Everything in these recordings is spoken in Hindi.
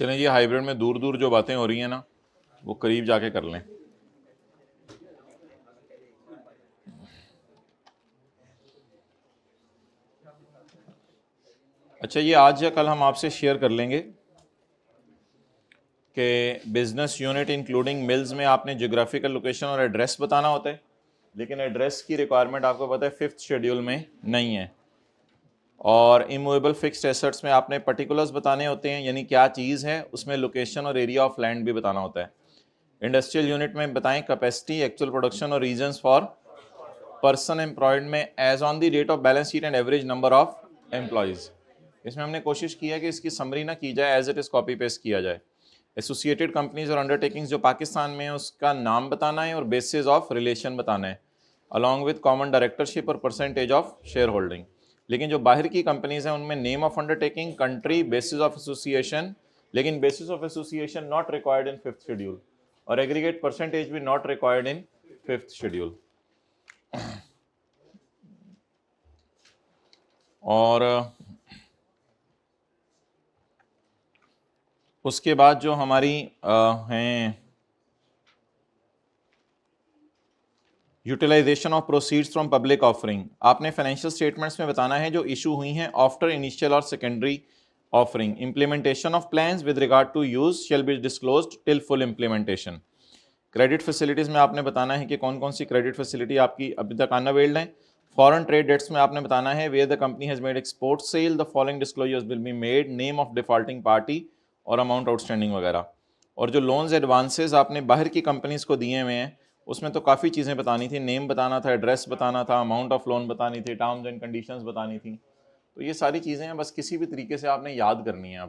चलें जी, हाइब्रिड में दूर दूर जो बातें हो रही हैं ना, वो करीब जाके कर लें। अच्छा, ये आज या कल हम आपसे शेयर कर लेंगे कि बिजनेस यूनिट इंक्लूडिंग मिल्स में आपने ज्योग्राफिकल लोकेशन और एड्रेस बताना होता है, लेकिन एड्रेस की रिक्वायरमेंट आपको पता है 5th शेड्यूल में नहीं है। और इमूवेबल फिक्स्ड एसेट्स में आपने पर्टिकुलर्स बताने होते हैं, यानी क्या चीज़ है, उसमें लोकेशन और एरिया ऑफ लैंड भी बताना होता है। इंडस्ट्रियल यूनिट में बताएं कैपेसिटी, एक्चुअल प्रोडक्शन और रीजंस फॉर पर्सन एम्प्लॉयड में as on the date of balance sheet and average number of employees. इसमें हमने कोशिश की है कि इसकी समरी ना की जाए, as it is copy paste किया जाए। एसोसिएटेड कंपनीज और अंडरटेकिंग्स जो पाकिस्तान में है उसका नाम बताना है और बेसिस ऑफ रिलेशन बताना है, अलॉन्ग विद कॉमन डायरेक्टरशिप और परसेंटेज ऑफ शेयर होल्डिंग। लेकिन जो बाहर की कंपनीज हैं उनमें name of undertaking, country, basis of association, लेकिन basis of association not required in 5th schedule, और एग्रीगेट परसेंटेज भी not required in 5th schedule. और उसके बाद जो हमारी हैं utilisation of proceeds from public offering, आपने फाइनेंशियल स्टेटमेंट्स में बताना है जो इशू हुई हैं आफ्टर इनिशियल और secondary offering. Implementation of plans with regard to use shall be disclosed till full implementation. Credit facilities में आपने बताना है कि कौन कौन सी क्रेडिट फैसिलिटी आपकी अभी तक अनअवेल्ड है। फॉरेन ट्रेड डेट्स में आपने बताना है where the company has made export sale the following disclosures will be made, name of defaulting party और अमाउंट आउटस्टैंडिंग वगैरह। और जो लोन्स एडवांसेस आपने बाहर की कंपनीज को दिए हुए हैं उसमें तो काफ़ी चीज़ें बतानी थी, नेम बताना था, एड्रेस बताना था, अमाउंट ऑफ लोन बतानी थी, टर्म्स एंड कंडीशंस बतानी थी। तो ये सारी चीज़ें हैं, बस किसी भी तरीके से आपने याद करनी है।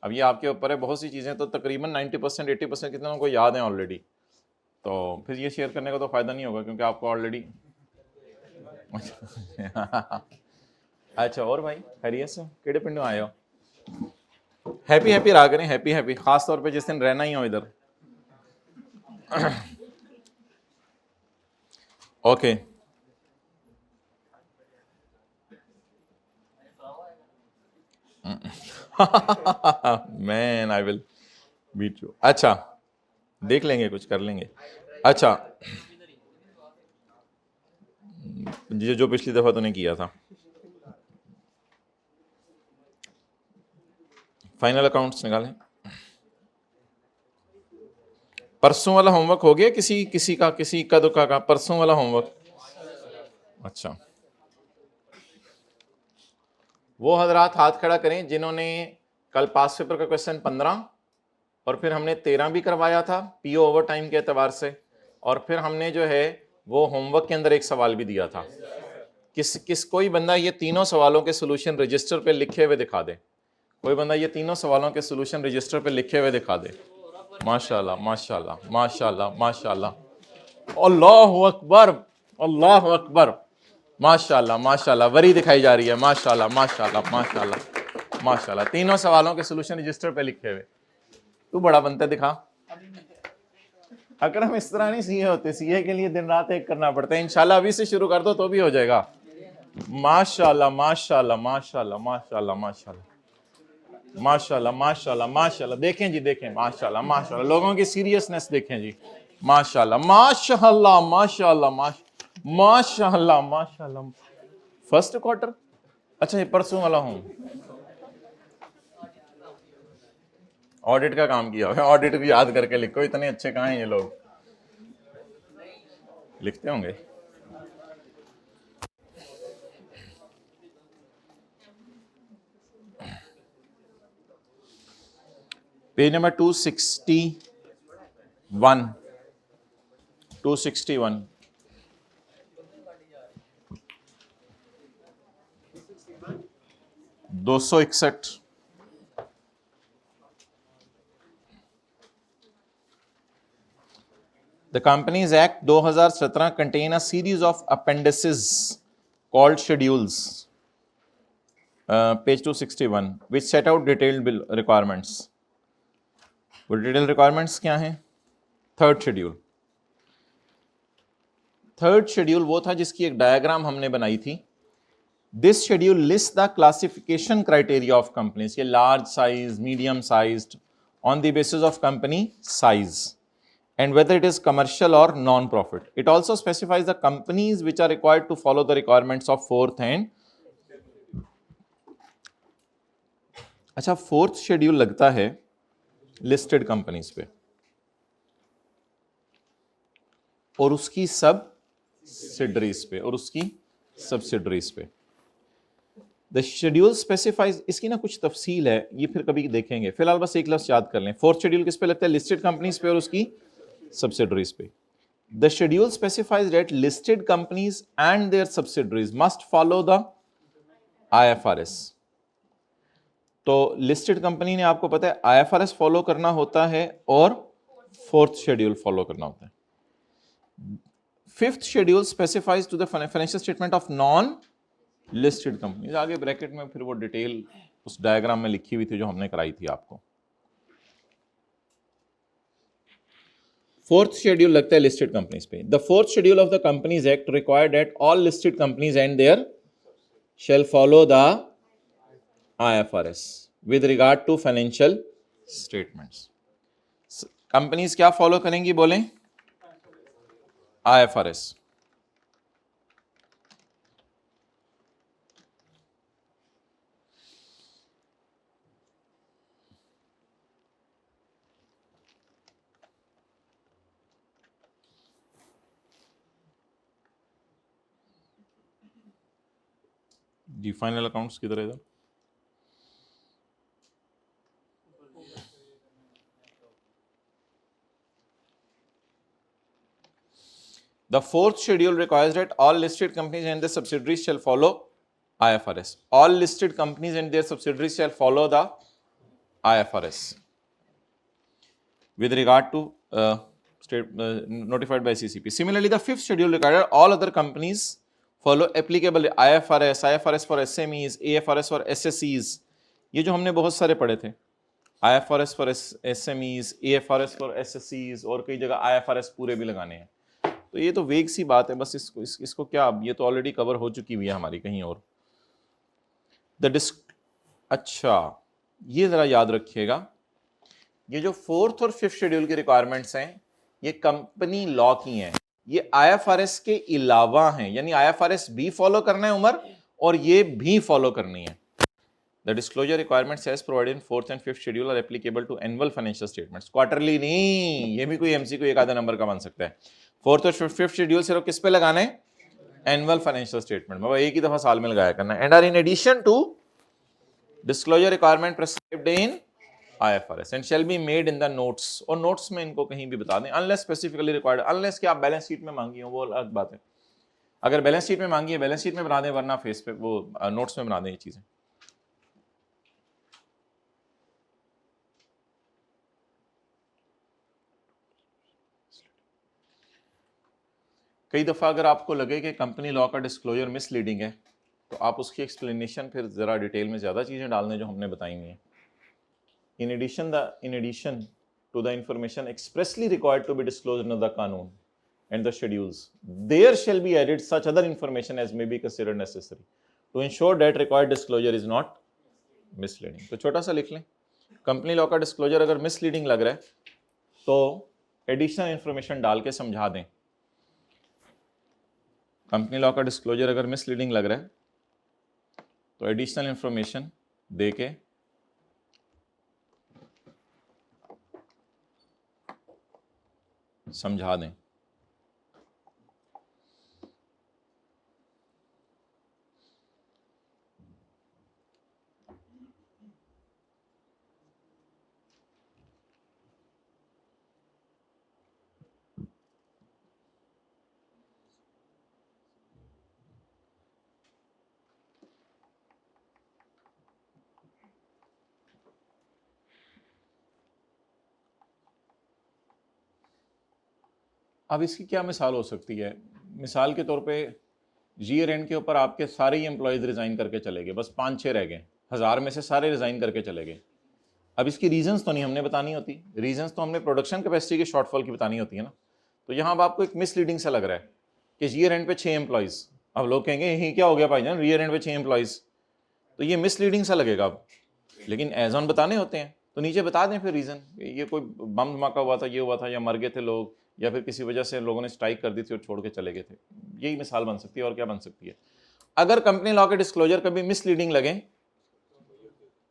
अब ये आपके ऊपर है। बहुत सी चीज़ें तो तकरीबन 90% 80% कितने लोगों को याद हैं ऑलरेडी, तो फिर ये शेयर करने का तो फ़ायदा नहीं होगा क्योंकि आपको ऑलरेडी अच्छा, और भाई खैरियत से केड़े पिंडों आए हो? हैप्पी हैप्पी रहा करें, हैप्पी हैप्पी, खास तौर पे जिस दिन रहना ही हो इधर। Okay man I will beat you. अच्छा, देख लेंगे, कुछ कर लेंगे। अच्छा, जो पिछली दफा तूने किया था फाइनल अकाउंट्स निकालें। परसों वाला होमवर्क हो गया किसी का दुका का परसों वाला होमवर्क? अच्छा, वो हजरात हाथ खड़ा करें जिन्होंने कल पास पेपर का क्वेश्चन 15 और फिर हमने 13 भी करवाया था पीओ ओवर टाइम के एतबार से, और फिर हमने जो है वो होमवर्क के अंदर एक सवाल भी दिया था। कोई बंदा ये तीनों सवालों के सोल्यूशन रजिस्टर पे लिखे हुए दिखा दे। कोई बंदा ये तीनों सवालों के सोल्यूशन रजिस्टर पे लिखे हुए दिखा दे। माशाल्लाह माशाल्लाह माशाल्लाह माशाल्लाह, अल्लाहु अकबर अल्लाहु अकबर, माशाल्लाह माशाल्लाह, वरी दिखाई जा रही है। माशाल्लाह माशाल्लाह माशाल्लाह माशाल्लाह, तीनों सवालों के सोल्यूशन रजिस्टर पे लिखे हुए। तू बड़ा बनता दिखा। अकरम इस तरह नहीं सीए होते, सीए के लिए दिन रात एक करना पड़ता है। इंशाल्लाह अभी से शुरू कर दो तो भी हो जाएगा। माशाल्लाह माशाल्लाह माशाल्लाह माशाल्लाह माशाल्लाह माशाल्लाह माशाल्लाह माशाल्लाह, देखें जी देखें, माशाल्लाह माशाल्लाह, लोगों की सीरियसनेस देखें जी। माशाल्लाह माशाल्लाह माशाल्लाह माशाल्लाह माशाल्लाह। फर्स्ट क्वार्टर, अच्छा ये परसों वाला हूँ, ऑडिट का काम किया हुआ है। ऑडिट भी याद करके लिखो, इतने अच्छे कहाँ हैं ये लोग, लिखते होंगे। Page number 261 261 261। The Companies Act 2017 contain a series of appendices called schedules, page 261, which set out detailed bill requirements. वो डिटेल रिक्वायरमेंट्स क्या हैं? थर्ड शेड्यूल वो था जिसकी एक डायग्राम हमने बनाई थी। This schedule list the classification criteria of companies, ये large size, medium sized on the basis of company size and whether it is commercial or non-profit. It also specifies the companies which are required to follow the requirements of fourth and अच्छा फोर्थ शेड्यूल लगता है लिस्टेड कंपनीज पे और उसकी सब्सिडरीज पे द शेड्यूल स्पेसिफाइज, इसकी ना कुछ तफसील है, ये फिर कभी देखेंगे, फिलहाल बस एक लफ्ज़ याद कर लें। फोर्थ शेड्यूल किस पे लगता है? लिस्टेड कंपनीज पे और उसकी सब्सिडरीज पे। The schedule specifies that listed companies and their subsidiaries must follow the IFRS। तो लिस्टेड कंपनी ने आपको पता है IFRS फॉलो करना होता है और फोर्थ शेड्यूल फॉलो करना होता है। Fifth schedule specifies to the financial statement of non listed companies. आगे ब्रैकेट में फिर वो डिटेल उस डायग्राम में लिखी हुई थी जो हमने कराई थी आपको। फोर्थ शेड्यूल लगता है लिस्टेड कंपनीज पे। The fourth schedule of the companies act required that all listed companies and their shall follow the IFRS with regard to financial statements. Companies क्या फॉलो करेंगी बोलें? IFRS। जी फाइनल अकाउंट्स किधर है इधर? The fourth schedule requires that all listed companies and their subsidiaries shall follow IFRS. All listed companies and their subsidiaries shall follow the IFRS with regard to notified by CCP. Similarly, the fifth schedule requires all other companies follow applicable IFRS, IFRS for SMEs, AFRS for SSEs. ये जो हमने बहुत सारे पढ़े थे, IFRS for SMEs, AFRS for SSEs, और कई जगह IFRS पूरे भी लगाने हैं। तो ये तो वेग सी बात है, बस इसको क्या, ये तो ऑलरेडी कवर हो चुकी हुई है हमारी कहीं और। अच्छा ये ज़रा याद रखिएगा, ये जो फोर्थ और फिफ्थ शेड्यूल की रिक्वायरमेंट्स हैं ये कंपनी लॉ की हैं, ये IFRS के अलावा हैं, यानी IFRS भी फॉलो करना है उमर और ये भी फॉलो करनी है। The disclosure requirements as provided in fourth and fifth schedule are applicable to annual financial statements. Quarterly नहीं, ये भी कोई MCQ एक आधा नंबर का बन सकता है। फोर्थ और फिफ्थ शेड्यूल सिर्फ किस पे लगाने? एनुअल फाइनेंशियल स्टेटमेंट में, एक ही दफा साल में लगाया करना। And are in addition to disclosure requirement prescribed in IFRS and shall be made in the notes, और नोट्स में इनको कहीं भी बता दें, अनलेस स्पेसिफिकली रिक्वायर्ड, अनलेस कि आप बैलेंस शीट में मांगी हो वो अलग बात है। अगर बैलेंस शीट में मांगी है बैलेंस शीट में बना दें, वरना फेस पे वो नोट्स में बना दें ये चीजें। कई दफ़ा अगर आपको लगे कि कंपनी लॉ का डिस्क्लोजर मिसलीडिंग है तो आप उसकी एक्सप्लेनेशन फिर ज़रा डिटेल में ज़्यादा चीज़ें डाल दें जो हमने बताई हुई हैं। In addition to the information expressly required to be disclosed in the कानून and the schedules, there shall be added such other information as may be considered necessary to ensure that required disclosure is not misleading. तो छोटा सा लिख लें, कंपनी लॉ का डिस्क्लोजर अगर मिसलीडिंग लग रहा है तो एडिशनल इंफॉर्मेशन डाल के समझा दें। कंपनी लॉ का डिस्क्लोजर अगर मिसलीडिंग लग रहा है तो एडिशनल इंफॉर्मेशन दे के समझा दें। अब इसकी क्या मिसाल हो सकती है? मिसाल के तौर पे ईयर एंड के ऊपर आपके सारे ही एम्प्लॉयज़ रिज़ाइन करके चले गए, बस 5-6 रह गए, 1000 में से सारे रिज़ाइन करके चले गए। अब इसकी रीजंस तो नहीं हमने बतानी होती, रीजंस तो हमने प्रोडक्शन कैपेसिटी के शॉर्टफॉल की बतानी होती है ना। तो यहाँ अब आपको एक मिसलीडिंग सा लग रहा है कि ईयर एंड पे 6 एम्प्लॉयज़, अब लोग कहेंगे यही क्या हो गया भाईजान, ईयर एंड पे 6 एम्प्लॉयज़, तो ये मिसलीडिंग सा लगेगा अब, लेकिन एज ऑन बताने होते हैं। तो नीचे बता दें फिर रीज़न, ये कोई बम धमाका हुआ था, ये हुआ था, या मर गए थे लोग, या फिर किसी वजह से लोगों ने स्ट्राइक कर दी थी और छोड़ के चले गए थे। यही मिसाल बन सकती है, और क्या बन सकती है। अगर कंपनी लॉ के डिस्क्लोजर कभी मिसलीडिंग लगे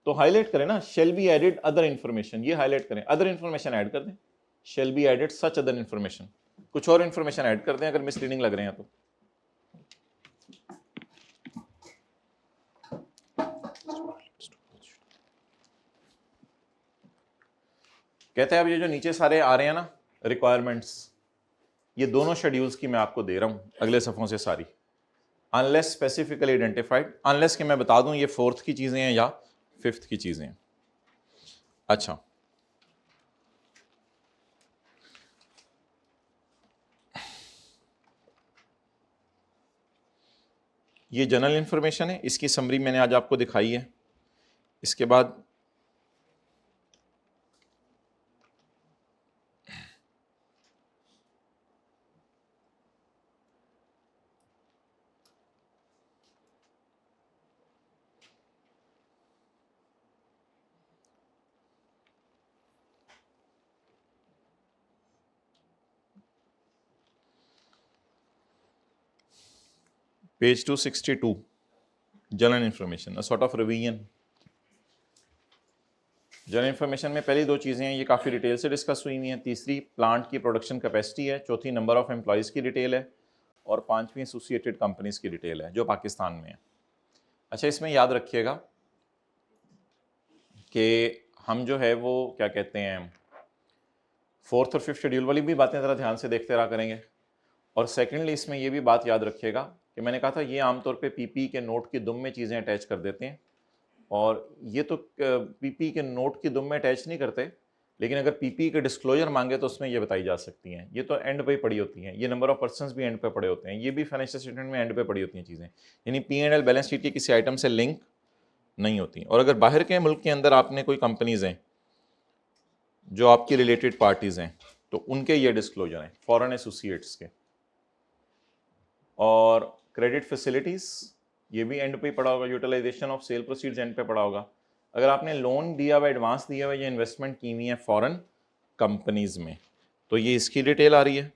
तो हाईलाइट करें ना, shall be added other information, ये हाईलाइट करें, अदर इंफॉर्मेशन ऐड कर दें, shall be added such other information, कुछ और इंफॉर्मेशन ऐड कर दें अगर मिसलीडिंग लग रहे हैं तो। कहते हैं अब ये जो नीचे सारे आ रहे हैं ना रिक्वायरमेंट्स, ये दोनों शेड्यूल्स की मैं आपको दे रहा हूं अगले सफ़ों से सारी, अनलेस स्पेसिफिकली आइडेंटिफाइड, अनलेस कि मैं बता दूं ये 4th की चीज़ें हैं या 5th की चीज़ें हैं। अच्छा, ये जनरल इंफॉर्मेशन है, इसकी समरी मैंने आज आपको दिखाई है। इसके बाद page 262 general information, a sort of revision. General information में पहली दो चीज़ें हैं, ये काफ़ी डिटेल से डिस्कस हुई हुई हैं। तीसरी प्लांट की प्रोडक्शन कैपेसिटी है, चौथी नंबर ऑफ एम्प्लॉयज़ की डिटेल है, और पांचवी एसोसिएटेड कंपनीज़ की डिटेल है जो पाकिस्तान में है। अच्छा, इसमें याद रखिएगा कि हम जो है वो क्या कहते हैं 4th और 5th शेड्यूल वाली भी बातें ज़रा ध्यान से देखते रहा करेंगे। और सेकेंडली इसमें ये भी बात याद रखिएगा कि मैंने कहा था ये आमतौर पे पीपी के नोट की दुम में चीज़ें अटैच कर देते हैं, और ये तो पीपी के नोट की दुम में अटैच नहीं करते, लेकिन अगर पीपी के डिस्क्लोजर मांगे तो उसमें ये बताई जा सकती हैं। ये तो एंड पे ही पड़ी होती हैं, ये नंबर ऑफ पर्सन्स भी एंड पे पड़े होते हैं, ये भी फाइनेंशियल स्टेटमेंट में एंड पे पड़ी होती हैं चीज़ें, यानी P&L बैलेंस शीट की किसी आइटम से लिंक नहीं होती। और अगर बाहर के मुल्क के अंदर आपने कोई कंपनीज़ हैं जो आपकी रिलेटेड पार्टीज़ हैं तो उनके ये डिस्क्लोजर हैं, फॉरेन एसोसिएट्स के। और क्रेडिट फैसिलिटीज़ ये भी एंड पे ही पड़ा होगा, utilization of sale proceeds and पे पड़ा होगा। अगर आपने लोन दिया हुआ, एडवांस दिया हुआ या इन्वेस्टमेंट की हुई है फॉरेन कंपनीज़ में तो ये इसकी डिटेल आ रही है,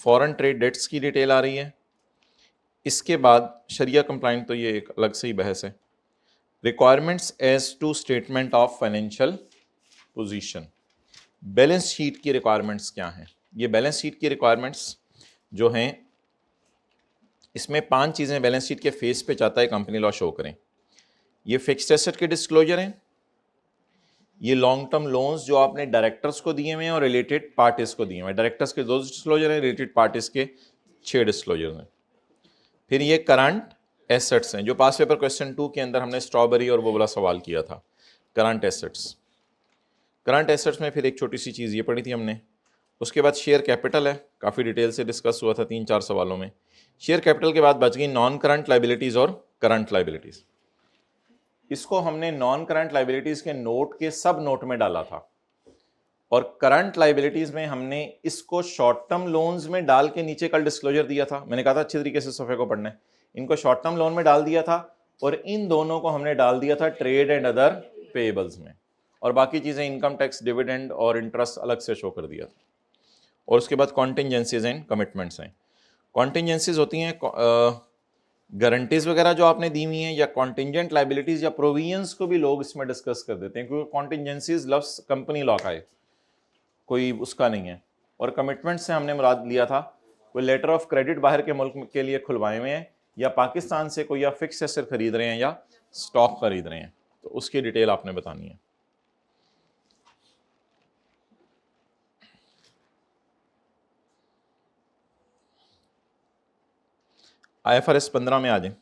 फॉरेन ट्रेड डेट्स की डिटेल आ रही है। इसके बाद शरिया कंप्लाइंट तो ये एक अलग से ही बहस है। Requirements as to statement of financial position, balance sheet की रिक्वायरमेंट्स क्या हैं। ये बैलेंस शीट की रिक्वायरमेंट्स जो हैं, इसमें 5 चीज़ें बैलेंस शीट के फेस पे चाहता है कंपनी लॉ शो करें। ये फिक्स्ड एसेट के डिस्क्लोजर हैं, ये लॉन्ग टर्म लोन्स जो आपने डायरेक्टर्स को दिए हुए हैं और रिलेटेड पार्टीज को दिए हुए हैं। डायरेक्टर्स के 2 डिस्क्लोजर हैं, रिलेटेड पार्टीज के 6 डिस्क्लोजर हैं। फिर ये करंट एसेट्स हैं, जो पास पेपर क्वेश्चन 2 के अंदर हमने स्ट्रॉबेरी और वो वाला सवाल किया था, करंट एसेट्स। करंट एसेट्स में फिर एक छोटी सी चीज़ ये पढ़ी थी हमने। उसके बाद शेयर कैपिटल है, काफ़ी डिटेल से डिस्कस हुआ था 3-4 सवालों में। शेयर कैपिटल के बाद बच गई नॉन करंट लाइबिलिटीज़ और करंट लाइबिलिटीज़। इसको हमने नॉन करंट लाइबिलिटीज़ के नोट के सब नोट में डाला था, और करंट लाइबिलिटीज़ में हमने इसको शॉर्ट टर्म लोन्स में डाल के नीचे कल डिस्क्लोजर दिया था। मैंने कहा था अच्छी तरीके से सफ़े को पढ़ना है। इनको शॉर्ट टर्म लोन में डाल दिया था, और इन दोनों को हमने डाल दिया था ट्रेड एंड अदर पेएबल्स में, और बाकी चीज़ें इनकम टैक्स, डिविडेंड और इंटरेस्ट अलग से शो कर दिया था। और उसके बाद कॉन्टिंजेंसीज एंड कमिटमेंट्स हैं। कॉन्टिंजेंसीज होती हैं गारंटीज वगैरह जो आपने दी हुई हैं, या कॉन्टिंजेंट लाइबिलिटीज़ या प्रोविजंस को भी लोग इसमें डिस्कस कर देते हैं, क्योंकि कॉन्टिंजेंसीज लफ्स कंपनी लॉ का है, कोई उसका नहीं है। और कमिटमेंट से हमने मुराद लिया था कोई लेटर ऑफ क्रेडिट बाहर के मुल्क के लिए खुलवाए हुए हैं, या पाकिस्तान से कोई या फिक्स एसेट खरीद रहे हैं या स्टॉक खरीद रहे हैं, तो उसकी डिटेल आपने बतानी है। IFRS 15 में आ जाए,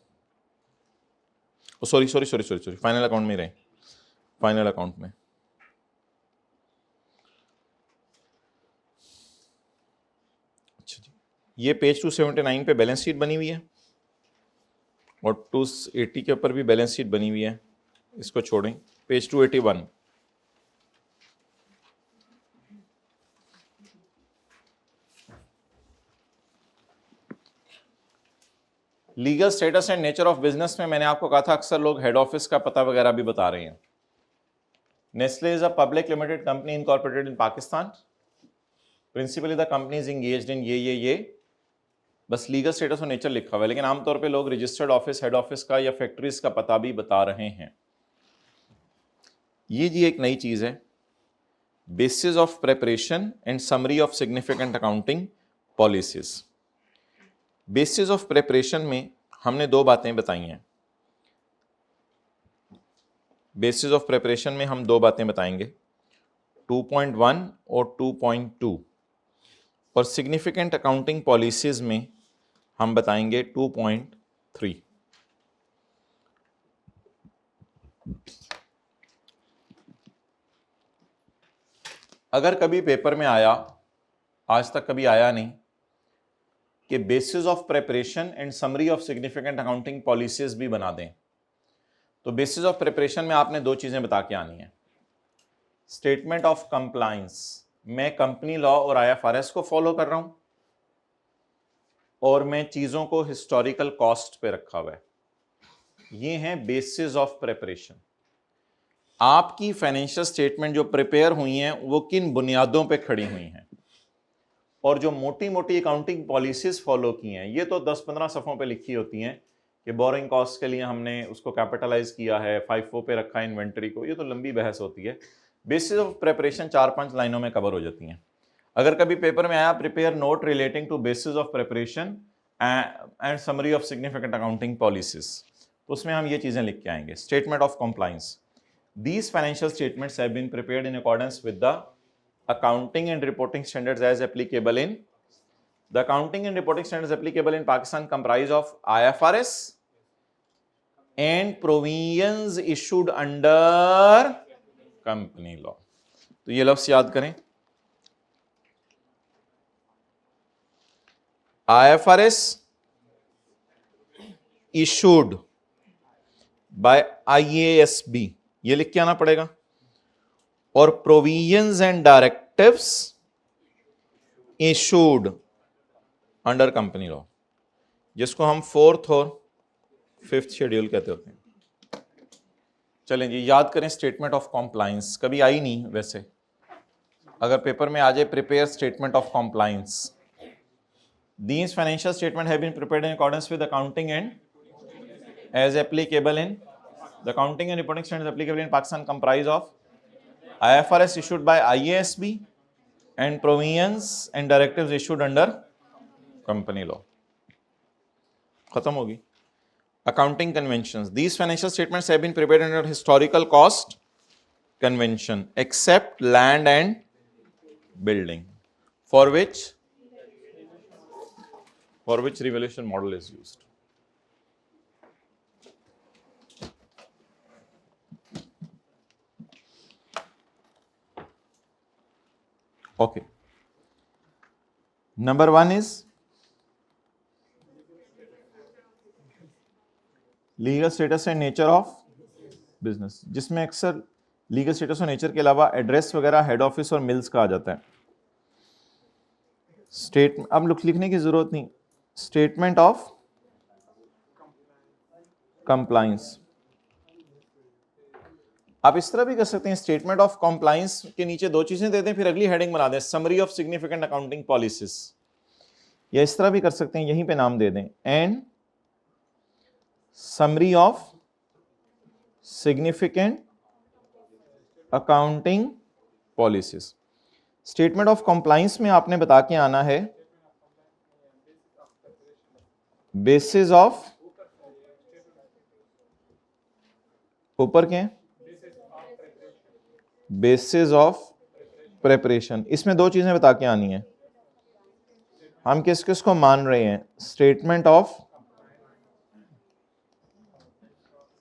सॉरी फाइनल अकाउंट में रहे, फाइनल अकाउंट में। अच्छा जी, ये पेज 279 पे बैलेंस शीट बनी हुई है, और 280 के ऊपर भी बैलेंस शीट बनी हुई है, इसको छोड़ें। Page 281, legal status and nature of business में मैंने आपको कहा था अक्सर लोग हेड ऑफिस का पता वगैरह भी बता रहे हैं। Nestle is a public limited company incorporated in Pakistan. Principally the company is engaged in ये बस लीगल स्टेटस और नेचर लिखा हुआ है, लेकिन आमतौर पे लोग रजिस्टर्ड ऑफिस, हेड ऑफिस का या फैक्ट्रीज का पता भी बता रहे हैं। ये जी एक नई चीज है, basis of preparation and summary of significant accounting policies. Basis of preparation में हमने दो बातें बताई हैं। बेसिस ऑफ प्रेपरेशन में हम दो बातें बताएंगे, 2.1 और 2.2, और सिग्निफिकेंट अकाउंटिंग पॉलिसीज में हम बताएंगे 2.3। अगर कभी पेपर में आया, आज तक कभी आया नहीं, कि basis of preparation and summary of significant accounting policies भी बना दें, तो बेसिस ऑफ प्रिपरेशन में आपने दो चीजें बता के आनी है। स्टेटमेंट ऑफ कंप्लायंस, मैं कंपनी लॉ और IFRS को फॉलो कर रहा हूं और मैं चीजों को हिस्टोरिकल कॉस्ट पे रखा हुआ है। ये हैं बेसिस ऑफ प्रिपरेशन। आपकी फाइनेंशियल स्टेटमेंट जो प्रिपेयर हुई हैं वो किन बुनियादों पे खड़ी हुई हैं, और जो मोटी मोटी अकाउंटिंग पॉलिसीज फॉलो की हैं ये तो 10-15 सफ़ों पे लिखी होती हैं कि बोरिंग कॉस्ट के लिए हमने उसको कैपिटलाइज किया है, FIFO पे रखा है इन्वेंटरी को, ये तो लंबी बहस होती है। बेसिस ऑफ प्रिपरेशन 4-5 लाइनों में कवर हो जाती हैं। अगर कभी पेपर में आया prepare note relating to basis of preparation and summary of significant accounting policies, तो उसमें हम ये चीज़ें लिख के आएंगे। Statement of compliance, these financial statements have been prepared in accordance with the accounting and reporting standards as applicable in the accounting and reporting standards applicable in Pakistan comprise of IFRS and provisions issued under company law। तो ये लफ्ज याद करें, IFRS issued by IASB, ये लिख के आना पड़ेगा, और provisions and directives issued under company law, जिसको हम 4th और 5th शेड्यूल कहते होते हैं। चलें जी, याद करें स्टेटमेंट ऑफ कॉम्प्लायंस, कभी आई नहीं वैसे, अगर पेपर में आ जाए prepare statement of compliance. These financial statement have been prepared in accordance with accounting and as applicable in the accounting and reporting standards applicable in Pakistan comprise of IFRS issued by IASB and provisions and directives issued under company law। खत्म होगी। Accounting conventions, these financial statements have been prepared under historical cost convention except land and building, for which revaluation model is used। Okay, number 1 is legal status and nature of business, जिसमें अक्सर लीगल स्टेटस और नेचर के अलावा एड्रेस वगैरह हेड ऑफिस और मिल्स का आ जाता है। अब लिखने की जरूरत नहीं, स्टेटमेंट ऑफ कंप्लायंस। आप इस तरह भी कर सकते हैं, स्टेटमेंट ऑफ कंप्लायंस के नीचे दो चीजें दे दें, फिर अगली हेडिंग बना दें summary of significant accounting policies, या इस तरह भी कर सकते हैं, यहीं पे नाम दे दें and summary of significant accounting policies. Statement of compliance में आपने बता के आना है बेसिस ऑफ, ऊपर के बेसिस ऑफ प्रेपरेशन, इसमें दो चीजें बता के आनी है, हम किस किस को मान रहे हैं, स्टेटमेंट ऑफ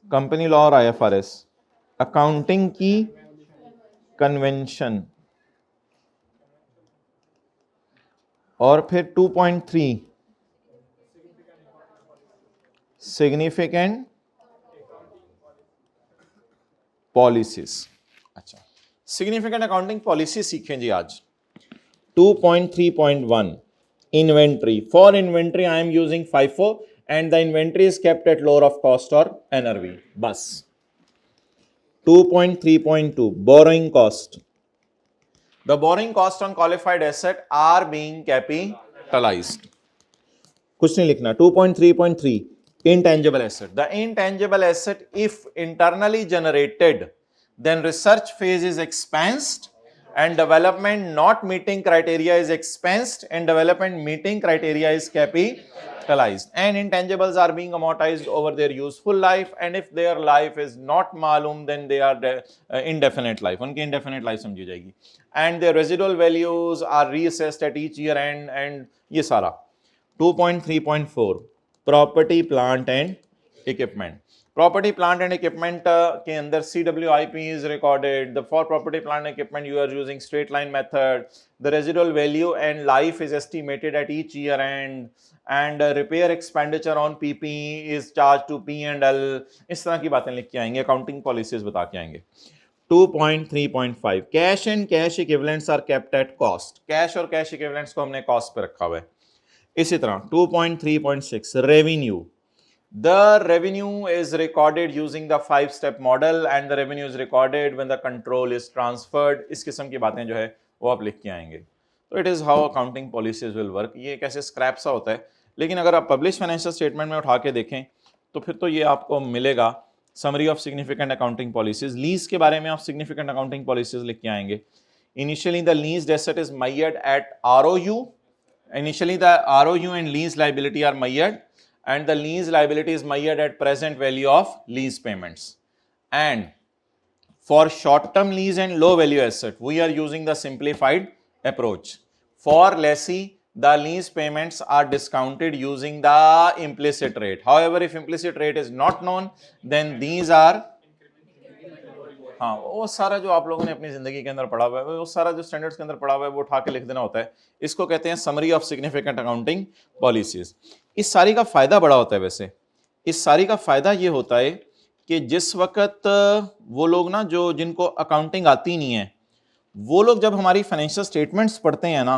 कंपनी लॉ और IFRS, अकाउंटिंग की कन्वेंशन, और फिर 2.3 सिग्निफिकेंट पॉलिसीज। अच्छा, सिग्निफिकेंट अकाउंटिंग पॉलिसी सीखें जी आज। 2.3.1 inventory, for inventory I am using FIFO and the inventory is kept at lower of cost or NRV। बस 2.3.2 borrowing cost. The borrowing cost on qualified asset are being capitalized. कुछ नहीं लिखना. 2.3.3 intangible asset. The intangible asset, if internally generated, then research phase is expensed and development not meeting criteria is expensed and development meeting criteria is capitalized. And intangibles are being amortized over their useful life, and if their life is not मालूम then they are indefinite life. उनकी indefinite life समझी जाएगी. And their residual values are reassessed at each year end, and ये सारा. 2.3.4 property plant and equipment. Property plant and equipment के अंदर CWIP is recorded. The for property plant and equipment you are using straight line method. The residual value and life is estimated at each year end, and repair expenditure on PPE is charged to P&L. इस तरह की बातें लिख के आएंगे, अकाउंटिंग पॉलिसीज बता के आएंगे. 2.3.5 cash and cash equivalents are kept at cost. Cash और कैश इक्विवेलेंट्स को हमने कॉस्ट पे रखा हुआ है. इसी तरह 2.3.6 revenue. The revenue is recorded using the 5-step model and the revenue is recorded when the control is transferred. इस किस्म की बातें जो है वो आप लिख के आएंगे. तो it is how accounting policies will work. ये कैसे स्क्रैप सा होता है, लेकिन अगर आप पब्लिश फाइनेंशियल स्टेटमेंट में उठा के देखें तो फिर तो ये आपको मिलेगा summary of significant accounting policies. Lease के बारे में आप सिग्निफिकेंट अकाउंटिंग पॉलिसीज लिख के आएंगे. Initially the leased asset is measured at ROU. Initially the ROU and lease liability are measured, and the lease liability is measured at present value of lease payments. And for short term lease and low value asset we are using the simplified approach. For lessee the lease payments are discounted using the implicit rate. However, if implicit rate is not known then these are हाँ वो सारा जो आप लोगों ने अपनी जिंदगी के अंदर पढ़ा हुआ है, वो सारा जो स्टैंडर्ड्स के अंदर पढ़ा हुआ है वो उठा के लिख देना होता है. इसको कहते हैं summary of significant accounting policies. इस सारी का फायदा बड़ा होता है. वैसे इस सारी का फायदा ये होता है कि जिस वक्त वो लोग ना जो जिनको अकाउंटिंग आती नहीं है वो लोग जब हमारी फाइनेंशियल स्टेटमेंट्स पढ़ते हैं ना,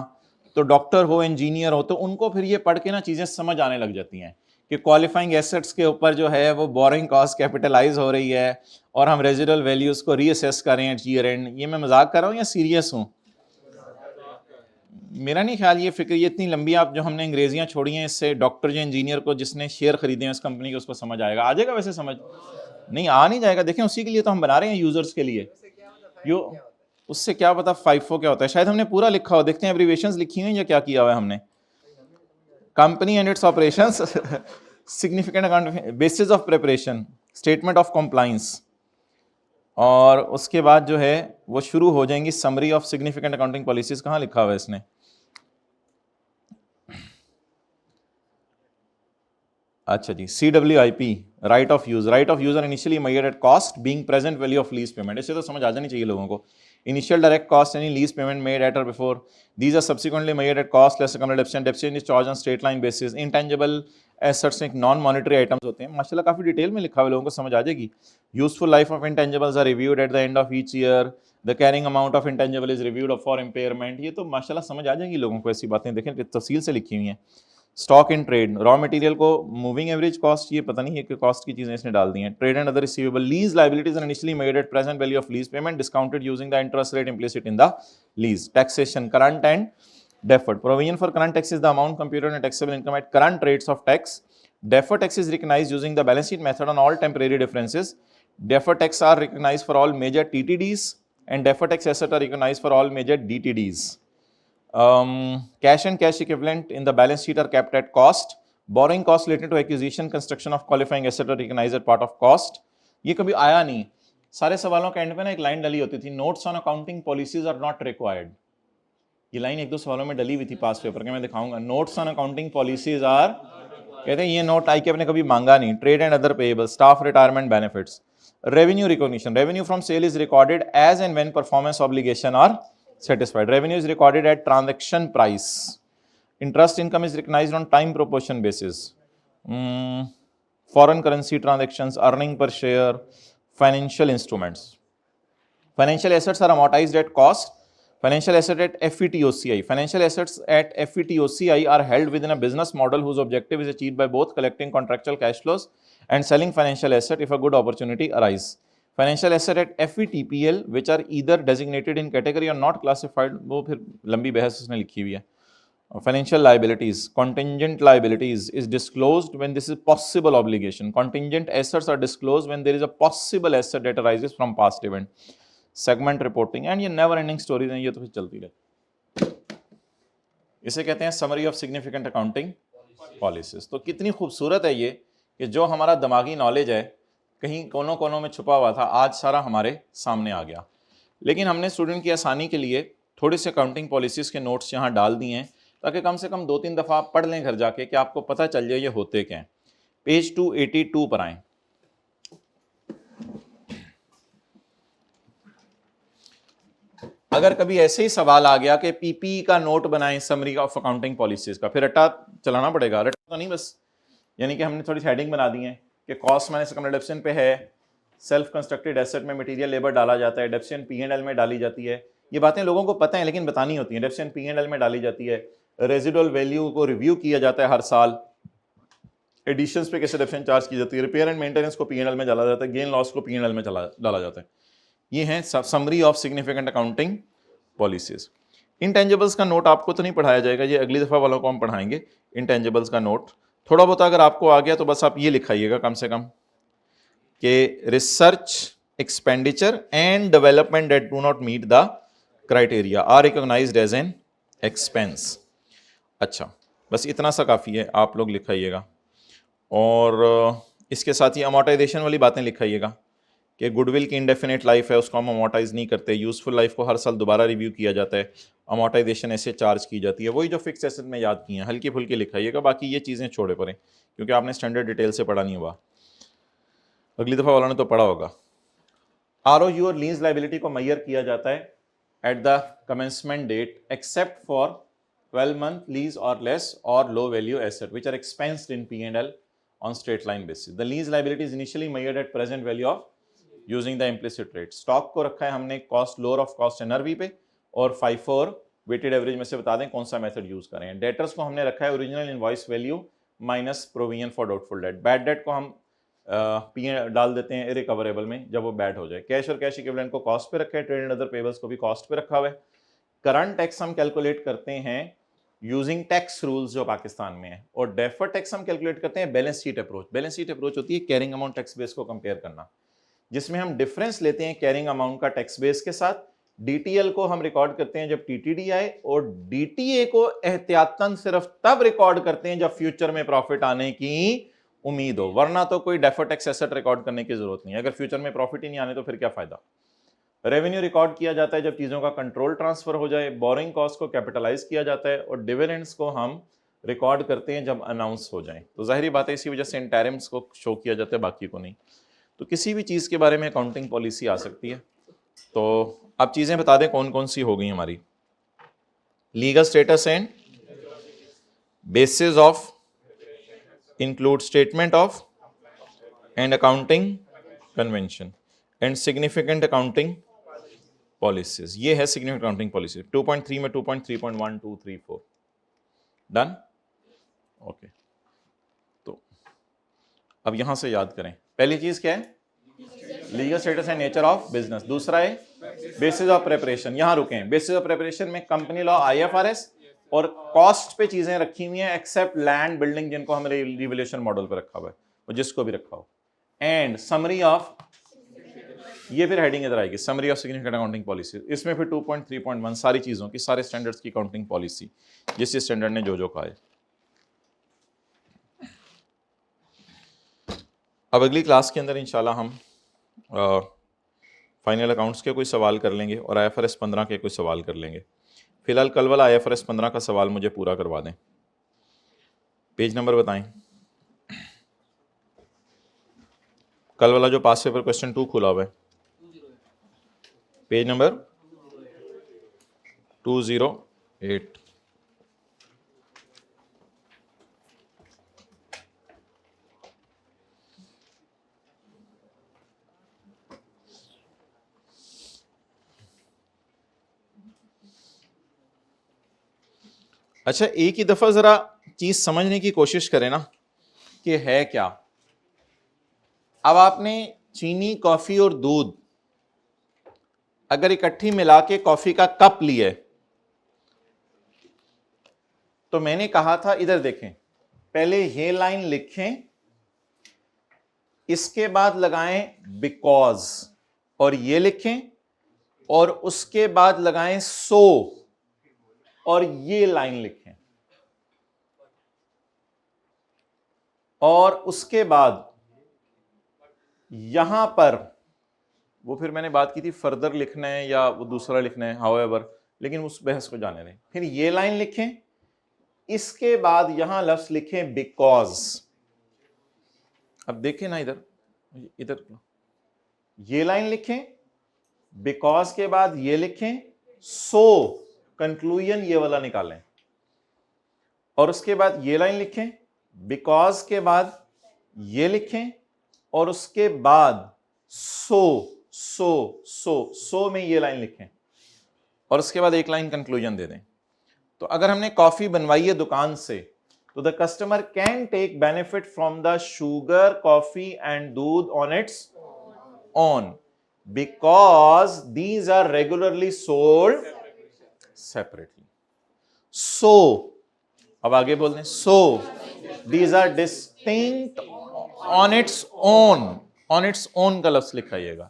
तो डॉक्टर हो इंजीनियर हो तो उनको फिर ये पढ़ के ना चीज़ें समझ आने लग जाती हैं कि क्वालिफाइंग एसेट्स के ऊपर जो है वो बोरिंग कॉस्ट कैपिटलाइज हो रही है और हम रेजिडुअल वैल्यूज को रीअसेस करें एट ईयर एंड. ये मैं मजाक कर रहा हूँ या सीरियस हूँ? मेरा नहीं ख्याल ये फिक्र ये इतनी लंबी आप जो हमने अंग्रेजियाँ छोड़ी हैं इससे डॉक्टर जो इंजीनियर को जिसने शेयर खरीदे हैं इस कंपनी के उसको समझ आएगा. आ जाएगा वैसे समझ? नहीं आ नहीं जाएगा. देखें उसी के लिए तो हम बना रहे हैं यूजर्स के लिए. यो उससे क्या पता FIFO क्या होता है. शायद हमने पूरा लिखा हो. देखते हैं एब्रीविएशंस लिखी हुई हैं या क्या किया हुआ है हमने. Company and its operations, significant account, basis of preparation, statement of compliance, और उसके बाद जो है वो शुरू हो जाएंगी summary of significant accounting policies. कहाँ लिखा हुआ है इसने? अच्छा जी, CWIP right of use. Right of use are initially measured at cost being present value of lease payment. इससे तो समझ आ जानी चाहिए लोगों को. Initial direct cost any lease payment made at or before. These are subsequently measured at cost less accumulated depreciation. Depreciation is charged on straight line basis. Intangible assets एक non monetary items होते हैं. माशाल्लाह काफी डिटेल में लिखा हुआ है, लोगों को समझ आ जाएगी. Useful life of intangibles are reviewed at the end of each year. The carrying amount of intangible is reviewed for impairment. ये तो माशाल्लाह समझ आ जाएगी लोगों को. ऐसी बातें देखें तफसील से लिखी हुई हैं. Stock in trade, raw material को मूविंग एवरेज कॉस्ट, ये पता नहीं है कि कॉस्ट की चीजें इसने डाल दी हैं. Trade and other receivable, lease liabilities are initially measured at present value of lease payment discounted using the interest rate implicit in the lease. Taxation, current and deferred. Provision for current tax is the amount computed on taxable income at current rates of tax. Deferred tax is recognized using the balance sheet method on all temporary differences. Deferred tax are recognized for all major TTDs and deferred tax assets are recognized for all major DTDs. Cash and cash equivalent in the balance sheet are kept at cost. Borrowing cost related to acquisition, construction of qualifying asset are recognized as part of cost. ये कभी आया नहीं. सारे सवालों के एंड पे ना एक लाइन डली होती थी, notes on accounting policies are not required. ये लाइन एक दो सवालों में डली हुई थी पास पेपर के, मैं दिखाऊंगा. Notes on accounting policies are, कहते हैं ये नोट IK ने कभी मांगा नहीं. Trade and other payable, staff retirement benefits. Revenue recognition, revenue from sale is recorded as and when performance obligation are satisfied. Revenue is recorded at transaction price. Interest income is recognized on time proportion basis. Foreign currency transactions, earning per share, financial instruments. Financial assets are amortized at cost. Financial assets at FVTOCI. Financial assets at FVTOCI are held within a business model whose objective is achieved by both collecting contractual cash flows and selling financial asset if a good opportunity arises. Financial asset at FVTPL which are either designated in category or not classified, वो फिर लंबी बहस उसने लिखी हुई है। Financial liabilities, contingent liabilities is disclosed when this is possible obligation. Contingent assets are disclosed when there is a possible asset that arises from past event. Segment reporting and ये never ending stories हैं, ये तो फिर चलती रहे। इसे कहते हैं summary of significant accounting policies। तो कितनी खूबसूरत है ये कि जो हमारा दिमागी नॉलेज है कहीं कोनों कोनों में छुपा हुआ था, आज सारा हमारे सामने आ गया। लेकिन हमने स्टूडेंट की आसानी के लिए थोड़े से अकाउंटिंग पॉलिसीज के नोट्स यहाँ डाल दिए हैं ताकि कम से कम 2-3 दफ़ा आप पढ़ लें घर जाके कि आपको पता चल जाए ये होते क्या हैं। पेज 282 पर आएं। अगर कभी ऐसे ही सवाल आ गया कि पीपी का नोट बनाएं समरी ऑफ अकाउंटिंग पॉलिसीज का, फिर रट्टा चलाना पड़ेगा। रट्टा तो नहीं बस, यानी कि हमने थोड़ी हेडिंग बना दी है कि कॉस्ट माइनस इनकम डिडक्शन पे है, सेल्फ कंस्ट्रक्टेड एसेट में मटेरियल लेबर डाला जाता है, डिडक्शन P&L में डाली जाती है। ये बातें लोगों को पता है लेकिन बतानी होती है। डिडक्शन P&L में डाली जाती है, रेजिडुअल वैल्यू को रिव्यू किया जाता है हर साल, एडिशंस पे कैसे डिडक्शन चार्ज की जाती है, रिपेयर एंड मेंटेनेंस को P&L में डाला जाता है, गेन लॉस को P&L में डाला जाता है। ये है summary of significant accounting policies. Intangibles का नोट आपको तो नहीं पढ़ाया जाएगा, ये अगली दफा वालों को हम पढ़ाएंगे। इंटेंजिबल्स का नोट थोड़ा बहुत अगर आपको आ गया तो बस आप ये लिखाइएगा कम से कम कि research expenditure and development that do not meet the criteria are recognised as an expense. अच्छा, बस इतना सा काफ़ी है, आप लोग लिखाइएगा। और इसके साथ ही अमोर्टाइजेशन वाली बातें लिखाइएगा कि गुडविल की इंडेफिनेट लाइफ है, उसको हम अमोर्टाइज नहीं करते, यूजफुल लाइफ को हर साल दोबारा रिव्यू किया जाता है, अमोर्टाइजेशन ऐसे चार्ज की जाती है। वही जो फिक्स एसेट में याद की हैं, हल्की फुल्की लिखाइएगा, बाकी ये चीज़ें छोड़े पड़े क्योंकि आपने स्टैंडर्ड डिटेल से पढ़ा नहीं हुआ, अगली दफ़ा वालों ने तो पढ़ा होगा। ROU और लीज लाइबिलिटी को मैयर किया जाता है at the commencement date except for 12 month lease और लेस और low value asset which are expensed in P&L on straight line basis. The lease liability is initially measured at present value of using the implicit rate. Stock को रखा है हमने cost lower of cost NRV पे और FIFO और वेटेड एवरेज में से बता दें कौन सा मेथड यूज करें। डेटर्स को हमने रखा है original invoice value minus provision for doubtful debt. Bad debt को हम डाल देते हैं इरिकवरेबल में जब वो बैड हो जाए। कैश और कैश इक्विवेलेंट को कॉस्ट पे रखा है, ट्रेड एंड अदर पेबल्स को भी कॉस्ट पे रखा हुआ है। करंट टैक्स हम कैलकुलेट करते हैं यूजिंग टैक्स रूल्स जो पाकिस्तान में है, और डेफर्ड टैक्स हम कैलकुलेट करते हैं balance sheet approach. Balance sheet approach होती है कैरिंग अमाउंट टैक्स बेस को कंपेयर करना, जिसमें हम डिफरेंस लेते हैं कैरिंग अमाउंट का टैक्स बेस के साथ। DTL को हम रिकॉर्ड करते हैं जब TTD आए, और DTA को एहतियातन सिर्फ तब रिकॉर्ड करते हैं जब फ्यूचर में प्रॉफिट आने की उम्मीद हो, वरना तो कोई डेफर्ड टैक्स एसेट रिकॉर्ड करने की जरूरत नहीं है। अगर फ्यूचर में प्रॉफिट ही नहीं आने तो फिर क्या फायदा। रेवेन्यू रिकॉर्ड किया जाता है जब चीज़ों का कंट्रोल ट्रांसफर हो जाए, बोरिंग कॉस्ट को कैपिटलाइज किया जाता है, और डिविडेंड्स को हम रिकॉर्ड करते हैं जब अनाउंस हो जाए। तो जाहिर बात है इसी वजह से इंटरिम्स को शो किया जाता है, बाकी को नहीं। तो किसी भी चीज़ के बारे में अकाउंटिंग पॉलिसी आ सकती है। तो अब चीज़ें बता दें कौन कौन सी हो गई हमारी। Legal status and bases of include statement of and accounting convention and significant accounting policies. ये है सिग्निफिकेंट अकाउंटिंग पॉलिसी। 2.3 में 2.3.1 2 3 4 डन। ओके, तो अब यहां से याद करें। पहली चीज क्या है? Legal status and nature of business. दूसरा है बेसिस ऑफ प्रिपरेशन। यहां रुकें। बेसिस ऑफ प्रिपरेशन में कंपनी लॉ, IFRS और कॉस्ट पे चीजें रखी हुई हैं एक्सेप्ट लैंड बिल्डिंग, जिनको हमने रिवैल्यूएशन मॉडल पे रखा हुआ है, और जिसको भी रखा हो। एंड समरी ऑफ, ये फिर हेडिंग इधर आएगी, summary of significant accounting policy. इसमें फिर 2.3.1 सारी चीजों की, सारे स्टैंडर्ड्स की अकाउंटिंग पॉलिसी, जिस स्टैंडर्ड ने जो कहा है। अब अगली क्लास के अंदर इंशाल्लाह हम फाइनल अकाउंट्स के कोई सवाल कर लेंगे और IFRS 15 के कोई सवाल कर लेंगे। फिलहाल कल वाला IFRS 15 का सवाल मुझे पूरा करवा दें। पेज नंबर बताएं। कल वाला जो पास पेपर क्वेश्चन 2 खुला हुआ है, पेज नंबर 208। अच्छा, एक ही दफा जरा चीज समझने की कोशिश करें ना कि है क्या। अब आपने चीनी, कॉफी और दूध अगर इकट्ठी मिला के कॉफी का कप लिए तो मैंने कहा था, इधर देखें, पहले ये लाइन लिखें, इसके बाद लगाएं बिकॉज, और ये लिखें, और उसके बाद लगाएं सो, और ये लाइन लिखें, और उसके बाद यहां पर वो फिर मैंने बात की थी फर्दर लिखना है या वो दूसरा लिखना है, हाउएवर, लेकिन उस बहस को जाने दें। फिर ये लाइन लिखें, इसके बाद यहां लफ्ज लिखें बिकॉज। अब देखें ना, इधर इधर ये लाइन लिखें, बिकॉज के बाद ये लिखें, सो कंक्लूजन ये वाला निकालें, और उसके बाद ये लाइन लिखें, बिकॉज के बाद ये लिखें, और उसके बाद सो में ये लाइन लिखें, और उसके बाद एक लाइन कंक्लूजन दे दें। तो अगर हमने कॉफी बनवाई है दुकान से, तो the customer can take benefit from the sugar, coffee and doodh on its own because these are regularly sold separately. So, अब आगे बोल दें, so these are distinct on its own, on its own का लफ्ज लिखाइएगा,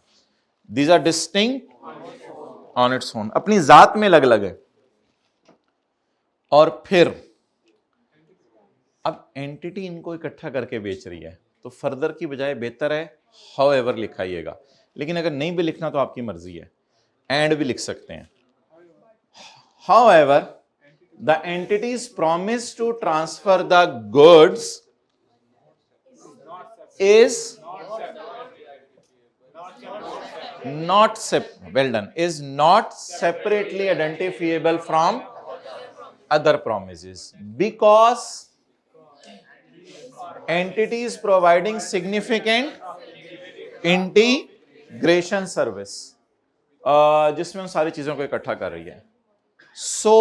these are distinct on its own, अपनी जात में अलग अलग है। और फिर अब एंटिटी इनको इकट्ठा करके बेच रही है, तो फर्दर की बजाय बेहतर है हाउएवर लिखाइएगा, लेकिन अगर नहीं भी लिखना तो आपकी मर्जी है, एंड भी लिख सकते हैं। However the entities promise to transfer the goods is not is not separately identifiable from other promises because entities providing significant integration service जिसमें उन सारी चीजों को इकट्ठा कर रही है। So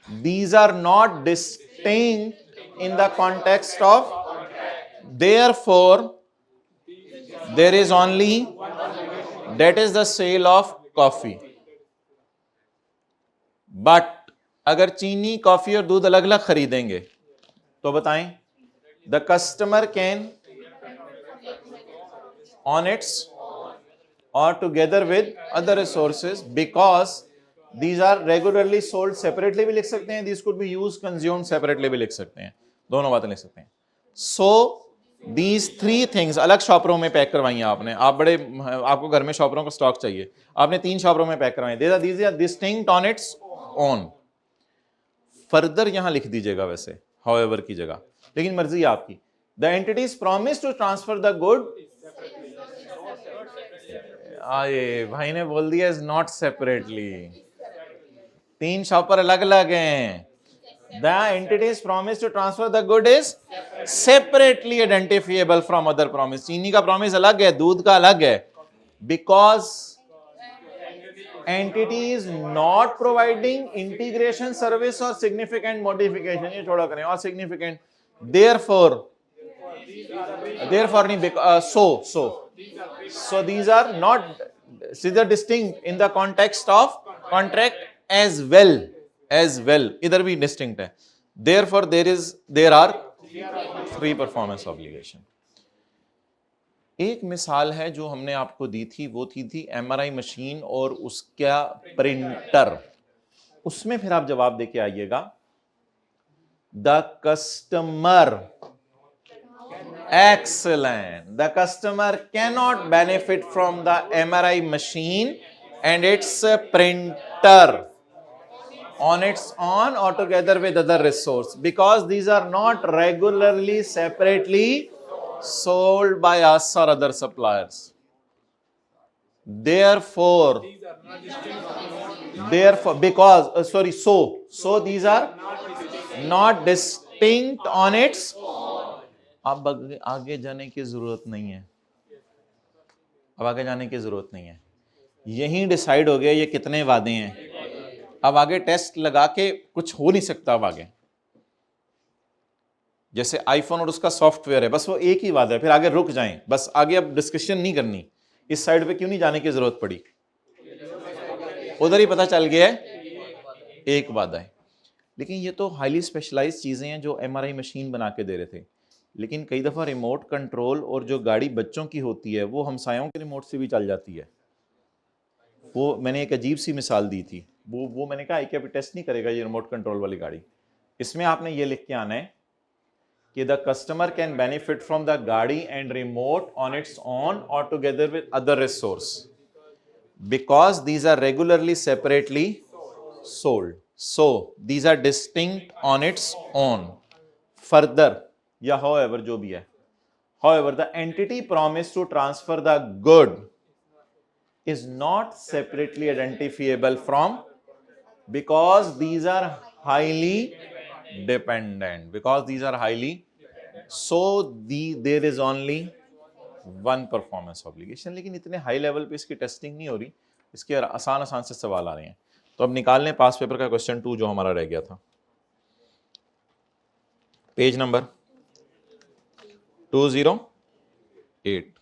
these are not distinct in the context of, therefore there is only, that is the sale of coffee, but अगर चीनी, कॉफी और दूध अलग अलग खरीदेंगे तो बताएं, the customer can on its और together with other resources because these are regularly sold separately भी लिख सकते हैं, this could be used consumed separately भी लिख सकते हैं, दोनों बातें लिख सकते हैं। सो These three things अलग शॉपरों में पैक करवाई आपने, आप बड़े, आपको घर में शॉपरों का स्टॉक चाहिए, आपने 3 शॉपरों में पैक करवाई, these are distinct on its own। Further यहां लिख दीजिएगा वैसे however की जगह, लेकिन मर्जी आपकी। The entities promise to transfer the good, आए भाई ने बोल दिया is not separately, 3 शॉपर अलग अलग हैं। The entities promise to transfer the good is separately identifiable from other promise। चीनी का प्रॉमिस अलग है, दूध का अलग है, because entity is not providing integration service or significant modification, ये छोड़ा करें, और significant, therefore नहीं, so these are not, these are distinct in the context of contract as well, इधर भी डिस्टिंक्ट है, therefore there are 3 performance obligation. एक मिसाल है जो हमने आपको दी थी, वो थी एमआरआई मशीन और उसका प्रिंटर, उसमें फिर आप जवाब देके आइएगा, the customer, excellent, the customer cannot benefit from the MRI machine and its printer on its own or together with other resource because these are not regularly separately sold by us or other suppliers. Therefore because so these are not distinct on its, अब आगे जाने की जरूरत नहीं है, अब आगे जाने की जरूरत नहीं है, यही डिसाइड हो गया ये कितने वादे हैं, अब आगे टेस्ट लगा के कुछ हो नहीं सकता, अब आगे जैसे आईफोन और उसका सॉफ्टवेयर है, बस वो एक ही वादा है, फिर आगे रुक जाएं, बस आगे अब डिस्कशन नहीं करनी। इस साइड पे क्यों नहीं जाने की जरूरत पड़ी, उधर ही पता चल गया है एक वादा है। लेकिन ये तो हाईली स्पेशलाइज्ड चीजें हैं जो एमआरआई मशीन बना के दे रहे थे। लेकिन कई दफा रिमोट कंट्रोल और जो गाड़ी बच्चों की होती है वो हमसायों के रिमोट से भी चल जाती है। वो मैंने एक अजीब सी मिसाल दी थी, वो मैंने कहा कि अभी टेस्ट नहीं करेगा ये रिमोट कंट्रोल वाली गाड़ी। इसमें आपने ये लिख के आना है कि the customer can benefit from the gaadi and remote on its own और together with other resource because these are regularly separately sold, so these are distinct on its own. Further या however जो भी है, however the entity promised to transfer the good is not separately identifiable from, because these are highly dependent, because these are highly, so there is only one performance obligation। लेकिन इतने हाई लेवल पे इसकी टेस्टिंग नहीं हो रही, इसके आसान आसान से सवाल आ रहे हैं। तो अब निकाल लें पास पेपर का क्वेश्चन 2 जो हमारा रह गया था, पेज नंबर 208।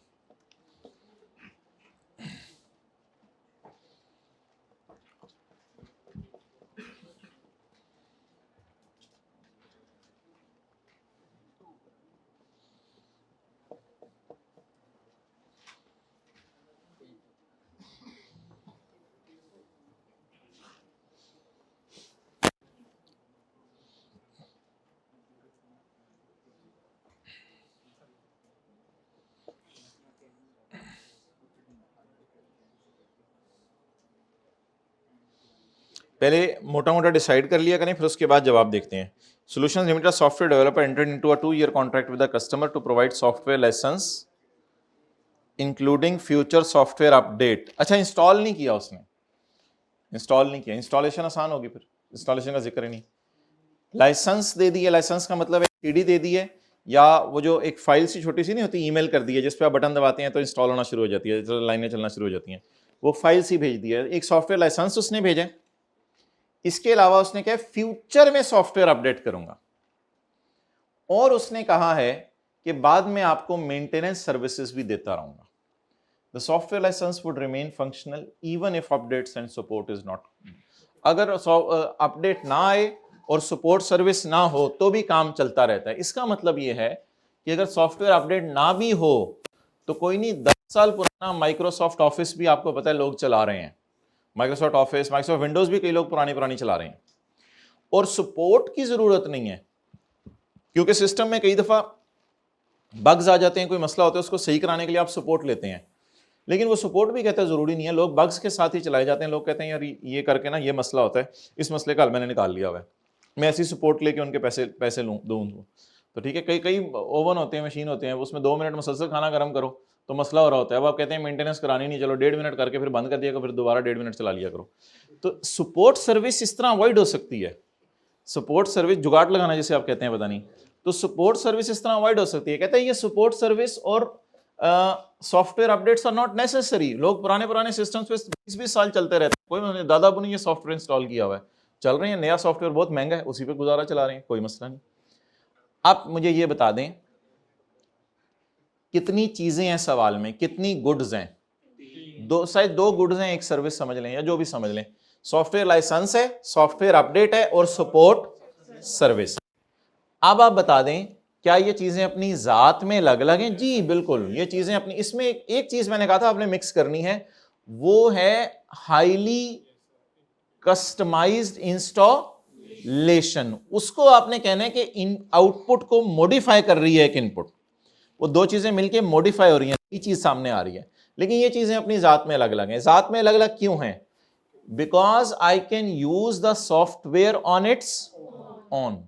पहले मोटा मोटा डिसाइड कर लिया करें, फिर उसके बाद जवाब देखते हैं। Solutions limited software developer entered into a 2-year contract with the customer to provide software licence including future software update. अच्छा, इंस्टॉल नहीं किया उसने, इंस्टॉल नहीं किया, इंस्टॉलेशन आसान होगी, फिर इंस्टॉलेशन का जिक्र ही नहीं। लाइसेंस दे दी है, लाइसेंस का मतलब है सीडी दे दी है, या वो जो एक फाइल सी छोटी सी नहीं होती, ईमेल कर दी है जिस पे आप बटन दबाते हैं तो इंस्टॉल होना शुरू हो जाती है, तो लाइनें चलना शुरू हो जाती हैं, वो फाइल सी भेज दी है। एक सॉफ्टवेयर लाइसेंस उसने भेजा। इसके अलावा उसने कहा फ्यूचर में सॉफ्टवेयर अपडेट करूंगा, और उसने कहा है कि बाद में आपको मेंटेनेंस सर्विसेज भी देता रहूंगा। The software licence would remain functional even if updates and support is not. अगर अपडेट ना आए और सपोर्ट सर्विस ना हो तो भी काम चलता रहता है। इसका मतलब यह है कि अगर सॉफ्टवेयर अपडेट ना भी हो तो कोई नहीं, 10 साल पुराना माइक्रोसॉफ्ट ऑफिस भी आपको पता है लोग चला रहे हैं, माइक्रोसॉफ्ट ऑफिस, माइक्रोसॉफ्ट विंडोज भी कई लोग पुरानी चला रहे हैं, और सपोर्ट की जरूरत नहीं है, क्योंकि सिस्टम में कई दफा बग्स आ जाते हैं, कोई मसला होता है, उसको सही कराने के लिए आप सपोर्ट लेते हैं। लेकिन वो सपोर्ट भी कहते हैं जरूरी नहीं है, लोग बग्स के साथ ही चलाए जाते हैं। लोग कहते हैं यार ये करके ना ये मसला होता है, इस मसले का हल मैंने निकाल लिया हुआ है, मैं ऐसी सपोर्ट लेके उनके पैसे दूँ तो ठीक है। कई ओवन होते हैं, मशीन होते हैं, उसमें 2 मिनट मुसलसल खाना गर्म करो तो मसला हो रहा होता है, अब आप कहते हैं मेंटेनेंस करानी नहीं, चलो 1.5 मिनट करके फिर बंद कर दिया करो, फिर दोबारा 1.5 मिनट चला लिया करो। तो सपोर्ट सर्विस इस तरह अवॉइड हो सकती है। सपोर्ट सर्विस जुगाड़ लगाना जिसे आप कहते हैं, पता नहीं, तो सपोर्ट सर्विस इस तरह अवॉइड हो सकती है। कहते हैं ये सपोर्ट सर्विस और software updates are not necessary. लोग पुराने सिस्टम्स पे 20-20 साल चलते रहते हैं, कोई दादा ने ये सॉफ्टवेयर इंस्टॉल किया हुआ है, चल रहे हैं, नया सॉफ्टवेयर बहुत महंगा है, उसी पे गुजारा चला रहे हैं, कोई मसला नहीं। आप मुझे ये बता दें कितनी चीजें हैं सवाल में, कितनी गुड्स हैं? शायद 2 गुड्स हैं, एक सर्विस समझ लें या जो भी समझ लें। सॉफ्टवेयर लाइसेंस है, सॉफ्टवेयर अपडेट है, और सपोर्ट सर्विस। अब आप बता दें क्या ये चीजें अपनी जात में अलग अलग हैं? जी बिल्कुल, ये चीजें अपनी, इसमें एक चीज मैंने कहा था आपने मिक्स करनी है, वो है हाईली कस्टमाइज्ड इंस्टॉलेशन। उसको आपने कहना है कि इन आउटपुट को मॉडिफाई कर रही है एक इनपुट, वो 2 चीजें मिलके मॉडिफाई हो रही हैं, ये चीज सामने आ रही है। लेकिन ये चीजें अपनी जात में अलग अलग हैं। जात में अलग अलग क्यों हैं? Because I can use the software on its own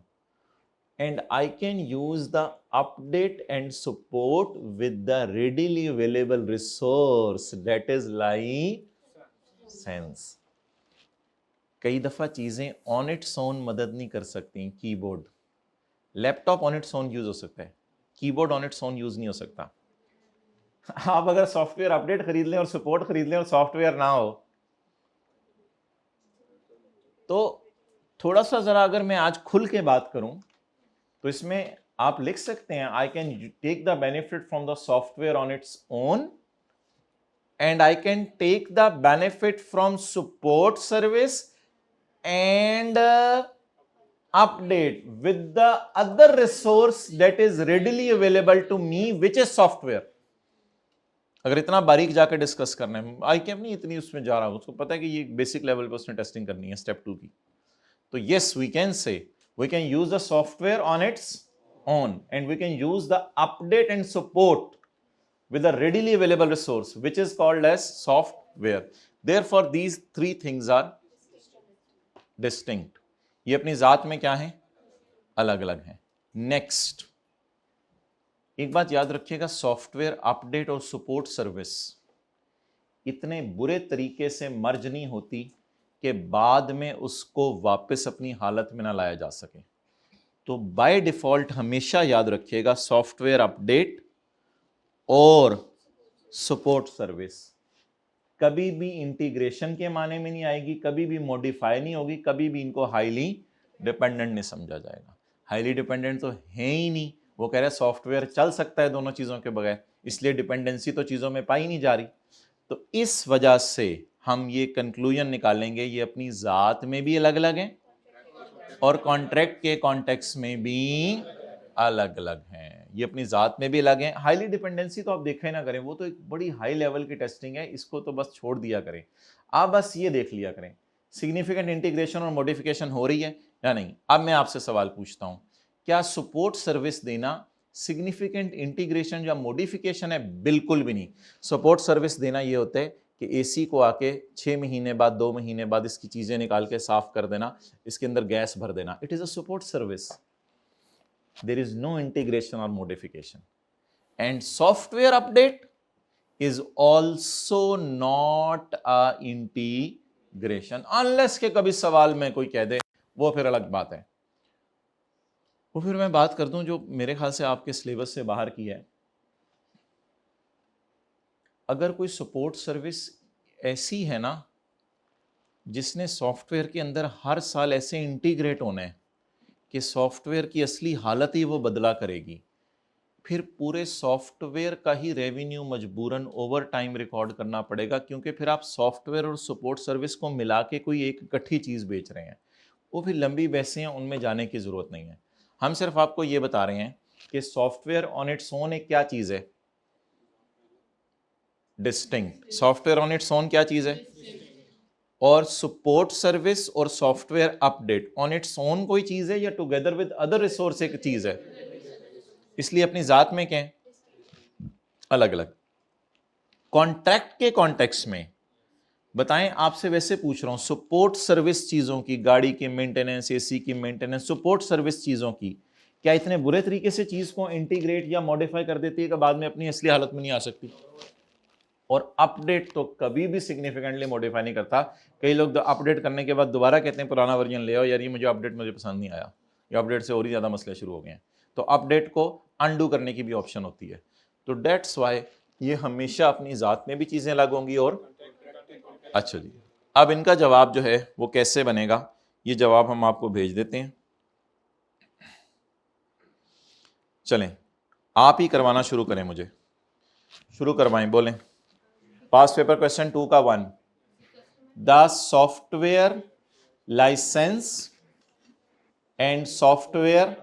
and I can use the update and support with the readily available resource that is license। कई दफा चीजें ऑन इट्स ओन मदद नहीं कर सकती। Keyboard, laptop on its own use हो सकता है, keyboard on its own use नहीं हो सकता। आप अगर सॉफ्टवेयर अपडेट खरीद लें और सपोर्ट खरीद लें और सॉफ्टवेयर ना हो तो थोड़ा सा जरा अगर मैं आज खुल के बात करूं तो इसमें आप लिख सकते हैं I can take the benefit from the software on its own and I can take the benefit from support service and update with the other resource that is readily available to me, which is software. अगर इतना बारीक जाकर डिस्कस करना है, आई कैम नहीं इतनी उसमें जा रहा हूं, उसको पता है कि ये बेसिक लेवल पे उसने टेस्टिंग करनी है स्टेप 2 की, तो yes we can say we can use the software on its own and we can use the update and support with a readily available resource which is called as software. Therefore these three things are distinct. ये अपनी जात में क्या है, अलग अलग है. नेक्स्ट एक बात याद रखिएगा, सॉफ्टवेयर अपडेट और सपोर्ट सर्विस इतने बुरे तरीके से मर्ज नहीं होती कि बाद में उसको वापस अपनी हालत में ना लाया जा सके. तो बाय डिफॉल्ट हमेशा याद रखिएगा सॉफ्टवेयर अपडेट और सपोर्ट सर्विस कभी भी इंटीग्रेशन के माने में नहीं आएगी, कभी भी मॉडिफाई नहीं होगी, कभी भी इनको हाईली डिपेंडेंट नहीं समझा जाएगा. हाईली डिपेंडेंट तो है ही नहीं, वो कह रहे हैं सॉफ्टवेयर चल सकता है दोनों चीज़ों के बगैर, इसलिए डिपेंडेंसी तो चीज़ों में पाई नहीं जा रही. तो इस वजह से हम ये कंक्लूजन निकालेंगे ये अपनी ज़ात में भी अलग अलग हैं और कॉन्ट्रैक्ट के कॉन्टेक्स्ट में भी अलग अलग हैं. ये अपनी ज़ात में भी अलग हैं. हाईली डिपेंडेंसी तो आप देखें ना करें, वो तो एक बड़ी हाई लेवल की टेस्टिंग है, इसको तो बस छोड़ दिया करें. आप बस ये देख लिया करें सिग्निफिकेंट इंटीग्रेशन और मॉडिफिकेशन हो रही है या नहीं. अब मैं आपसे सवाल पूछता हूं, क्या सपोर्ट सर्विस देना सिग्निफिकेंट इंटीग्रेशन या मॉडिफिकेशन है? बिल्कुल भी नहीं. सपोर्ट सर्विस देना ये होता है कि एसी को आके 6 महीने बाद 2 महीने बाद इसकी चीज़ें निकाल के साफ कर देना, इसके अंदर गैस भर देना. It is a support service. There is no integration or modification. And software update is also not a integration unless के कभी सवाल में कोई कह दे, वो फिर अलग बात है. वो फिर मैं बात कर दूं जो मेरे ख्याल से आपके सिलेबस से बाहर की है. अगर कोई सपोर्ट सर्विस ऐसी है ना जिसने सॉफ्टवेयर के अंदर हर साल ऐसे इंटीग्रेट होना है कि सॉफ्टवेयर की असली हालत ही वो बदला करेगी, फिर पूरे सॉफ्टवेयर का ही रेवेन्यू मजबूरन ओवर टाइम रिकॉर्ड करना पड़ेगा, क्योंकि फिर आप सॉफ्टवेयर और सपोर्ट सर्विस को मिला के कोई एक इकट्ठी चीज़ बेच रहे हैं. वो फिर लंबी बहसें हैं, उनमें जाने की ज़रूरत नहीं है. हम सिर्फ आपको ये बता रहे हैं कि सॉफ्टवेयर ऑन इट्स ओन एक क्या चीज़ है, distinct. Software on its own क्या चीज़ है, और सपोर्ट सर्विस और software update on its own कोई चीज है या टुगेदर विद अदर रिसोर्स एक चीज है. इसलिए अपनी जात में क्या है, अलग अलग. कॉन्ट्रैक्ट के कॉन्टेक्स्ट में बताएं, आपसे वैसे पूछ रहा हूं, सपोर्ट सर्विस चीजों की, गाड़ी की मेंटेनेंस, एसी की मेंटेनेंस, सपोर्ट सर्विस चीजों की, क्या इतने बुरे तरीके से चीज को इंटीग्रेट या मॉडिफाई कर देती है कि बाद में अपनी असली हालत में नहीं आ सकती? और अपडेट तो कभी भी सिग्निफिकेंटली मॉडिफाई नहीं करता. कई लोग अपडेट करने के बाद दोबारा कहते हैं पुराना वर्जन ले आओ, यार ये मुझे अपडेट मुझे पसंद नहीं आया, ये अपडेट से और ही ज़्यादा मसले शुरू हो गए हैं. तो अपडेट को अनडू करने की भी ऑप्शन होती है. तो डेट्स वाई ये हमेशा अपनी ज़ात में भी चीज़ें अलग होंगी. और अच्छा जी, अब इनका जवाब जो है वो कैसे बनेगा, ये जवाब हम आपको भेज देते हैं. चलें आप ही करवाना शुरू करें, मुझे शुरू करवाएं, बोलें. पास्ट पेपर क्वेश्चन 2 का 1, the software licence and software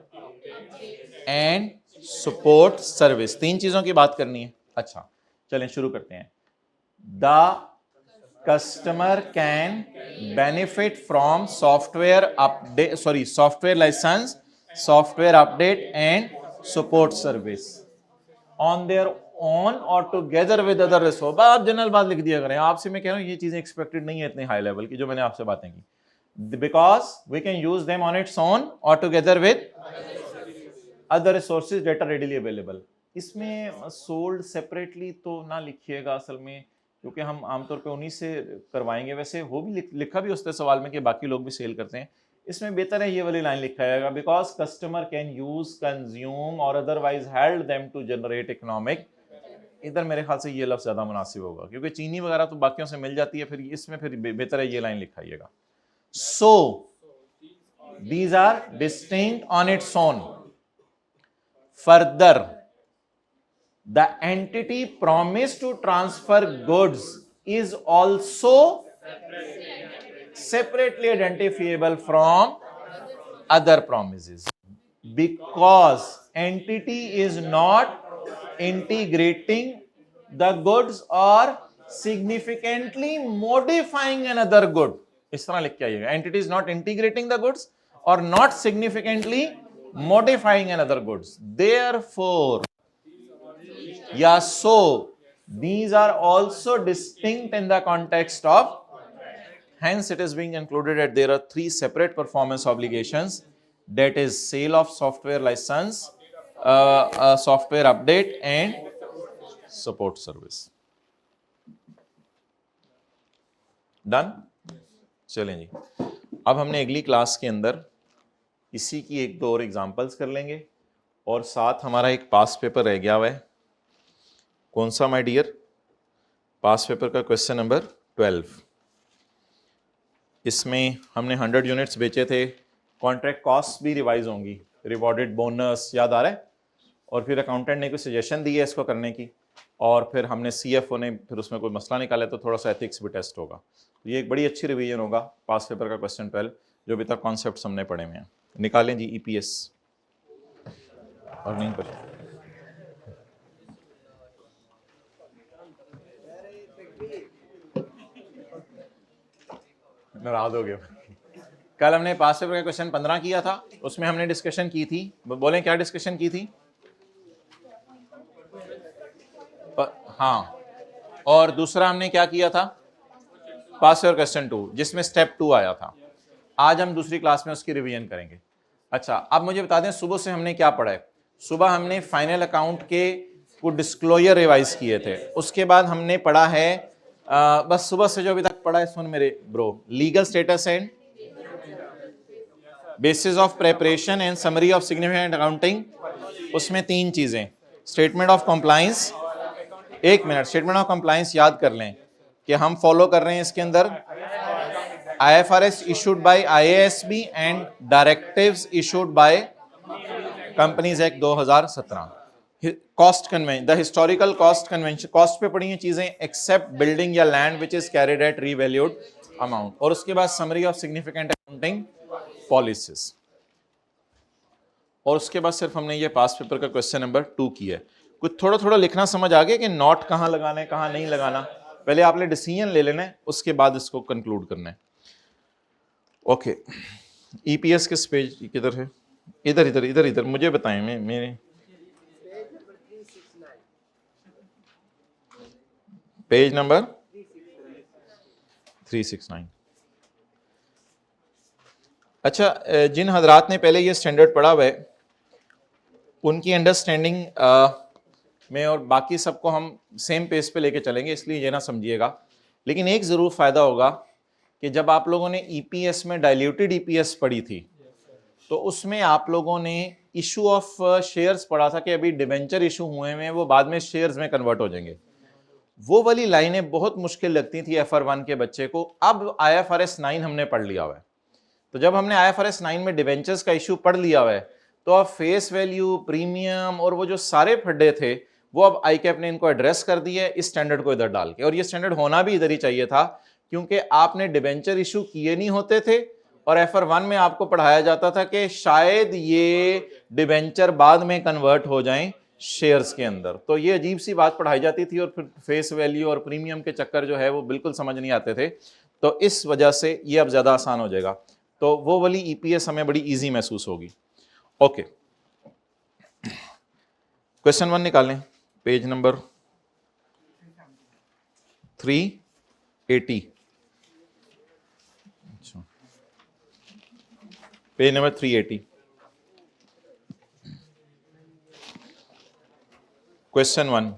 and support service, 3 चीजों की बात करनी है. अच्छा चलें शुरू करते हैं. The customer can benefit from software update, software licence, software update and support service on their own or together with other resource. आप जनरल बात लिख दिया करें. आपसे मैं कह रहा हूं ये चीजें एक्सपेक्टेड नहीं है इतनी हाई लेवल की जो मैंने आपसे बातें की, because we can use them on its own और together with other resources data readily available. इसमें सोल्ड सेपरेटली तो ना लिखिएगा असल में, क्योंकि हम आमतौर पे उन्हीं से करवाएंगे. वैसे वो भी लिखा भी उसके सवाल में कि बाकी लोग भी सेल करते हैं. इसमें बेहतर है ये वाली लाइन लिखा जाएगा, because customer can use, consume और otherwise held them to generate economic. इधर मेरे ख्याल से ये लफ्ज ज्यादा मुनासिब होगा, क्योंकि चीनी वगैरह तो बाकियों से मिल जाती है. फिर इसमें फिर बेहतर है ये लाइन लिखाइएगा. So these are distinct on its own. further the entity promised to transfer goods is also separately identifiable from other promises, because entity is not integrating the goods or significantly modifying another good. इस तरह लिख के आइएगा, entity is not integrating the goods or not significantly modifying another goods. Therefore, yeah, so these are also distinct in the context of, hence it is being included that there are three separate performance obligations, that is sale of software license, software update and support service. Done? चलें जी, अब हमने अगली क्लास के अंदर इसी की एक दो और एग्जांपल्स कर लेंगे और साथ हमारा एक पास पेपर रह गया हुआ है. कौन सा माय डियर? पास पेपर का क्वेश्चन नंबर 12. इसमें हमने 100 यूनिट्स बेचे थे, कॉन्ट्रैक्ट कॉस्ट भी रिवाइज होंगी, रिवॉर्डेड बोनस याद आ रहा है, और फिर अकाउंटेंट ने कोई सजेशन दी है इसको करने की, और फिर हमने सीएफओ ने फिर उसमें कोई मसला निकाला, तो थोड़ा सा एथिक्स भी टेस्ट होगा. तो ये एक बड़ी अच्छी रिवीजन होगा पास पेपर का क्वेश्चन 12, जो अभी तक कॉन्सेप्ट हमने पढ़े हुए हैं. निकालें जी ईपीएस और नहीं पर नाराज हो गया. कल हमने पास पेपर का क्वेश्चन 15 किया था, उसमें हमने डिस्कशन की थी, बोलें क्या डिस्कशन की थी? हाँ, और दूसरा हमने क्या किया था? पास पेपर क्वेश्चन 2, जिसमें स्टेप 2 आया था. आज हम दूसरी क्लास में उसकी रिवीजन करेंगे. अच्छा, अब मुझे बता दें सुबह से हमने क्या पढ़ा है. सुबह हमने फाइनल अकाउंट के कुछ डिस्क्लोजर रिवाइज किए थे, उसके बाद हमने पढ़ा है बस सुबह से जो अभी तक पढ़ा है, सुन मेरे bro, legal status and bases of preparation and summary of significant accounting. उसमें 3 चीजें, स्टेटमेंट ऑफ कंप्लायंस, एक मिनट, स्टेटमेंट ऑफ कंप्लायंस याद कर लें कि हम फॉलो कर रहे हैं इसके अंदर IFRS issued by IASB and directives issued by companies act 2017. Cost convention, the historical cost convention, cost पे पड़ी हैं चीजें, एक्सेप्ट बिल्डिंग या land which is carried at revalued amount, और उसके बाद summary of significant accounting policies, और उसके बाद सिर्फ हमने ये पास पेपर का क्वेश्चन नंबर 2 किया है. कुछ थोड़ा थोड़ा लिखना समझ आ गया कि नॉट कहाँ लगाना है कहाँ नहीं लगाना. पहले आपने डिसीजन ले लेना है, उसके बाद इसको कंक्लूड करना है. ओके, ईपीएस किस पेज किधर है? इधर इधर इधर इधर मुझे बताएं. मेरे पेज नंबर 369. अच्छा, जिन हजरात ने पहले ये स्टैंडर्ड पढ़ा हुआ है उनकी अंडरस्टैंडिंग में और बाकी सबको हम सेम पेज पे लेके चलेंगे, इसलिए ये ना समझिएगा. लेकिन एक ज़रूर फ़ायदा होगा कि जब आप लोगों ने ईपीएस में डाइल्यूटेड ईपीएस पढ़ी थी, तो उसमें आप लोगों ने इशू ऑफ शेयर्स पढ़ा था कि अभी डिवेंचर इशू हुए हैं, वो बाद में शेयर्स में कन्वर्ट हो जाएंगे. वो वाली लाइनें बहुत मुश्किल लगती थी FR1 के बच्चे को. अब IFRS 9 हमने पढ़ लिया हुआ है, तो जब हमने IFRS 9 में डिवेंचर्स का इशू पढ़ लिया हुआ है, तो अब फेस वैल्यू, प्रीमियम और वो जो सारे फड्डे थे, वो अब ICAP ने इनको एड्रेस कर दिया है इस स्टैंडर्ड को इधर डाल के. और ये स्टैंडर्ड होना भी इधर ही चाहिए था, क्योंकि आपने डिवेंचर इशू किए नहीं होते थे और FR1 में आपको पढ़ाया जाता था कि शायद ये डिवेंचर बाद में कन्वर्ट हो जाएं शेयर्स के अंदर. तो ये अजीब सी बात पढ़ाई जाती थी, और फिर फेस वैल्यू और प्रीमियम के चक्कर जो है वो बिल्कुल समझ नहीं आते थे. तो इस वजह से ये अब ज़्यादा आसान हो जाएगा, तो वो वाली ईपीएस हमें बड़ी ईजी महसूस होगी. ओके, क्वेश्चन 1 निकालें, पेज नंबर 380. अच्छा, पेज नंबर 380. क्वेश्चन 1,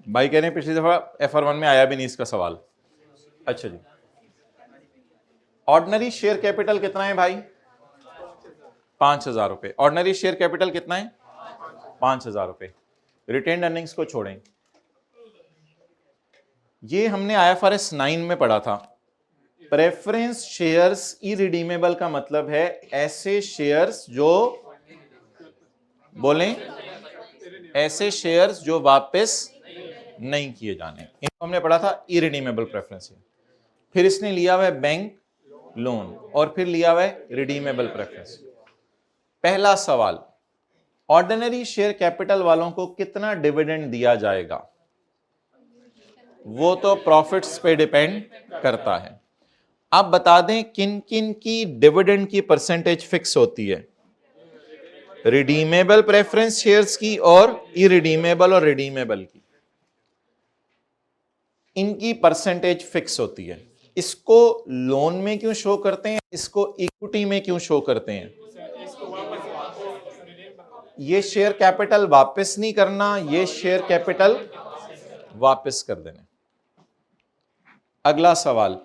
भाई कह रहे हैं पिछली दफा FR1 में आया भी नहीं इसका सवाल. अच्छा जी, ऑर्डिनरी शेयर कैपिटल कितना है भाई? 5,000 रुपए. ऑर्डिनरी शेयर कैपिटल कितना है? 5,000 रुपए. रिटेन्ड अर्निंग्स को छोड़ें, ये हमने IFRS 9 में पढ़ा था. प्रेफरेंस शेयर्स इरिडीमेबल का मतलब है ऐसे शेयर्स जो, बोलें, ऐसे शेयर्स जो वापस नहीं किए जाने, इनको हमने पढ़ा था इरिडीमेबल प्रेफरेंस शेयर। फिर इसने लिया हुआ है बैंक लोन और फिर लिया हुआ है रिडीमेबल प्रेफरेंस। पहला सवाल, ऑर्डिनरी शेयर कैपिटल वालों को कितना डिविडेंड दिया जाएगा? वो तो प्रॉफिट्स पे डिपेंड करता है। आप बता दें किन किन की डिविडेंड की परसेंटेज फिक्स होती है? रिडीमेबल प्रेफरेंस शेयर्स की और इरिडीमेबल और रिडीमेबल की, इनकी परसेंटेज फिक्स होती है। इसको लोन में क्यों शो करते हैं, इसको इक्विटी में क्यों शो करते हैं? ये शेयर कैपिटल वापस नहीं करना, ये शेयर कैपिटल वापस कर देना। अगला सवाल,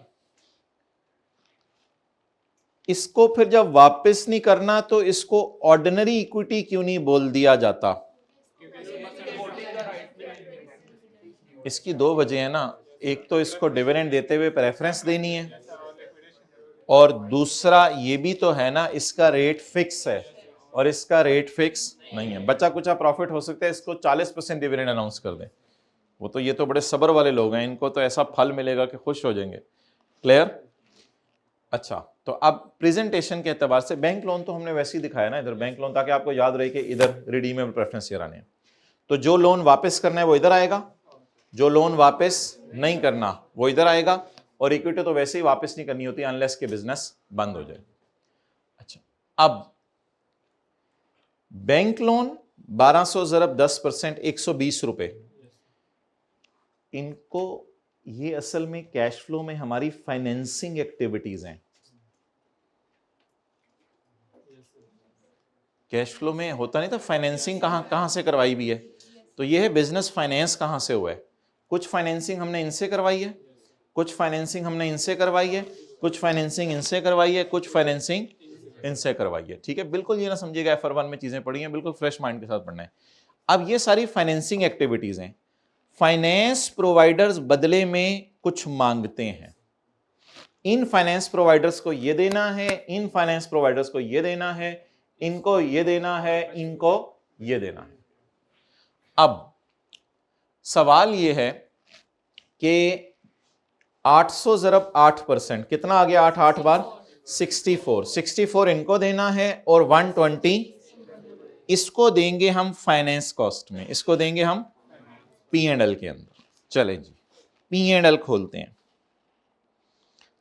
इसको फिर जब वापस नहीं करना तो इसको ऑर्डिनरी इक्विटी क्यों नहीं बोल दिया जाता? इसकी दो वजह है ना, एक तो इसको डिविडेंड देते हुए प्रेफरेंस देनी है और दूसरा ये भी तो है ना इसका रेट फिक्स है और इसका रेट फिक्स नहीं है। बचा कुचा प्रॉफिट हो सकता है, इसको 40% डिविडेंड अनाउंस कर दें, वो तो, ये तो बड़े सब्र वाले लोग हैं, इनको तो ऐसा फल मिलेगा कि खुश हो जाएंगे। क्लियर? अच्छा, तो अब प्रेजेंटेशन के एतबार से बैंक लोन तो हमने वैसे ही दिखाया ना इधर, बैंक लोन, ताकि आपको याद रहे कि इधर रिडीमेबल प्रेफरेंस शेयर आने हैं। तो जो लोन वापस करना है वो इधर आएगा, जो लोन वापस नहीं करना वो इधर आएगा, और इक्विटी तो वैसे ही वापस नहीं करनी होती अनलेस के बिजनेस बंद हो जाए। अच्छा, अब बैंक लोन 1200 ज़रब 10% 120 रुपए, इनको, ये असल में कैश फ्लो में हमारी फाइनेंसिंग एक्टिविटीज हैं। कैश फ्लो में होता नहीं था फाइनेंसिंग, कहां से करवाई भी है, तो ये है बिजनेस फाइनेंस कहां से हुआ है। कुछ फाइनेंसिंग हमने इनसे करवाई है, कुछ फाइनेंसिंग हमने इनसे करवाई है, कुछ फाइनेंसिंग इनसे करवाई है, कुछ फाइनेंसिंग इनसे करवाई है। ठीक है, बिल्कुल ये ना समझिएगा FR1 में चीजें पढ़ी हैं, बिल्कुल फ्रेश माइंड के साथ पढ़ना है। अब ये सारी फाइनेंसिंग एक्टिविटीज हैं, फाइनेंस प्रोवाइडर्स बदले में कुछ मांगते हैं। इन फाइनेंस प्रोवाइडर्स को ये देना है, इन फाइनेंस प्रोवाइडर्स को ये देना है, इनको ये देना है, इनको ये देना है। अब सवाल ये है कि 800 ज़रब 8%, कितना आ गया? 8 8 बार 64 इनको देना है और 120 इसको देंगे हम फाइनेंस कॉस्ट में, इसको देंगे हम P&L के अंदर। चले जी, P&L खोलते हैं,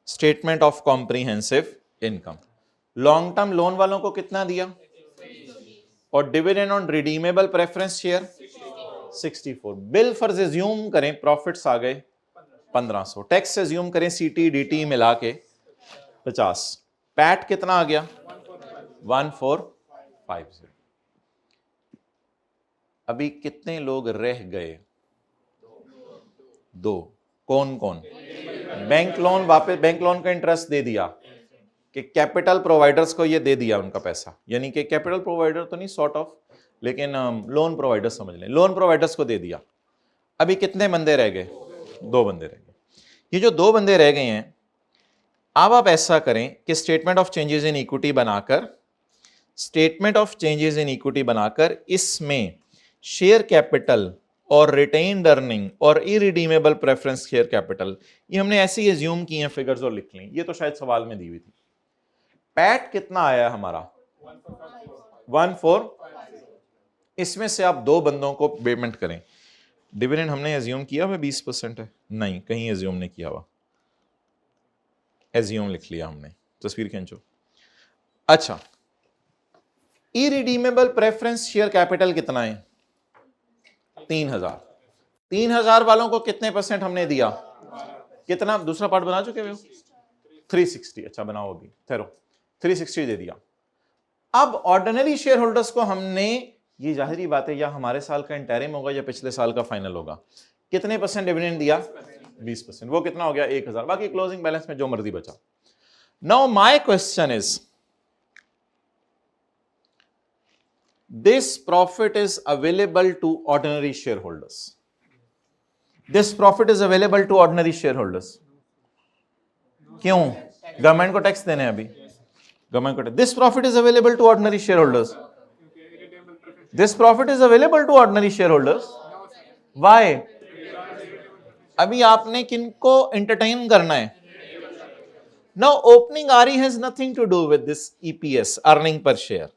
statement of comprehensive income. Long term loan वालों को कितना दिया, और dividend on redeemable preference share 64। Bill फर्ज एज्यूम करें प्रॉफिट्स आ गए 1500, टैक्स एज्यूम करें CT DT मिला के 50, पैट कितना आ गया 1450। अभी कितने लोग रह गए? दो। कौन कौन? बैंक लोन वापस, बैंक लोन का इंटरेस्ट दे दिया कि कैपिटल प्रोवाइडर्स को ये दे दिया उनका पैसा, यानी कि कैपिटल प्रोवाइडर तो नहीं सॉर्ट ऑफ, लेकिन लोन प्रोवाइडर्स समझ लें, लोन प्रोवाइडर्स को दे दिया। अभी कितने बंदे रह गए? 2 बंदे रह गए। ये जो 2 बंदे रह गए हैं, अब आप ऐसा करें कि statement of changes in equity बनाकर, statement of changes in equity बनाकर इसमें शेयर कैपिटल और रिटेन्ड अर्निंग और इरिडीमेबल प्रेफरेंस शेयर कैपिटल, ये हमने ऐसे ही एज्यूम किए हैं फिगर्स और लिख ली, ये तो शायद सवाल में दी हुई थी। पैट कितना आया हमारा 14, इसमें से आप 2 बंदों को पेमेंट करें। डिविडेंड हमने एज्यूम किया हुआ 20% है, नहीं कहीं एज्यूम नहीं किया हुआ, एज्यूम लिख लिया हमने, तस्वीर खींचो। अच्छा, इरिडीमेबल प्रेफरेंस शेयर कैपिटल कितना है? 3000। 3000 वालों को कितने % हमने दिया? कितना? दूसरा पार्ट बना चुके हो? 360। अच्छा बनाओ, अभी ठहरो, 360 दे दिया। अब ऑर्डिनरी शेयर होल्डर्स को हमने, ये जाहिरी बात है या हमारे साल का इंटरिम होगा या पिछले साल का फाइनल होगा, कितने % डिविडेंड दिया? 20%। वो कितना हो गया? 1000। बाकी क्लोजिंग बैलेंस में जो मर्जी बचा। Now my question is, this profit is available to ordinary shareholders. This profit is available to ordinary shareholders. क्यों? गवर्नमेंट को टैक्स देने हैं अभी, गवर्नमेंट को। This profit is available to ordinary shareholders, this profit is available to ordinary shareholders. Why? अभी आपने किनको एंटरटेन करना है? Now opening RE has nothing to do with this EPS, earning per share.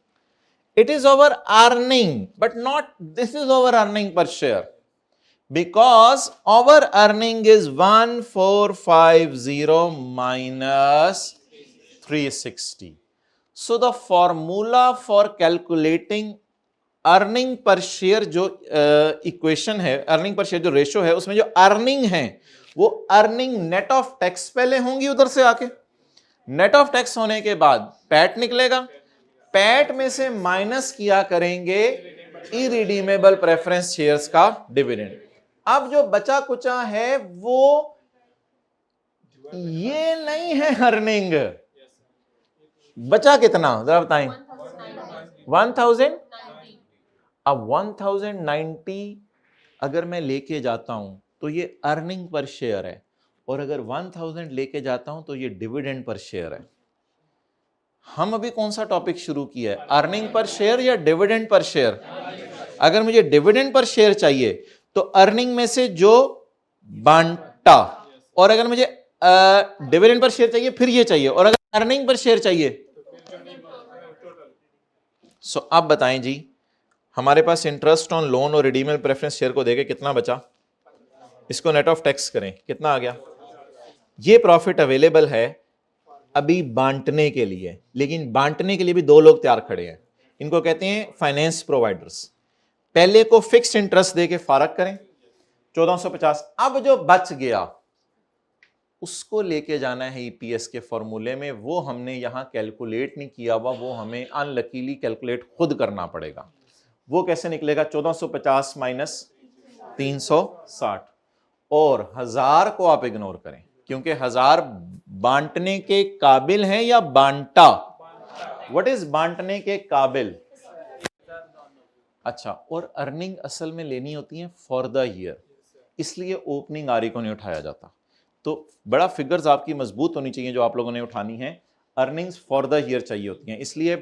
It is our earning, but not this is our earning per share, because our earning is 1450 minus 360. So the formula for calculating earning per share जो इक्वेशन है, अर्निंग पर शेयर जो रेशो है, उसमें जो अर्निंग है वो अर्निंग नेट ऑफ टैक्स पहले होंगी उधर से आके, नेट ऑफ टैक्स होने के बाद पैट निकलेगा, पैट में से माइनस किया करेंगे इरिडीमेबल प्रेफरेंस शेयर्स का डिविडेंड। अब जो बचा कुचा है वो ये नहीं है अर्निंग। बचा कितना जरा बताएं? 1000। अब 1090 अगर मैं लेके जाता हूं तो ये अर्निंग पर शेयर है, और अगर 1000 लेके जाता हूं तो ये डिविडेंड पर शेयर है। हम अभी कौन सा टॉपिक शुरू किया है, अर्निंग पर शेयर या डिविडेंड पर शेयर? अगर मुझे डिविडेंड पर शेयर चाहिए तो अर्निंग में से जो बांटा, और अगर मुझे डिविडेंड पर शेयर चाहिए फिर ये चाहिए, और अगर अर्निंग पर शेयर चाहिए सो अब बताएं जी, हमारे पास इंटरेस्ट ऑन लोन और रिडीमेबल प्रेफरेंस शेयर को देके कितना बचा, इसको नेट ऑफ टैक्स करें कितना आ गया। ये प्रॉफिट अवेलेबल है अभी बांटने के लिए, लेकिन बांटने के लिए भी दो लोग तैयार खड़े हैं, इनको कहते हैं फाइनेंस प्रोवाइडर्स। पहले को फिक्स्ड इंटरेस्ट देके फारग करें 1450, अब जो बच गया उसको लेके जाना है ईपीएस के फॉर्मूले में, वो हमने यहां कैलकुलेट नहीं किया हुआ, वो हमें अनलकीली कैलकुलेट खुद करना पड़ेगा। वो कैसे निकलेगा? 1450 माइनस 360, और 1000 को आप इग्नोर करें क्योंकि 1000 बांटने के काबिल है या बांटा। व्हाट इज बांटने के काबिल? अच्छा, और अर्निंग असल में लेनी होती है फॉर द ईयर, इसलिए ओपनिंग आरई को नहीं उठाया जाता। तो बड़ा फिगर्स आपकी मजबूत होनी चाहिए जो आप लोगों ने उठानी है, अर्निंग्स फॉर द ईयर चाहिए होती हैं, इसलिए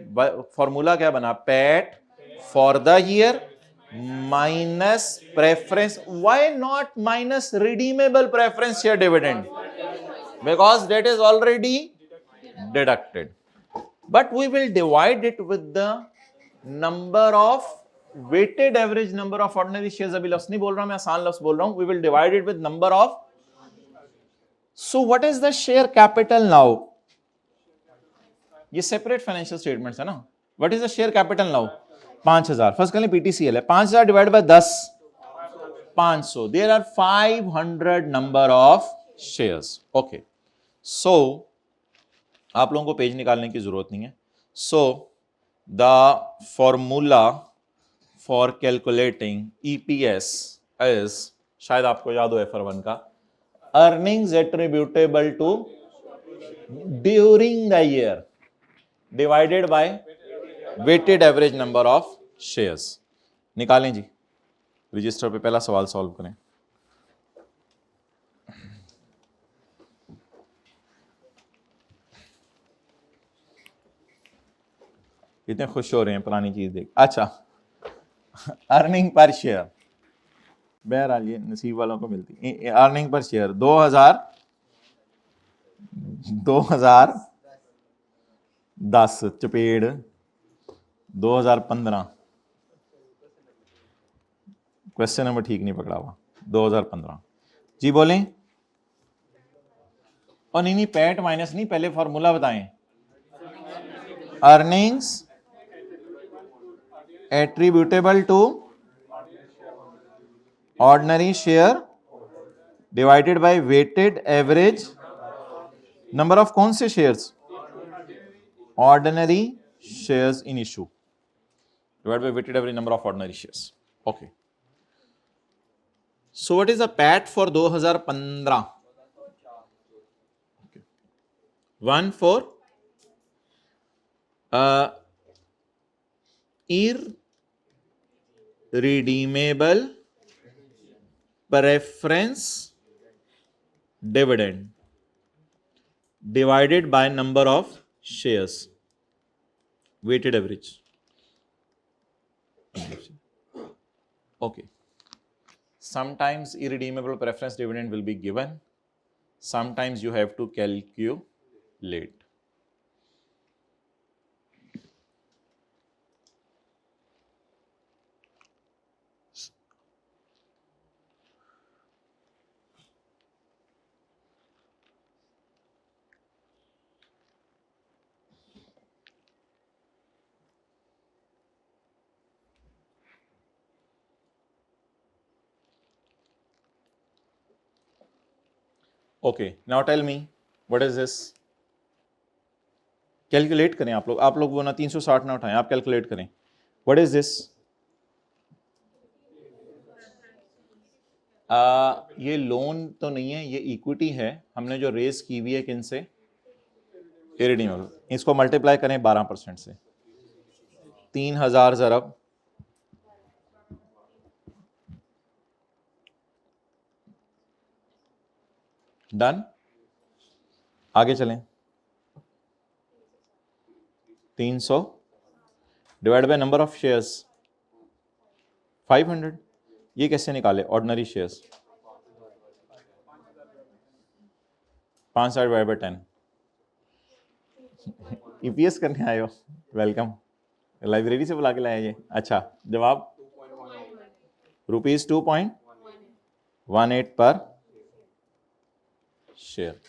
फॉर्मूला क्या बना, PAT for the year minus preference. Why not minus redeemable preference share dividend? Because that is already deducted, but we will divide it with the number of weighted average number of ordinary shares. अभी लफ्ज नहीं बोल रहा मैं, आसान लफ्ज बोल रहा हूं। We will divide it with number of. So what is the share capital now? ये सेपरेट फाइनेंशियल स्टेटमेंट्स है ना। What is the share capital now? 5000। First कर लें पीटीसीएल है, 5000 divide by 10 500। There are 500 number of shares. Okay. So आप लोगों को पेज निकालने की जरूरत नहीं है। So the formula for calculating EPS is, शायद आपको याद हो FR1 का, earnings attributable to during the year divided by weighted average number of shares। निकालें जी, रजिस्टर पे पहला सवाल सॉल्व करें। कितने खुश हो रहे हैं पुरानी चीज देख। अच्छा, अर्निंग पर शेयर, बहरहाल ये नसीब वालों को मिलती। Earning per share 2010 चपेड़ 2015, question number ठीक नहीं पकड़ा हुआ, 2015 जी बोलें। और नहीं पैट माइनस नहीं, पहले फॉर्मूला बताएं। Earnings attributable to ordinary share divided by weighted average number of कौन से shares? Ordinary shares in issue divided by weighted average number of ordinary shares. Okay. So what is the PAT for 2015? Okay. One for irredeemable preference dividend divided by number of shares, weighted average. Okay. Sometimes irredeemable preference dividend will be given. Sometimes you have to calculate. Okay, now tell me, what is this? Calculate करें आप लोग वो ना 360 ना उठाएं, आप कैलकुलेट करें. What is this? ये लोन तो नहीं है, ये इक्विटी है, हमने जो रेज की हुई है किन से? इरिडीमेबल. इसको मल्टीप्लाई करें 12% से, 3000 ज़रब डन. आगे चलें. 300 divide by number of shares 500. ये कैसे निकाले? Ordinary shares 5 divide by 10. EPS करने आए हो? वेलकम. लाइब्रेरी से बुला के लाया ये. अच्छा, जवाब ₹2.18 पर शेयर.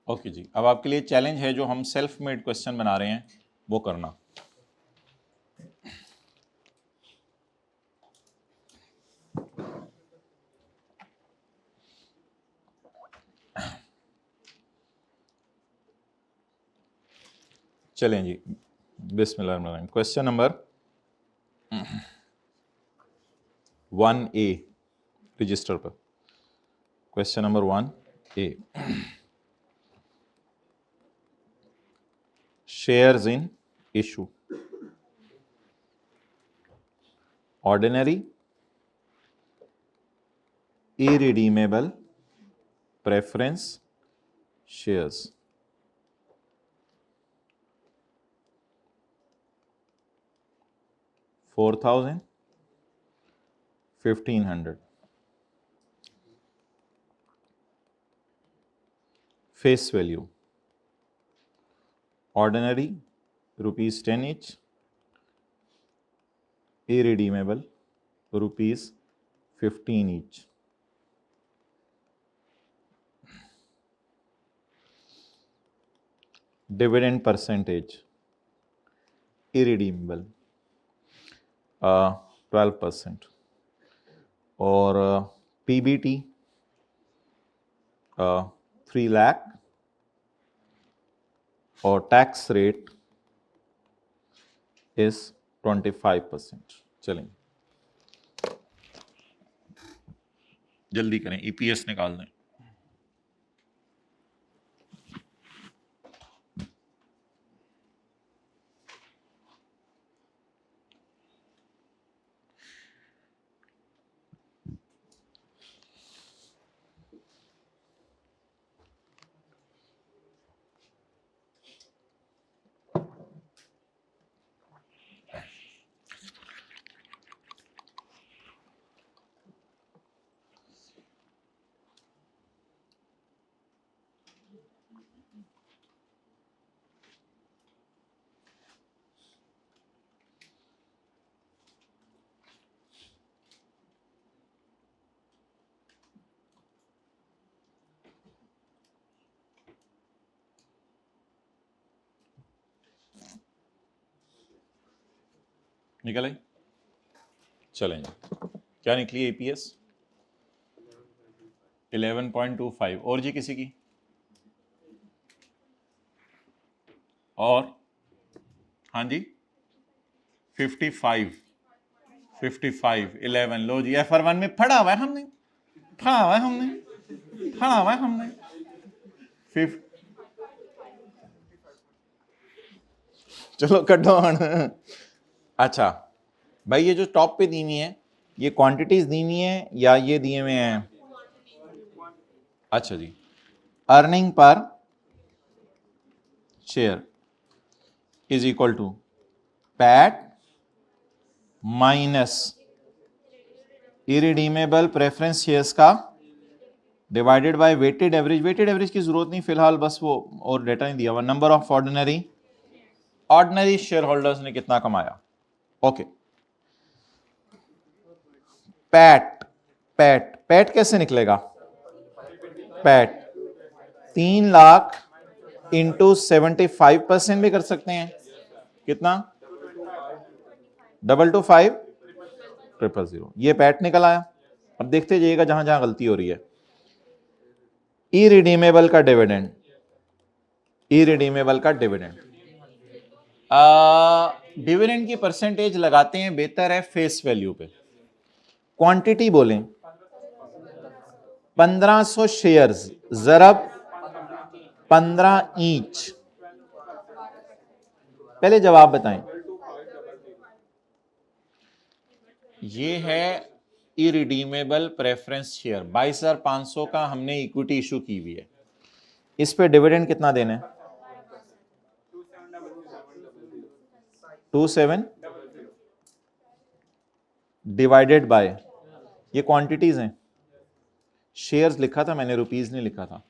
ओके जी, अब आपके लिए चैलेंज है जो हम सेल्फ मेड क्वेश्चन बना रहे हैं वो करना. चलें जी, बिस्मिल्लाह. क्वेश्चन नंबर 1A रजिस्टर पर. Question number 1A. Shares in issue. Ordinary, irredeemable preference shares. $4,000, $1,500. Face value. Ordinary ₹10 each. Irredeemable ₹15 each. Dividend percentage. Irredeemable 12%. और PBT 3 लाख. और टैक्स रेट इज 25%. चलें जल्दी करें, ईपीएस निकाल दें. निकल आई? चलें जी, क्या निकली एपीएस? 11.25. और जी किसी की? और हाँ जी 55, 11. लो जी, FR1 में पढ़ा हुआ है हमने. चलो कटो हण। अच्छा भाई, ये जो टॉप पे दी हुई है ये क्वांटिटीज दी हुई है या ये दिए हुए हैं? अच्छा जी, earning per share is equal to PAT minus irredeemable preference shares का divided by weighted average. Weighted average की जरूरत नहीं फिलहाल, बस वो और डेटा नहीं दिया हुआ। Number of ordinary share holders ने कितना कमाया। ओके, पैट पैट पैट कैसे निकलेगा? पैट 3 लाख इंटू 75% भी कर सकते हैं। कितना? 225,000,000। ये पैट निकल आया। अब देखते जाइएगा जहां जहां गलती हो रही है। इरिडीमेबल का डिविडेंड, इरिडीमेबल का डिविडेंड, डिविडेंड की परसेंटेज लगाते हैं, बेहतर है फेस वैल्यू पे। क्वांटिटी बोलें 1500 शेयर्स जरब 15 ईच। पहले जवाब बताएं। ये है इरिडीमेबल प्रेफरेंस शेयर, 22,500 का हमने इक्विटी इशू की हुई है। इस पे डिविडेंड कितना देना है? 27 डिवाइडेड बाय, ये क्वांटिटीज हैं, शेयर्स लिखा था मैंने, रुपीज नहीं लिखा था।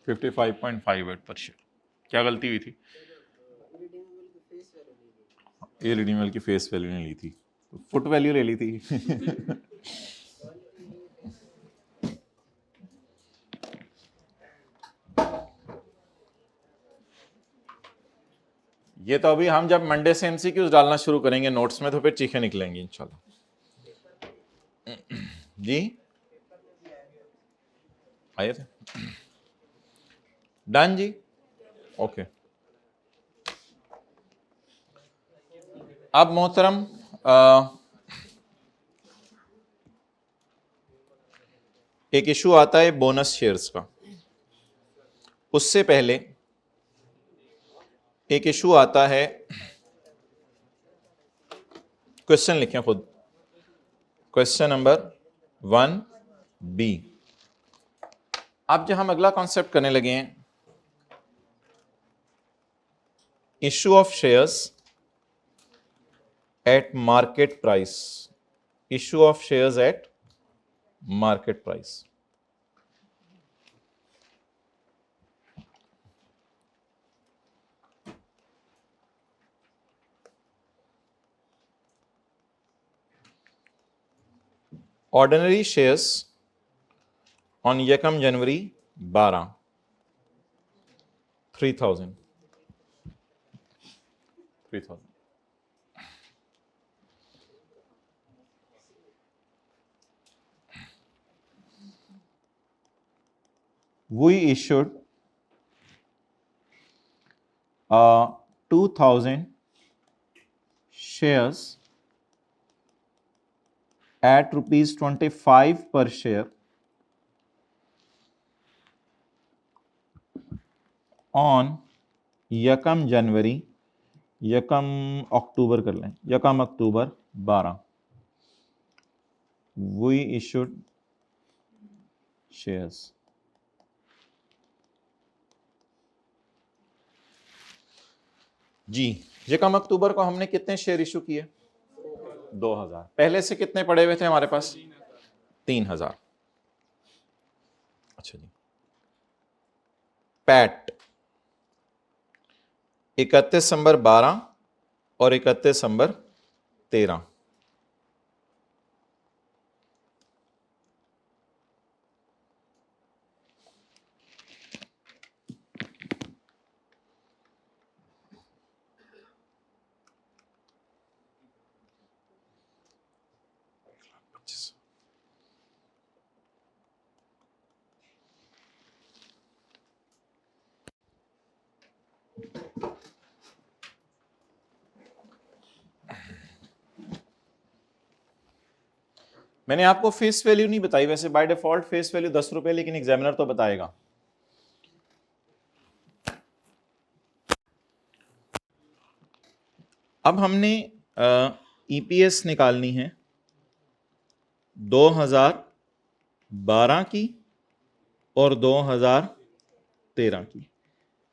$55.58 पर शेयर। क्या गलती हुई थी? ये रिडीमेबल की फेस वैल्यू नहीं ली थी, फुट वैल्यू ले ली थी। ये तो अभी हम जब मंडे से एमसीक्यूज डालना शुरू करेंगे नोट्स में तो फिर चीखें निकलेंगी इंशाल्लाह। जी आए थे, डन जी, ओके। अब मोहतरम एक इशू आता है बोनस शेयर्स का। उससे पहले एक इशू आता है, क्वेश्चन लिखें खुद, क्वेश्चन नंबर 1B। अब जो हम अगला कॉन्सेप्ट करने लगे हैं, issue of shares at market price, issue of shares at market price. Ordinary shares on यकम जनवरी 12, 3,000। We issued 2,000 shares at ₹25 per share on यकम जनवरी, यकम अक्टूबर कर लें, यकम अक्टूबर 12। We issued shares। जी, यकम अक्टूबर को हमने कितने शेयर इशू किए? 2,000। पहले से कितने पड़े हुए थे हमारे पास? 3,000। अच्छा जी, पैट 31 दिसंबर 12 और 31 दिसंबर 13। मैंने आपको फेस वैल्यू नहीं बताई, वैसे बाय डिफॉल्ट फेस वैल्यू 10 रुपए, लेकिन एग्जामिनर तो बताएगा। अब हमने ईपीएस निकालनी है 2012 की और 2013 की।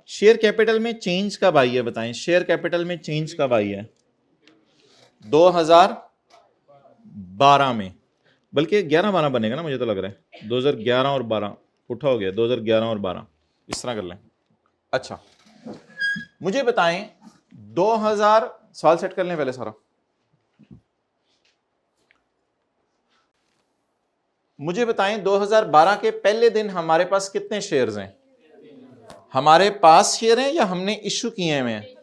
शेयर कैपिटल में चेंज कब आई है बताएं, शेयर कैपिटल में चेंज कब आई है? 2012 में, बल्कि 11-12 बनेगा ना, मुझे तो लग रहा है 2011 और 12 उठा हो गया, 2011 और 12 इस तरह कर लें। अच्छा मुझे बताएं 2000, सवाल सेट कर लें पहले सारा। मुझे बताएं 2012 के पहले दिन हमारे पास कितने शेयर्स हैं? हमारे पास शेयर हैं या हमने इशू किए हुए हैं?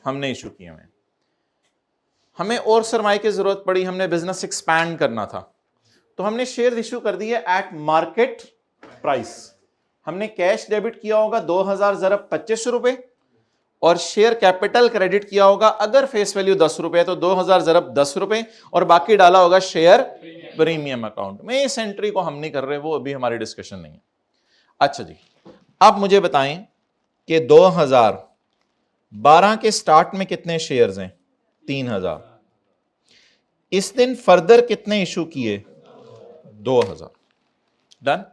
हमने इशू किए हुए हैं। हमें और सरमाए की जरूरत पड़ी, हमने बिजनेस एक्सपैंड करना था, तो हमने शेयर इशू कर दिए एट मार्केट प्राइस। हमने कैश डेबिट किया होगा 2000 ज़रब 25 रुपए, और शेयर कैपिटल क्रेडिट किया होगा, अगर फेस वैल्यू 10 रुपए है तो 2000 ज़रब 10 रुपए, और बाकी डाला होगा शेयर प्रीमियम अकाउंट में। इस एंट्री को हम नहीं कर रहे, वो अभी हमारी डिस्कशन नहीं है। अच्छा जी, अब मुझे बताएं कि 2012 के स्टार्ट में कितने शेयर्स हैं? 3000। इस दिन फर्दर कितने इशू किए? 2000। डन।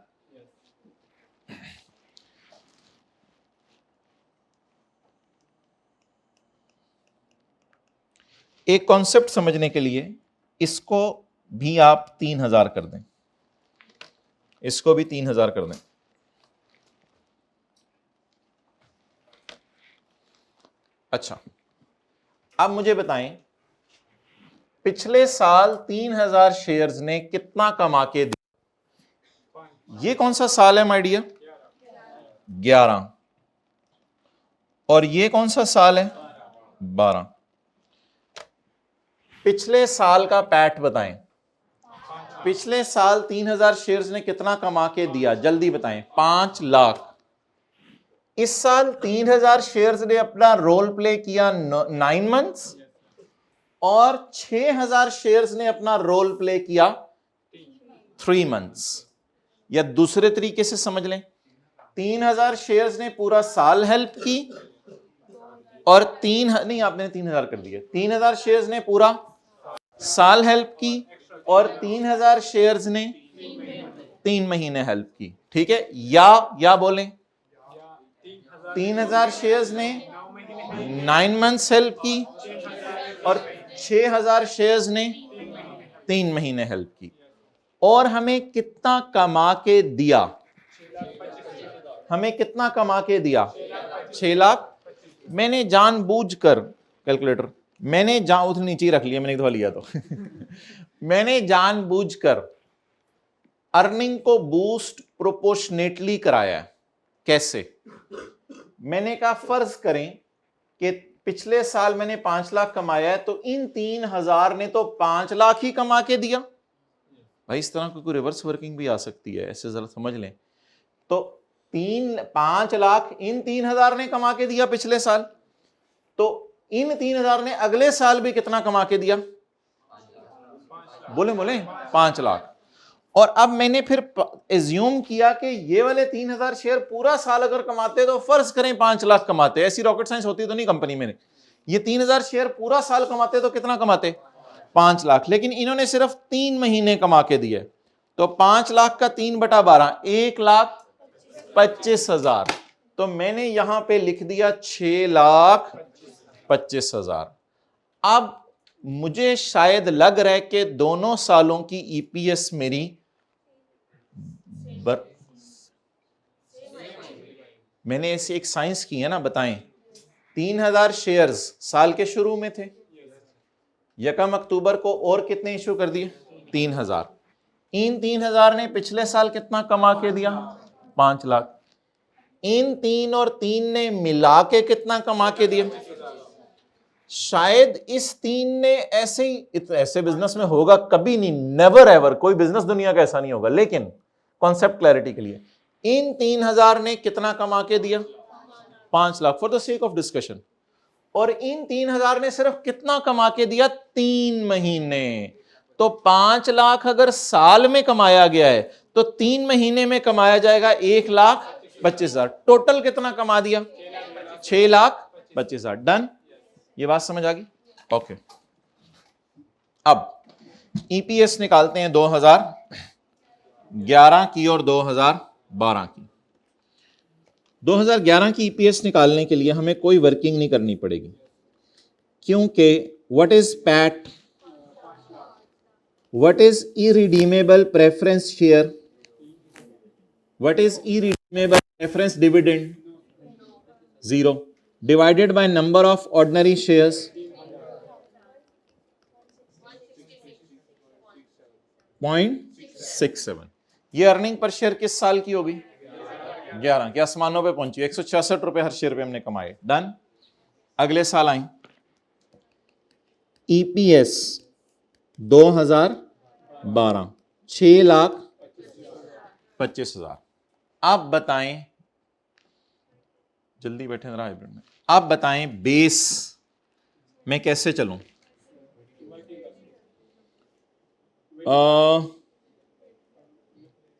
एक कॉन्सेप्ट समझने के लिए इसको भी आप 3000 कर दें, इसको भी 3000 कर दें। अच्छा अब मुझे बताएं पिछले साल 3000 शेयर्स ने कितना कमा के दिया? ये कौन सा साल है माय डियर? 11। और ये कौन सा साल है? 12। पिछले साल का पैट बताएं। पिछले साल 3000 शेयर्स ने कितना कमा के दिया? जल्दी बताएं। 5 लाख। इस साल 3000 शेयर्स ने अपना रोल प्ले किया 9 मंथ्स, और 6000 शेयर्स ने अपना रोल प्ले किया 3 मंथ्स। या दूसरे तरीके से समझ लें, 3000 शेयर्स ने पूरा साल हेल्प की, और नहीं आपने 3000 कर दिया, 3000 शेयर्स ने पूरा साल हेल्प की, और 3000 शेयर्स ने 3 महीने हेल्प की। ठीक है, या बोलें 3000 शेयर्स ने 9 मंथ्स हेल्प की, और 6000 शेयर्स ने 3 महीने हेल्प की। और हमें कितना कमा के दिया? हमें कितना कमा के दिया? 6 लाख। मैंने जानबूझकर कैलकुलेटर, मैंने उधर नीचे रख लिया, मैंने एक दफा लिया तो मैंने जानबूझकर अर्निंग को बूस्ट प्रोपोर्शनेटली कराया है। कैसे? मैंने कहा फर्ज करें कि पिछले साल मैंने 5 लाख कमाया है, तो इन 3000 ने तो 5 लाख ही कमा के दिया। भाई इस तरह की कोई रिवर्स वर्किंग भी आ सकती है, ऐसे जरा समझ लें। तो 5 लाख इन 3000 ने कमा के दिया पिछले साल, तो इन 3000 ने अगले साल भी कितना कमा के दिया? बोले 5 लाख। और अब मैंने फिर एज्यूम किया कि ये वाले 3000 शेयर पूरा साल अगर कमाते तो फर्ज करें 5 लाख कमाते, ऐसी रॉकेट साइंस होती तो नहीं कंपनी में। ये 3000 शेयर पूरा साल कमाते तो कितना कमाते? 5 लाख। लेकिन इन्होंने सिर्फ 3 महीने कमा के दिए, तो 5 लाख का 3/12 1,25,000। तो मैंने यहां पे लिख दिया 6,25,000। अब मुझे शायद लग रहा है कि दोनों सालों की ईपीएस मेरी मैंने ऐसी एक साइंस की है ना, बताएं 3000 शेयर्स साल के शुरू में थे, 1 अक्टूबर को और कितने इशू कर दिए? 3000। इन 3000 ने पिछले साल कितना कमा के दिया? 5 लाख। इन 3 और 3 ने मिला के कितना कमा के दिया? शायद इस 3 ने ऐसे बिजनेस में होगा कभी नहीं, नेवर एवर, कोई बिजनेस दुनिया का ऐसा नहीं होगा, लेकिन कॉन्सेप्ट क्लैरिटी के लिए इन 3000 ने कितना कमा के दिया? 5 lakh, for the sake of discussion. और इन 3000 ने सिर्फ कितना कमा के दिया? 3 महीने। तो 5 लाख अगर साल में कमाया गया है तो 3 महीने में कमाया जाएगा 1,25,000। टोटल कितना कमा दिया? 6,25,000। डन। ये बात समझ आ गई? ओके। अब ईपीएस निकालते हैं 2011 की और 2012 की। 2011 की ईपीएस निकालने के लिए हमें कोई वर्किंग नहीं करनी पड़ेगी, क्योंकि what is PAT, what is irredeemable preference share, what is irredeemable preference dividend, 0 divided by number of ordinary shares, 0.67। ये अर्निंग पर शेयर किस साल की होगी? 11 के आसमानों पे पहुंची, 166 रुपए हर शेयर पे हमने कमाए। डन। अगले साल आई ईपीएस 2012 6,25,000। आप बताएं, जल्दी बैठे जरा हाइब्रिड में, आप बताएं बेस में कैसे चलूं?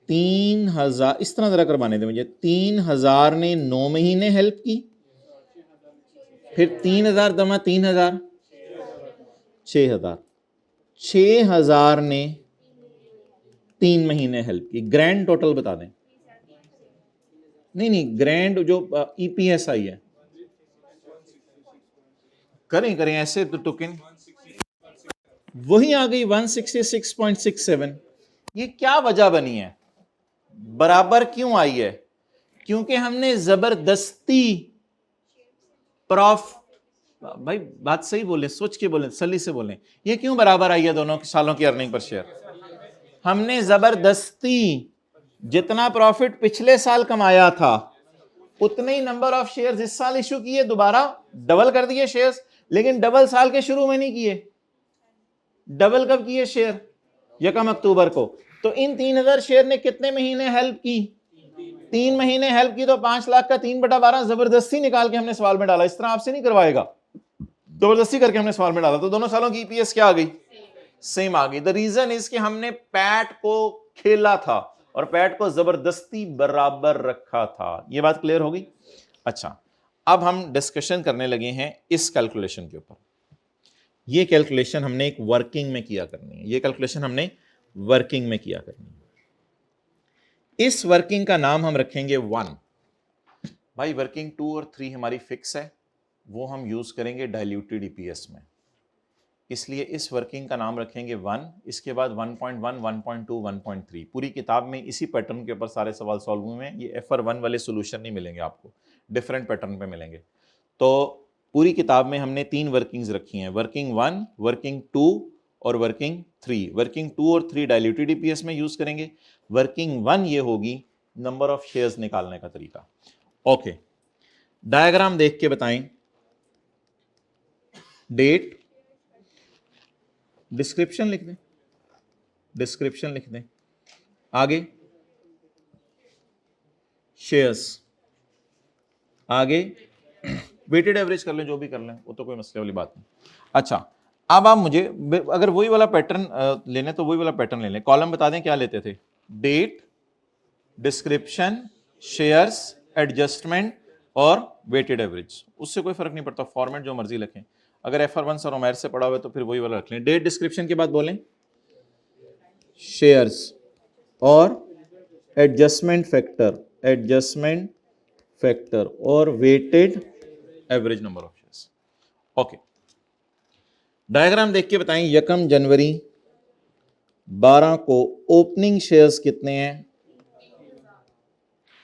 3,000 इस तरह जरा करवाने दें मुझे। 3,000 ने 9 महीने हेल्प की, फिर 3,000 दमा 3,000 6,000, 6,000 ने 3 महीने हेल्प की। ग्रैंड टोटल बता दें। नहीं, ग्रैंड जो ईपीएस आई है, करें ऐसे तो टोकन वही आ गई 166.67। ये क्या वजह बनी है? बराबर क्यों आई है? क्योंकि हमने जबरदस्ती भाई बात सही बोले, सोच के बोले, तसल्ली से बोले। ये क्यों बराबर आई है दोनों सालों की अर्निंग पर शेयर? हमने जबरदस्ती जितना प्रॉफिट पिछले साल कमाया था उतने ही नंबर ऑफ शेयर्स इस साल इशू किए, दोबारा डबल कर दिए शेयर्स। लेकिन डबल साल के शुरू में नहीं किए। डबल कब किए शेयर? 1 अक्टूबर को। तो इन 3,000 शेयर ने कितने महीने हेल्प की? 3 महीने हेल्प की। तो 5 लाख का 3/12 जबरदस्ती निकाल के हमने सवाल में डाला। इस तरह आपसे नहीं करवाएगा, जबरदस्ती करके हमने सवाल में डाला। तो दोनों सालों की ईपीएस क्या आ गई? सेम आ गई। द रीजन इज कि हमने पैट को खेला था और पैट को जबरदस्ती बराबर रखा था। यह बात क्लियर होगी? अच्छा, अब हम डिस्कशन करने लगे हैं इस कैलकुलेशन के ऊपर। ये कैलकुलेशन हमने एक वर्किंग में किया करनी है। ये कैलकुलेशन हमने वर्किंग में किया करनी है। इस वर्किंग का नाम हम रखेंगे 1। भाई वर्किंग 2 और 3 हमारी फिक्स है, वो हम यूज करेंगे डाइल्यूटेड ईपीएस में, इसलिए इस वर्किंग का नाम रखेंगे 1। इसके बाद 1.1, 1.2, 1.3। पूरी किताब में इसी पैटर्न के ऊपर सारे सवाल सॉल्व हुए हैं। ये FR1 वाले सोल्यूशन नहीं मिलेंगे आपको, डिफरेंट पैटर्न पे मिलेंगे। तो पूरी किताब में हमने 3 वर्किंग्स रखी हैं, वर्किंग 1, वर्किंग 2 और वर्किंग 3। वर्किंग 2 और 3 डाइल्यूटेड ईपीएस में यूज करेंगे। वर्किंग 1 ये होगी नंबर ऑफ शेयर्स निकालने का तरीका। ओके, डायग्राम देख के बताएं। डेट, डिस्क्रिप्शन लिख दें, डिस्क्रिप्शन लिख दें। आगे शेयर्स, आगे वेटेड एवरेज कर लें, जो भी कर लें, वो तो कोई मसले वाली बात नहीं। अच्छा, अब आप मुझे अगर वही वाला पैटर्न लेने तो वही वाला पैटर्न ले लें। कॉलम बता दें क्या लेते थे? डेट, डिस्क्रिप्शन, शेयर्स, एडजस्टमेंट और वेटेड एवरेज। उससे कोई फर्क नहीं पड़ता, फॉर्मेट जो मर्जी लिखें। अगर FR1 सर उमैर से पढ़ा हुआ है तो फिर वही वाला रख लें। डेट डिस्क्रिप्शन के बाद बोलें शेयर्स और एडजस्टमेंट फैक्टर और weighted average number of shares. Okay, diagram देख के बताएं। 1 जनवरी 12 को ओपनिंग शेयर्स कितने हैं?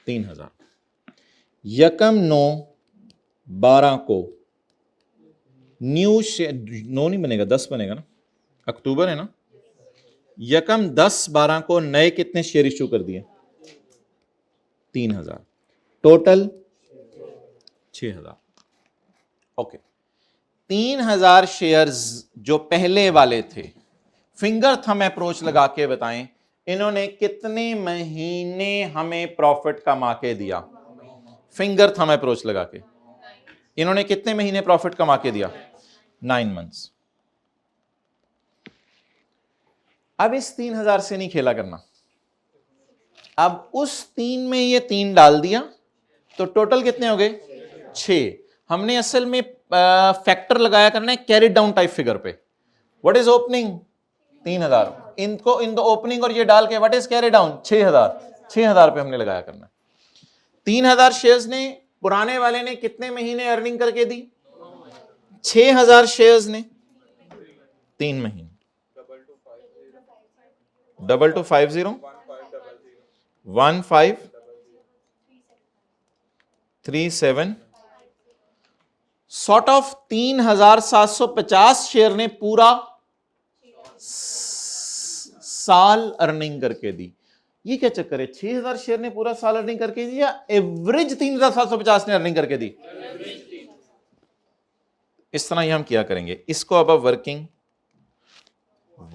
3,000। 1/9/12 को न्यू शेयर, 9 नहीं बनेगा, 10 बनेगा ना, अक्टूबर है ना। 1/10/12 को नए कितने शेयर इशू कर दिए? 3,000। टोटल 6,000। ओके, 3,000 शेयर्स जो पहले वाले थे, फिंगर थंब अप्रोच लगा के बताएं इन्होंने कितने महीने हमें प्रॉफिट कमा के दिया? फिंगर थंब अप्रोच लगा के इन्होंने कितने महीने प्रॉफिट कमा के दिया? 9 मंथ्स। अब इस 3000 से नहीं खेला करना, अब उस 3 में ये 3 डाल दिया तो टोटल कितने हो गए 6। हमने असल में फैक्टर लगाया करना है कैरी डाउन टाइप फिगर पे। व्हाट इज ओपनिंग 3000, इनको इन द ओपनिंग और ये डाल के व्हाट इज कैरी डाउन 6000 पे हमने लगाया करना है। 3000 शेयर्स ने पुराने वाले ने कितने महीने अर्निंग करके दी, 6000 शेयर्स ने 3 महीने। 2250 1537 सॉर्ट ऑफ 3750 शेयर ने पूरा साल अर्निंग करके दी। ये क्या चक्कर है, 6000 शेयर ने पूरा साल अर्निंग करके दी या एवरेज 3750 ने अर्निंग करके दी? इस तरह ही हम किया करेंगे। इसको अब वर्किंग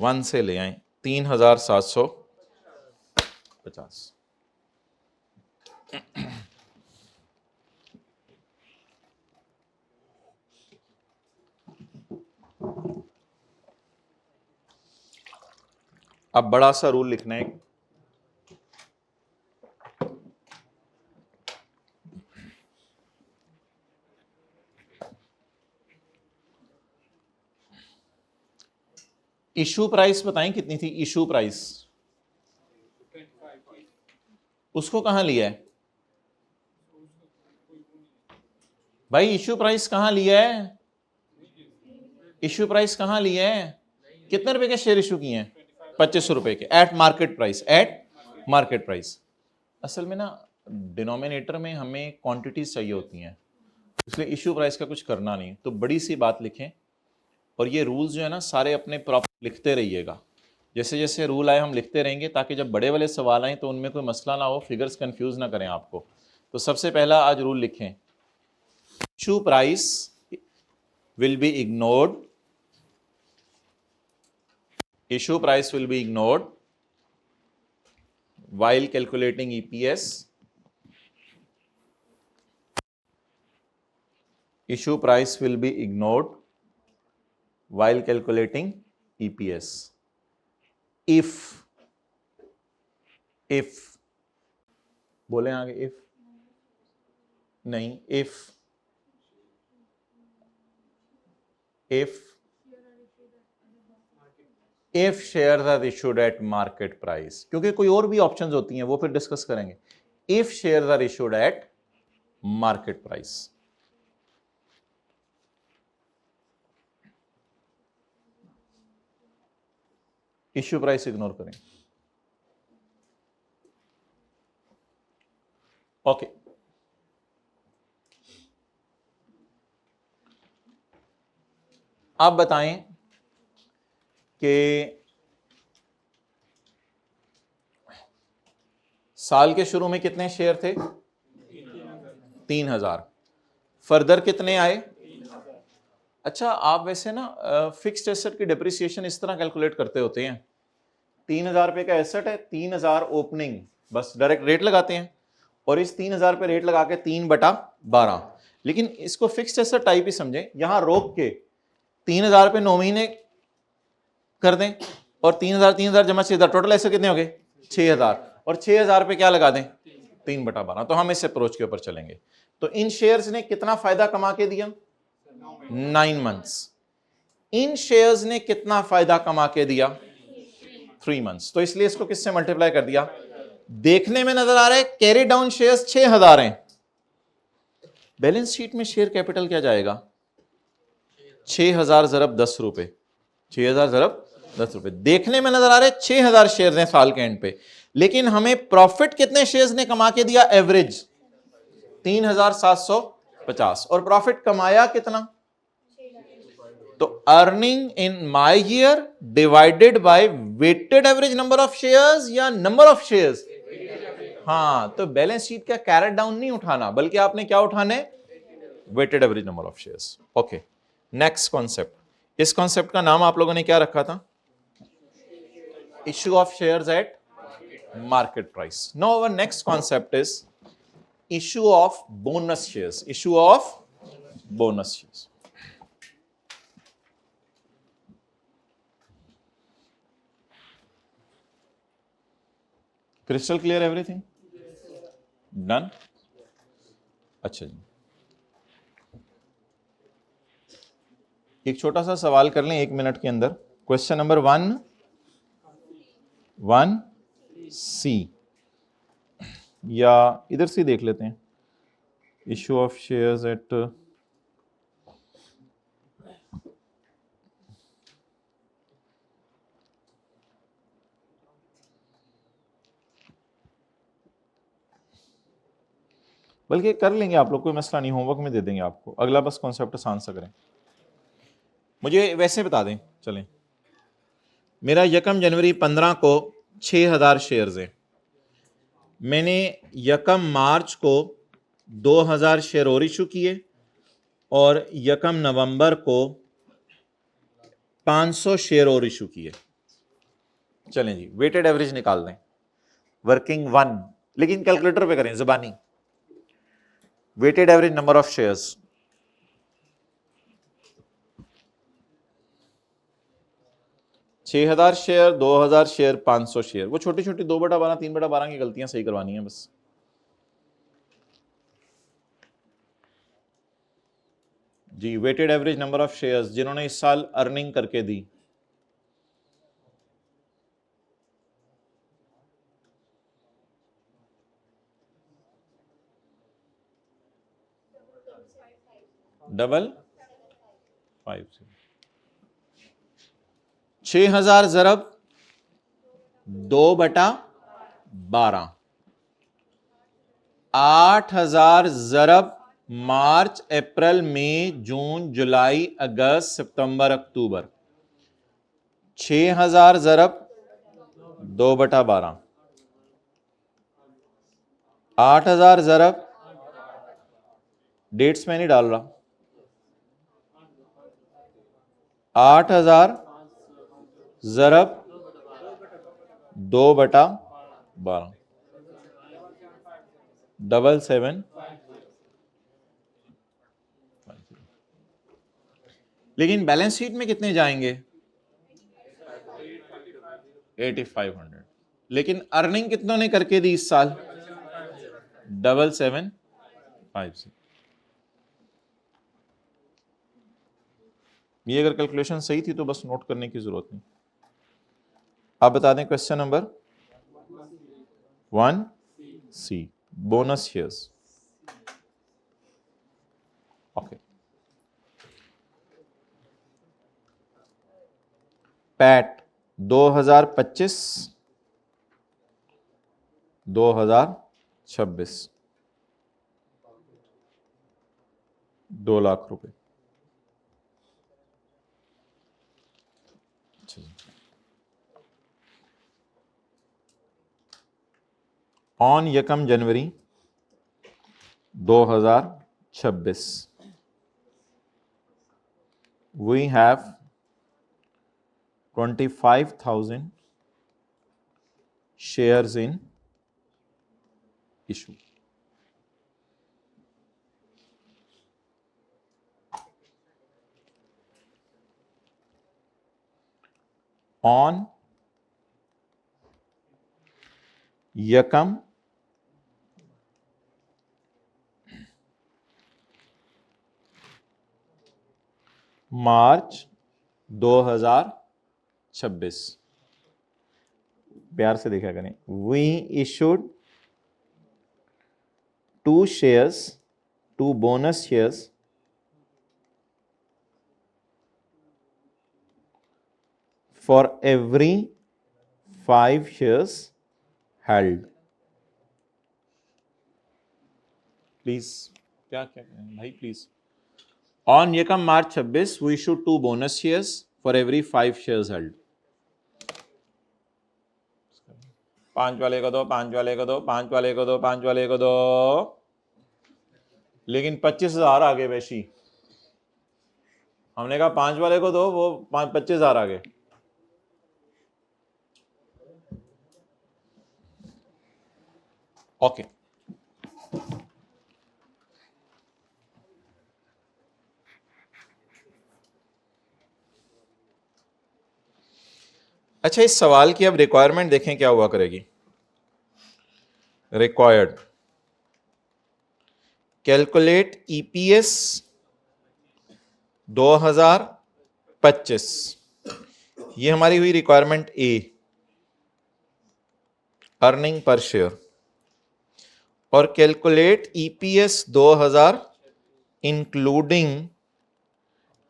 1 से ले आए 3750। अब बड़ा सा रूल लिखना है, इशू प्राइस बताएं कितनी थी इशू प्राइस, उसको कहां लिया है भाई, इशू प्राइस कहां लिया है, इशू प्राइस कहां लिया है, कितने रुपए के शेयर इशू किए हैं 2500 रुपए के eight market price, eight market price. असल में ना डिनोमिनेटर में हमें क्वांटिटीज चाहिए होती हैं, इसलिए इशू प्राइस का कुछ करना नहीं, तो बड़ी सी बात लिखें और ये रूल्स जो है ना सारे अपने प्रॉपर लिखते रहिएगा, जैसे जैसे रूल आए हम लिखते रहेंगे ताकि जब बड़े वाले सवाल आए तो उनमें कोई मसला ना हो, फिगर्स कंफ्यूज ना करें आपको। तो सबसे पहला आज रूल लिखें, issue price will be ignored, issue price will be ignored while calculating EPS. Issue price will be ignored while calculating EPS if बोले आगे if नहीं, if shares are issued at market price, क्योंकि कोई और भी ऑप्शंस होती हैं वो फिर डिस्कस करेंगे। if shares are issued at market price, issue price ignore करें। ओके आप बताएं कि साल के शुरू में कितने शेयर थे 3000, फर्दर कितने आए, अच्छा आप वैसे ना फिक्स्ड एसेट की डिप्रिसिएशन इस तरह कैलकुलेट करते होते हैं, 3000 रुपए का एसेट है, 3000 ओपनिंग, बस डायरेक्ट रेट लगाते हैं और इस 3000 पे रेट लगा के 3/12, लेकिन इसको फिक्स्ड एसेट टाइप ही समझें, यहां रोक के 3000 पे 9 महीने कर दें और 3000 जमा 6000, टोटल ऐसे कितने हो गए 6000, और 6000 पे क्या लगा दें 3/12, तो हम इस अप्रोच के ऊपर चलेंगे। तो इन शेयर्स ने कितना फायदा कमा के दिया 9 मंथ्स, इन शेयर्स ने कितना फायदा कमा के दिया 3 मंथ्स, तो इसलिए इसको किससे मल्टीप्लाई कर दिया, देखने में नजर आ रहा है कैरी डाउन शेयर्स 6000 हैं, बैलेंस शीट में शेयर कैपिटल क्या जाएगा 6000 ज़रब 10 रुपए, 6000 ज़रब 10 रुपए, देखने में नजर आ रहे 6000 शेयर्स हैं साल के एंड पे, लेकिन हमें प्रॉफिट कितने शेयर्स ने कमा के दिया एवरेज 3750, और प्रॉफिट कमाया कितना, तो earning in my year divided by weighted average number of shares या नंबर ऑफ शेयर्स, हाँ तो बैलेंस शीट का कैरेट डाउन नहीं उठाना बल्कि आपने क्या उठाना है weighted average number of shares. Okay next concept, इस कॉन्सेप्ट का नाम आप लोगों ने क्या रखा था, issue of shares at market price. Now our next concept is issue of bonus shares, issue of bonus shares. Crystal clear everything? Done? अच्छा जी, एक छोटा सा सवाल कर लें 1 मिनट के अंदर। क्वेश्चन नंबर 1C, या इधर से देख लेते हैं। इशू ऑफ शेयर्स एट बल्कि कर लेंगे आप लोग, कोई मसला नहीं, होमवर्क में दे देंगे आपको। अगला बस कॉन्सेप्ट आसान सा करें। मुझे वैसे बता दें, चलें, मेरा 1 जनवरी 15 को 6000 शेयर्स हैं। मैंने 1 मार्च को 2000 शेयर और इशू किए और 1 नवंबर को 500 शेयर और इशू किए। चलें जी, वेटेड एवरेज निकाल दें। वर्किंग 1, लेकिन कैलकुलेटर पे करें, ज़बानी। Weighted average number of shares, छह 6000 शेयर, 2000 शेयर, 500 शेयर। वो छोटी छोटी 2/12, 3/12 की गलतियां सही करवानी है बस। जी, weighted average number of shares जिन्होंने इस साल अर्निंग करके दी। डबल 5 6000 ज़रब 2/12, 8000 ज़रब मार्च, अप्रैल, मई, जून, जुलाई, अगस्त, सितंबर, अक्टूबर। 6000 ज़रब 2/12, 8000 ज़रब, डेट्स में नहीं डाल रहा, 8000 ज़रब 2/12, 775। लेकिन बैलेंस शीट में कितने जाएंगे? 8500। लेकिन अर्निंग कितनों ने करके दी इस साल? 775। ये अगर कैलकुलेशन सही थी तो बस नोट करने की जरूरत नहीं। आप बता दें question number 1C, bonus shares. Okay, PAT 2025 2026 2 lakh रुपए। On 1 January 2026 we have 25,000 shares in issue. On 1 March 2026, प्यार से देखा करें, we issued 2 shares, 2 bonus shares for every 5 shares held. Please क्या क्या भाई, please. On 1 March 26 we issued 2 bonus shares for every 5 shares held. 5 वाले को दो, 5 वाले को दो, 5 वाले को दो, 5 वाले को दो, लेकिन 25,000 आ गए वैशी। हमने कहा 5 वाले को दो, वो 25,000 आ गए। ओके, अच्छा, इस सवाल की अब रिक्वायरमेंट देखें क्या हुआ करेगी। रिक्वायर्ड, कैलकुलेट ईपीएस 2025, ये हमारी हुई रिक्वायरमेंट ए, अर्निंग पर शेयर, और calculate EPS 2000 including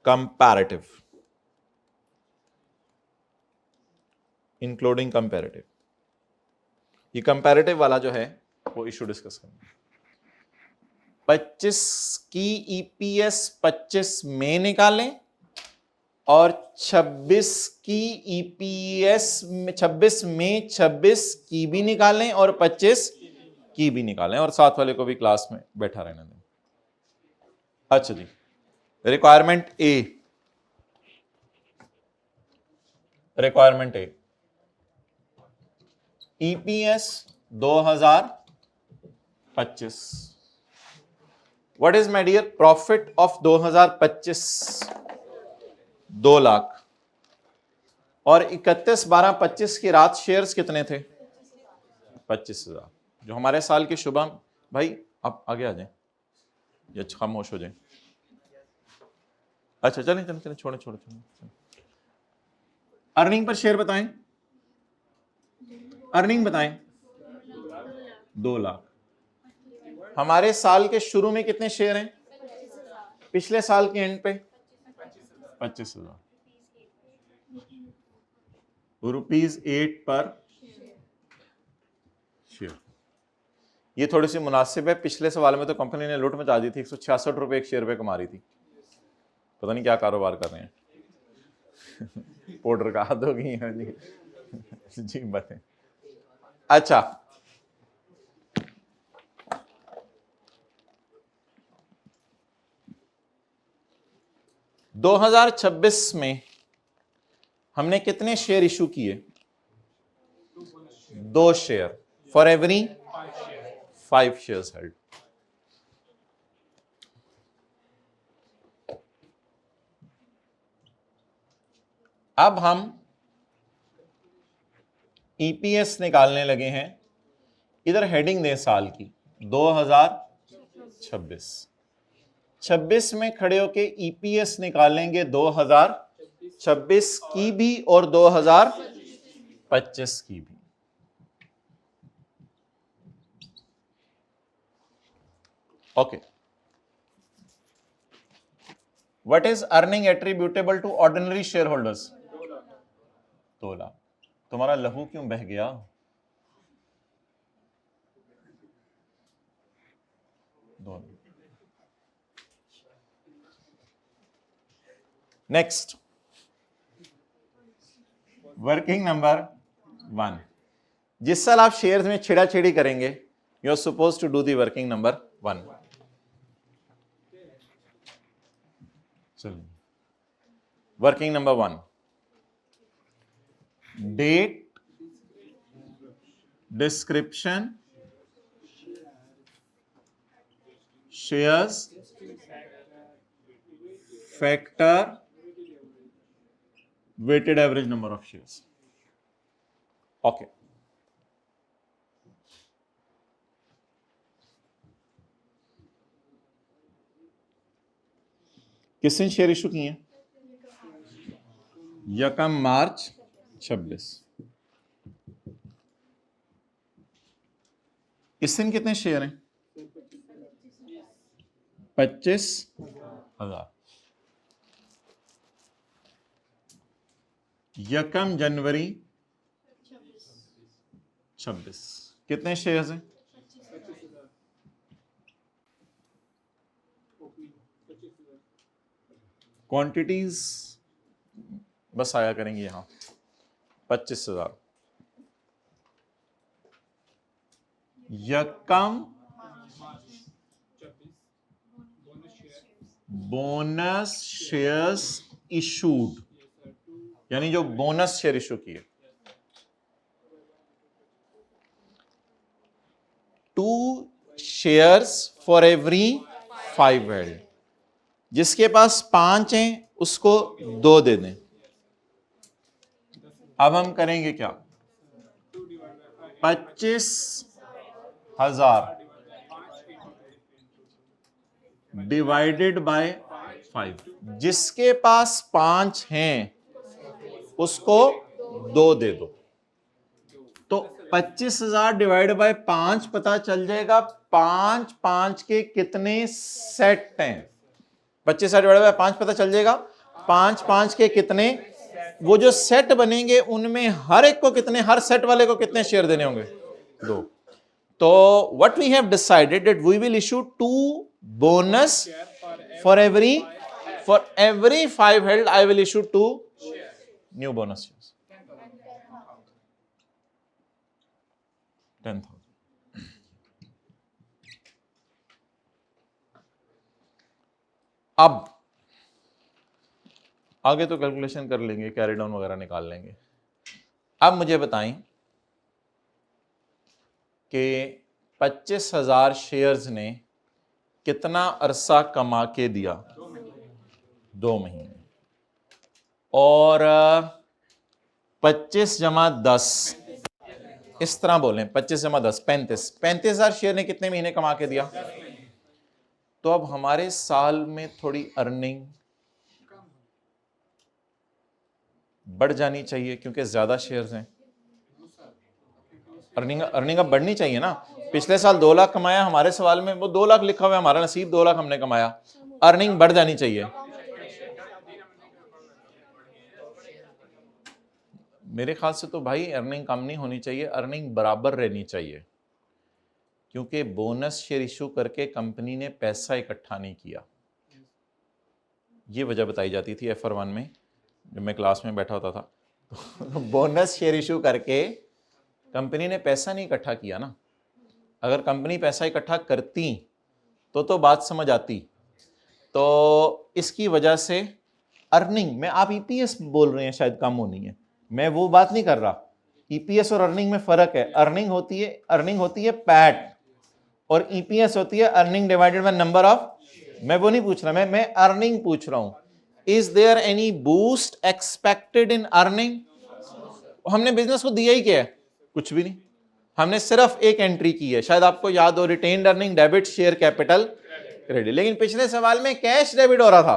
comparative, including comparative. ये कंपैरेटिव वाला जो है वो इशू डिस्कस करना। 25 की ईपीएस 25 में निकालें और 26 की ईपीएस 26 में 26 की भी निकालें और 25 की भी निकालें, और साथ वाले को भी क्लास में बैठा रहने दें। अच्छा जी, requirement A, requirement A, EPS 2025। What is my dear profit of 2025? 2 lakh. और 31/12/25 की रात शेयर्स कितने थे? 25,000। जो हमारे साल की शुभम भाई आप आगे आ जाएं या खामोश हो जाएं। अच्छा चलें चलें चलें, छोड़े छोड़े छोड़े। अर्निंग पर शेयर बताएं, अर्निंग बताएं। 2 लाख। हमारे साल के शुरू में कितने शेयर हैं? पिछले साल के एंड पे 25,000, ₹8 पर शेयर। ये थोड़ी सी मुनासिब है। पिछले सवाल में तो कंपनी ने लूट मचा दी थी, 166 रुपए एक शेयर पे कमा रही थी। पता नहीं क्या कारोबार कर रहे हैं। पाउडर का हाथ होगी जी बातें। अच्छा, दो 2026 में हमने कितने शेयर इशू किए? 2 share for every 5 shares held. अब हम ईपीएस निकालने लगे हैं। इधर हेडिंग दें साल की 2026। 26 में खड़े होके ईपीएस निकालेंगे 2026 की भी और 2025 की भी। Okay, what is earning attributable to ordinary shareholders? 2 lakh. तुम्हारा लहू क्यों बह गया? Next, working number 1। जिस साल आप शेयर्स में छेड़ाछेड़ी करेंगे, you are suppose to do the working number 1। चलिए, working number 1, date, description, shares, factor, weighted average number of shares. Okay, किसने शेयर इशू किए हैं? यकम मार्च 26। इस दिन कितने शेयर हैं? 25,000। यकम जनवरी 26 कितने शेयर्स हैं? 25,000। क्वांटिटीज बस आया करेंगे यहां, 25,000। यकम बोनस शेयर्स इशूड, यानी जो बोनस शेयर इशू किए। 2 शेयर्स फॉर एवरी 5 हेल्ड। जिसके पास 5 हैं उसको 2 दे दें। अब हम करेंगे क्या? 25 1000 डिवाइडेड बाय 5। जिसके पास 5 हैं उसको 2 दे दो। तो 25,000 डिवाइड बाय 5 पता चल जाएगा 5 के कितने सेट हैं। 25,000 डिवाइड बाय 5 पता चल जाएगा 5 के कितने, वो जो सेट बनेंगे उनमें हर एक को कितने, हर सेट वाले को कितने शेयर देने होंगे, 2। तो what we have decided that we will issue 2 bonus for every 5 held I will issue 2 new bonus shares, 10,000। अब आगे तो कैलकुलेशन कर लेंगे, कैरी डाउन वगैरह निकाल लेंगे। अब मुझे बताएं कि 25,000 शेयर्स ने कितना अरसा कमा के दिया, 2 महीने। और 25 जमा 10, इस तरह बोलें 25 जमा 10 35,000 शेयर ने कितने महीने कमा के दिया। तो अब हमारे साल में थोड़ी अर्निंग बढ़ जानी चाहिए क्योंकि ज्यादा शेयर्स हैं। अर्निंग अब बढ़नी चाहिए ना। पिछले साल 2 लाख कमाया, हमारे सवाल में वो 2 लाख लिखा हुआ है, हमारा नसीब 2 लाख हमने कमाया, अर्निंग बढ़ जानी चाहिए। मेरे ख्याल से तो भाई अर्निंग कम नहीं होनी चाहिए, अर्निंग बराबर रहनी चाहिए, क्योंकि बोनस शेयर इशू करके कंपनी ने पैसा इकट्ठा नहीं किया। ये वजह बताई जाती थी FR1 में जब मैं क्लास में बैठा होता था। तो बोनस शेयर इशू करके कंपनी ने पैसा नहीं इकट्ठा किया ना। अगर कंपनी पैसा इकट्ठा करती तो बात समझ आती। तो इसकी वजह से अर्निंग में, आप EPS बोल रहे हैं शायद कम होनी है, मैं वो बात नहीं कर रहा। EPS और अर्निंग में फर्क है। अर्निंग होती है पैट, और EPS होती है earning divided by number of. मैं वो नहीं पूछ रहा, मैं अर्निंग पूछ रहा हूं। Is there any boost expected in earning? हमने बिजनेस को दिया ही क्या है, कुछ भी नहीं। हमने सिर्फ एक एंट्री की है, शायद आपको याद हो, retained earning debit share capital credit. लेकिन पिछले सवाल में कैश डेबिट हो रहा था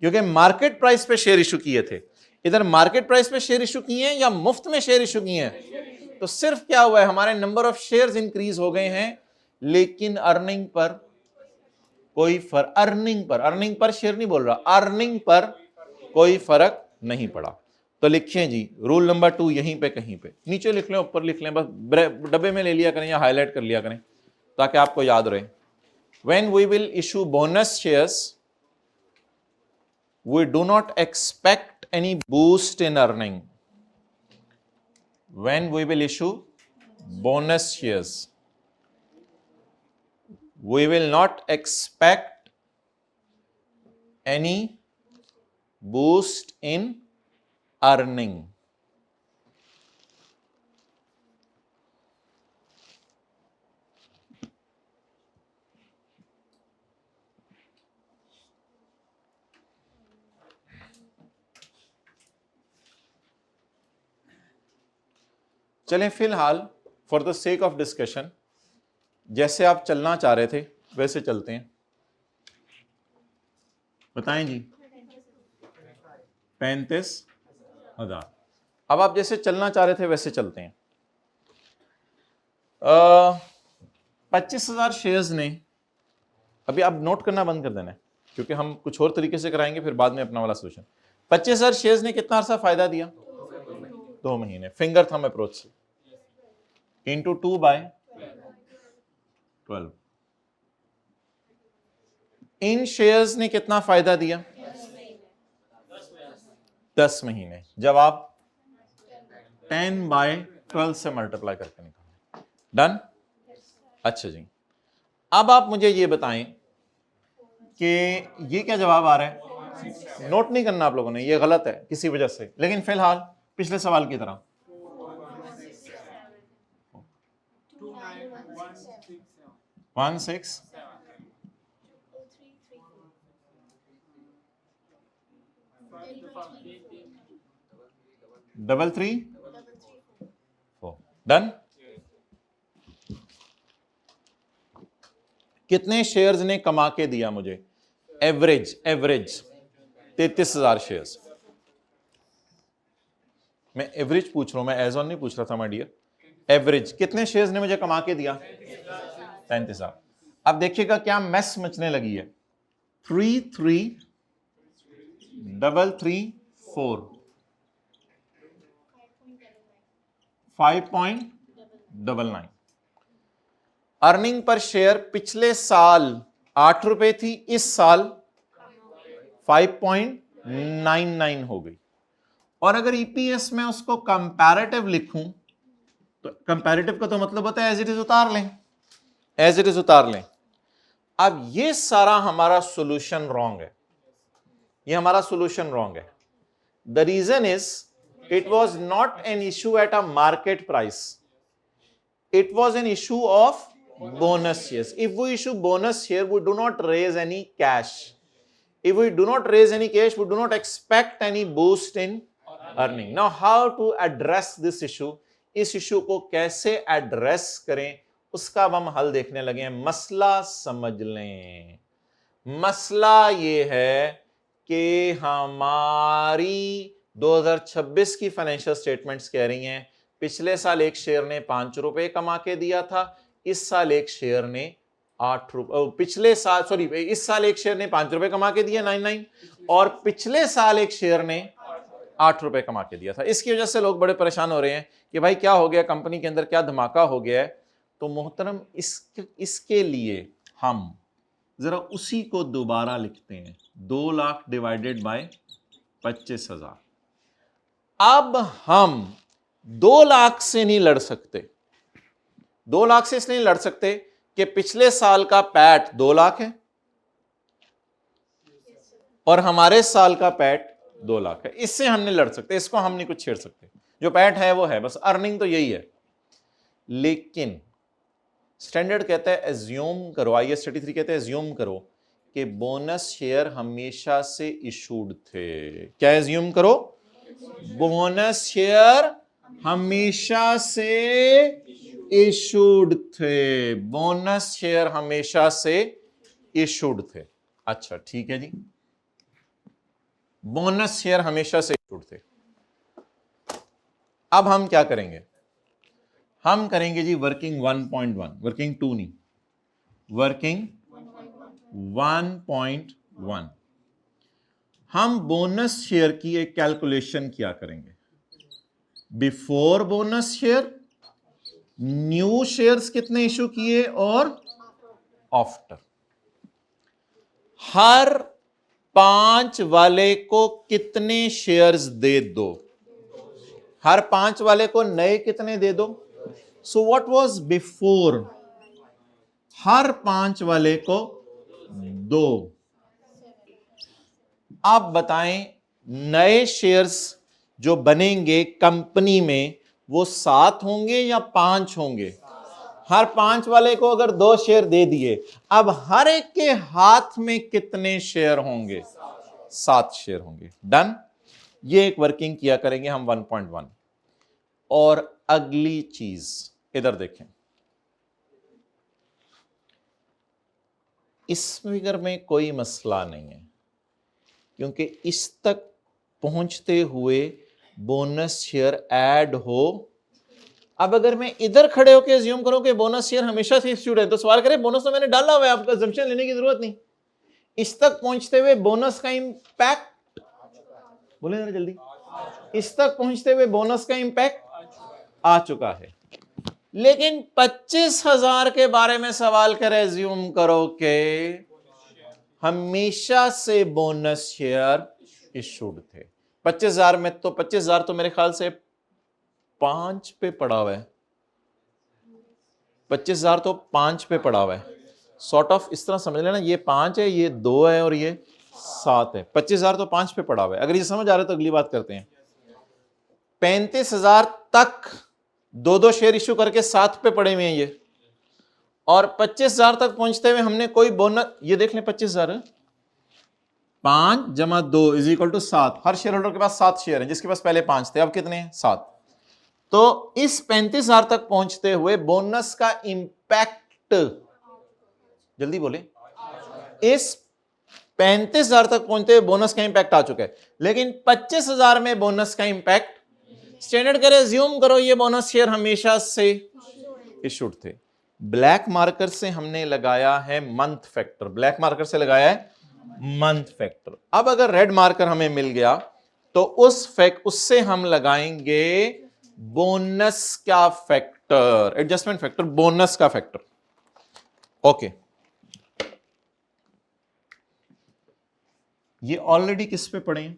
क्योंकि मार्केट प्राइस पे शेयर इशू किए थे। इधर मार्केट प्राइस पे शेयर इशू किए हैं या मुफ्त में शेयर इशू किए हैं। तो सिर्फ क्या हुआ है, हमारे नंबर ऑफ शेयर्स इंक्रीज हो गए हैं, लेकिन अर्निंग पर कोई फर्क, अर्निंग पर शेयर नहीं बोल रहा, अर्निंग पर कोई फर्क नहीं पड़ा। तो लिखें जी रूल नंबर 2 यहीं पे कहीं पे, नीचे लिख लें ऊपर लिख लें, बस डब्बे में ले लिया करें या हाईलाइट कर लिया करें ताकि आपको याद रहे। When we will issue bonus shares we do not expect any boost in earning. When we will issue bonus shares we will not expect any boost in earning। चलें फिलहाल for the sake of discussion जैसे आप चलना चाह रहे थे वैसे चलते हैं। बताएं जी 35,000। अब आप जैसे चलना चाह रहे थे वैसे चलते हैं। 25,000 शेयर्स ने, अभी आप नोट करना बंद कर देना है क्योंकि हम कुछ और तरीके से कराएंगे फिर बाद में अपना वाला सोल्यूशन। 25,000 शेयर्स ने कितना अर्सा फायदा दिया, 2 महीने, फिंगर थंब अप्रोच से, इंटू 2/12। इन शेयर्स ने कितना फायदा दिया, 10 महीने। जब आप 10/12 से मल्टीप्लाई करके निकालें, डन। अच्छा जी, अब आप मुझे ये बताएं कि ये क्या जवाब आ रहा है। नोट नहीं करना आप लोगों ने, ये गलत है किसी वजह से, लेकिन फिलहाल पिछले सवाल की तरह 16 334 डन। कितने शेयर्स ने कमा के दिया मुझे? Average 33,000 shares. मैं एवरेज पूछ रहा हूं, मैं एज ऑन नहीं पूछ रहा था माय डियर। एवरेज कितने शेयर्स ने मुझे कमा के दिया? 33,000। अब देखिएगा क्या मैस मचने लगी है। 33,334 5.99। अर्निंग पर शेयर पिछले साल 8 रुपए थी, इस साल 5.99 हो गई। और अगर ईपीएस में उसको कंपैरेटिव लिखूं तो कंपैरेटिव का तो मतलब होता है एज इट इज उतार लें, एज इट इज उतार लें। अब ये सारा हमारा सॉल्यूशन रॉन्ग है, ये हमारा सॉल्यूशन रॉन्ग है। The reason is it was not an issue at a market price, it was an issue of bonus shares. If we issue bonus share, we do not raise any cash. If we do not raise any cash, we do not expect any boost in earning. Now, how to address this issue? इस issue को कैसे address करें, उसका अब हम हल देखने लगे हैं। मसला समझ लें। मसला ये है कि हमारी 2026 की फाइनेंशियल स्टेटमेंट्स कह रही हैं पिछले साल एक शेयर ने 5 रुपए कमा के दिया था, इस साल एक शेयर ने 8 रुपए, इस साल एक शेयर ने 5 रुपए कमा के दिया 99, और पिछले साल एक शेयर ने 8 रुपए कमा के दिया था। इसकी वजह से लोग बड़े परेशान हो रहे हैं कि भाई क्या हो गया, कंपनी के अंदर क्या धमाका हो गया है। तो मोहतरम इसके लिए हम जरा उसी को दोबारा लिखते हैं, 2 लाख डिवाइडेड बाय 25,000। अब हम 2 लाख से नहीं लड़ सकते, 2 लाख से इसलिए नहीं लड़ सकते कि पिछले साल का पैट 2 लाख है और हमारे साल का पैट 2 लाख है, इससे हम नहीं लड़ सकते, इसको हम नहीं कुछ छेड़ सकते। जो पैट है वो है, बस अर्निंग तो यही है। लेकिन स्टैंडर्ड कहता है एज्यूम करो, IAS 33 कहते हैं एज्यूम करो कि बोनस शेयर हमेशा से इशूड थे। क्या एज्यूम करो? बोनस शेयर हमेशा से इशूड थे, बोनस शेयर हमेशा से इशूड थे। अच्छा ठीक है जी, बोनस शेयर हमेशा से इशूड थे। अब हम क्या करेंगे? हम करेंगे जी वर्किंग 1.1, वर्किंग 2 नहीं, वर्किंग 1.1। हम बोनस शेयर की एक कैलकुलेशन किया करेंगे। Before bonus share new shares कितने इशू किए और आफ्टर। हर 5 वाले को कितने शेयर्स दे दो? हर 5 वाले को नए कितने दे दो? So what was before? हर 5 वाले को 2। आप बताएं नए शेयर्स जो बनेंगे कंपनी में वो 7 होंगे या 5 होंगे? हर 5 वाले को अगर 2 शेयर दे दिए, अब हर एक के हाथ में कितने शेयर होंगे? 7 शेयर होंगे। डन। ये एक वर्किंग किया करेंगे हम 1.1। और अगली चीज इधर देखें, इस फिगर में कोई मसला नहीं है क्योंकि इस तक पहुंचते हुए बोनस शेयर ऐड हो। अब अगर मैं इधर खड़े होकर अज्यूम करूं कि बोनस शेयर हमेशा से इशूड है, तो सवाल करें बोनस तो मैंने डाला हुआ है, आपका अजम्पशन लेने की जरूरत नहीं। इस तक पहुंचते हुए बोनस का इंपैक्ट, बोले जरा जल्दी, इस तक पहुंचते हुए बोनस का इंपैक्ट आ चुका है। लेकिन 25,000 के बारे में सवाल कर अज्यूम करो कि हमेशा से बोनस शेयर इशूड थे। 25,000 में तो 25,000 तो मेरे ख्याल से 5 पे पड़ा हुआ है, 25,000 तो 5 पे पड़ा हुआ है। सॉर्ट ऑफ इस तरह समझ लेना, ये 5 है, ये 2 है और ये 7 है। 25,000 तो 5 पे पड़ा हुआ है। अगर ये समझ आ रहा है तो अगली बात करते हैं। 35,000 तक 2-2 शेयर इशू करके 7 पे पड़े हुए हैं ये, और 25,000 तक पहुंचते हुए हमने कोई बोनस, ये देख लें 25,000 5 जमा 2 इज इक्वल टू 7। हर शेयर होल्डर के पास 7 शेयर हैं, जिसके पास पहले 5 थे, अब कितने हैं? 7। तो इस 35,000 तक पहुंचते हुए बोनस का इंपैक्ट जल्दी बोले। इस 35,000 तक पहुंचते हुए बोनस का इंपैक्ट आ चुका है, लेकिन 25,000 में बोनस का इंपैक्ट स्टैंडर्ड करे, ज्यूम करो ये बोनस शेयर हमेशा से इशूड थे। ब्लैक मार्कर से हमने लगाया है मंथ फैक्टर, ब्लैक मार्कर से लगाया है मंथ फैक्टर। अब अगर रेड मार्कर हमें मिल गया तो उससे हम लगाएंगे बोनस का फैक्टर, एडजस्टमेंट फैक्टर, बोनस का फैक्टर। ओके, ये ऑलरेडी किस पे पड़े हैं,